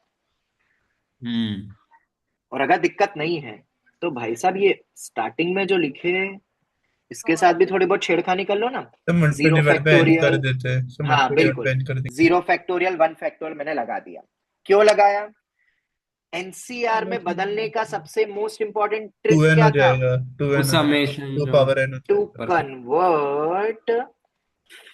Speaker 1: और अगर दिक्कत नहीं है तो भाई साहब ये स्टार्टिंग में जो लिखे इसके साथ भी थोड़ी बहुत छेड़खानी कर लो ना।
Speaker 7: तो मल्टीप्लाई
Speaker 1: 0
Speaker 7: डिवाइड बाय n कर
Speaker 1: फैक्टोरियल,
Speaker 7: देते हैं। So
Speaker 1: हाँ
Speaker 7: मल्टीप्लाई
Speaker 1: बिल्कुल,
Speaker 7: डिवाइड बाय n कर देंगे।
Speaker 1: 0 फैक्टोरियल 1 फैक्टोरियल मैंने लगा दिया। क्यों लगाया? एनसीआर में बदलने का सबसे मोस्ट इंपॉर्टेंट ट्रिक
Speaker 7: 2n
Speaker 1: क्या
Speaker 7: हो
Speaker 1: था?
Speaker 7: जाएगा, 2n
Speaker 3: वो
Speaker 7: हो जाएगा,
Speaker 3: समेशन
Speaker 7: 2
Speaker 3: जो
Speaker 7: पावर n हो
Speaker 1: टू
Speaker 7: जाएगा।
Speaker 1: Convert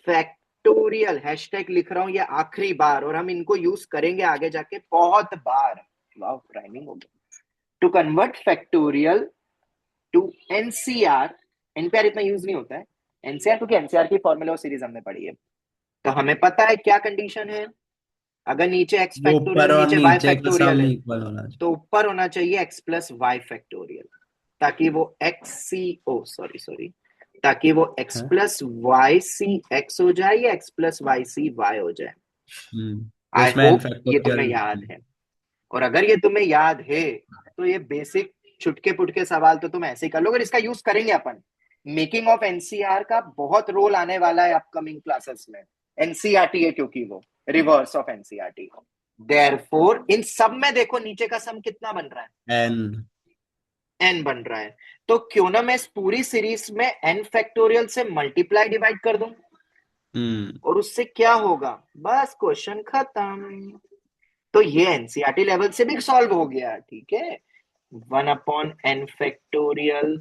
Speaker 1: factorial. हैशटैग लिख रहा हूं ये आखिरी बार, और हम इनको यूज करेंगे आगे जाके बहुत बार। वाह, राइमिंग हो गया। To convert factorial to NCR. NPR इतना यूज नहीं होता है, एनसीआर क्योंकि एनसीआर की फॉर्मूला सीरीज हमने पढ़ी है। तो हमें पता है क्या कंडीशन है, अगर नीचे x
Speaker 11: वो ऊपर
Speaker 1: फैक्टोरियल
Speaker 11: और
Speaker 1: नीचे y
Speaker 11: नीचे का
Speaker 1: फैक्टोरियल
Speaker 11: सम
Speaker 1: है
Speaker 11: इक्वल होना चाहिए।
Speaker 1: तो ऊपर होना चाहिए x प्लस वाई फैक्टोरियल, ताकि वो ताकि वो x
Speaker 11: है?
Speaker 1: प्लस वाई सी एक्स हो जाए या x plus Y C Y हो जाए।
Speaker 11: तो
Speaker 1: आई
Speaker 11: इसमें n
Speaker 1: होप ये
Speaker 11: फैक्टोरियल
Speaker 1: तुम्हें याद है। और अगर ये तुम्हें याद है तो ये बेसिक छुटके पुटके सवाल तो तुम ऐसे ही कर लो। अगर इसका यूज करेंगे अपन, मेकिंग ऑफ एनसीआर का बहुत रोल आने वाला है अपकमिंग क्लासेस में। एनसीईआरटी है क्योंकि वो reverse of NCERT. Therefore in सब में देखो नीचे का सम कितना बन रहा है?
Speaker 11: n
Speaker 1: n बन रहा है, तो क्यों ना मैं इस पूरी सीरीज में n फैक्टोरियल से मल्टीप्लाई डिवाइड कर दूं, और उससे क्या होगा, बस क्वेश्चन खत्म। तो ये एनसीईआरटी लेवल से भी सॉल्व हो गया, ठीक है। 1/n फैक्टोरियल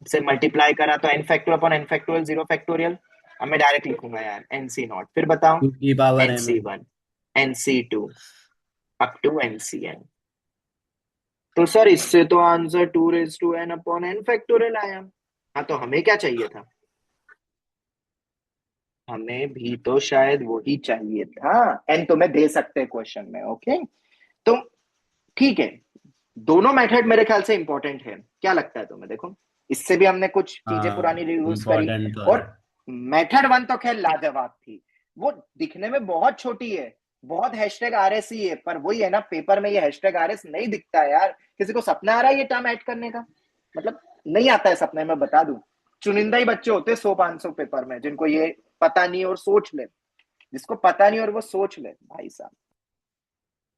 Speaker 1: से मल्टीप्लाई करा तो n factorial upon n factorial 0 factorial. अब मैं डायरेक्ट लिखूंगा यार NC0, फिर बताओ NC1 NC2 up to NCn। तो सर इससे तो answer 2n upon n factorial आया। हाँ, तो हमें क्या चाहिए था, हमें भी तो शायद वही चाहिए था। n तो मैं दे सकते हैं क्वेश्चन में, ओके। तो ठीक है, दोनों मेथड मेरे ख्याल से इंपॉर्टेंट है, क्या लगता है तुम्हें? देखो, इससे भी हमने कुछ चीजें पुरानी रिव्यूज करी, और मेथड 1 तो खैर लाजवाब थी। वो दिखने में बहुत छोटी है, बहुत हैशटैग RS है, पर वही है ना, पेपर में ये हैशटैग RS नहीं दिखता है यार। किसी को सपना आ रहा है ये टर्म ऐड करने का? मतलब नहीं आता है सपने में, बता दूं, चुनिंदा ही बच्चे होते 100-500 पेपर में जिनको ये पता नहीं और सोच ले, जिसको पता नहीं और वो सोच ले भाई साहब।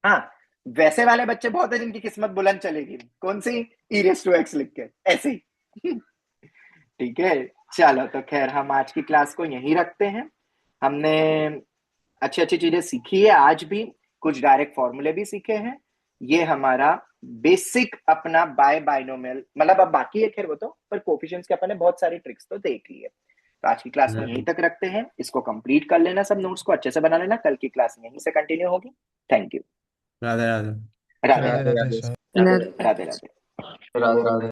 Speaker 1: हाँ, वैसे वाले बच्चे बहुत है जिनकी किस्मत बुलंद चलेगी, कौन सी, e⁻x लिख के ऐसी। ठीक है, चलो तो खैर हम आज की क्लास को यहीं रखते हैं। हमने अच्छी अच्छी चीजें सीखी है आज भी, कुछ डायरेक्ट फॉर्मूले भी सीखे हैं। ये हमारा बेसिक अपना बाइनोमियल, मतलब अब बाकी है खैर वो तो, पर कोफिशिएंट्स के अपन ने बहुत सारी ट्रिक्स तो देख ली है। तो आज की क्लास में यहीं तक रखते हैं, इसको कंप्लीट कर लेना, सब नोट्स को अच्छे से बना लेना, कल की क्लास यहीं से कंटिन्यू होगी। Thank you.
Speaker 11: Radhe Radhe.
Speaker 1: Radhe
Speaker 7: Radhe
Speaker 1: Radhe
Speaker 7: Radhe sir.
Speaker 1: Radhe Radhe.
Speaker 10: Radhe Radhe.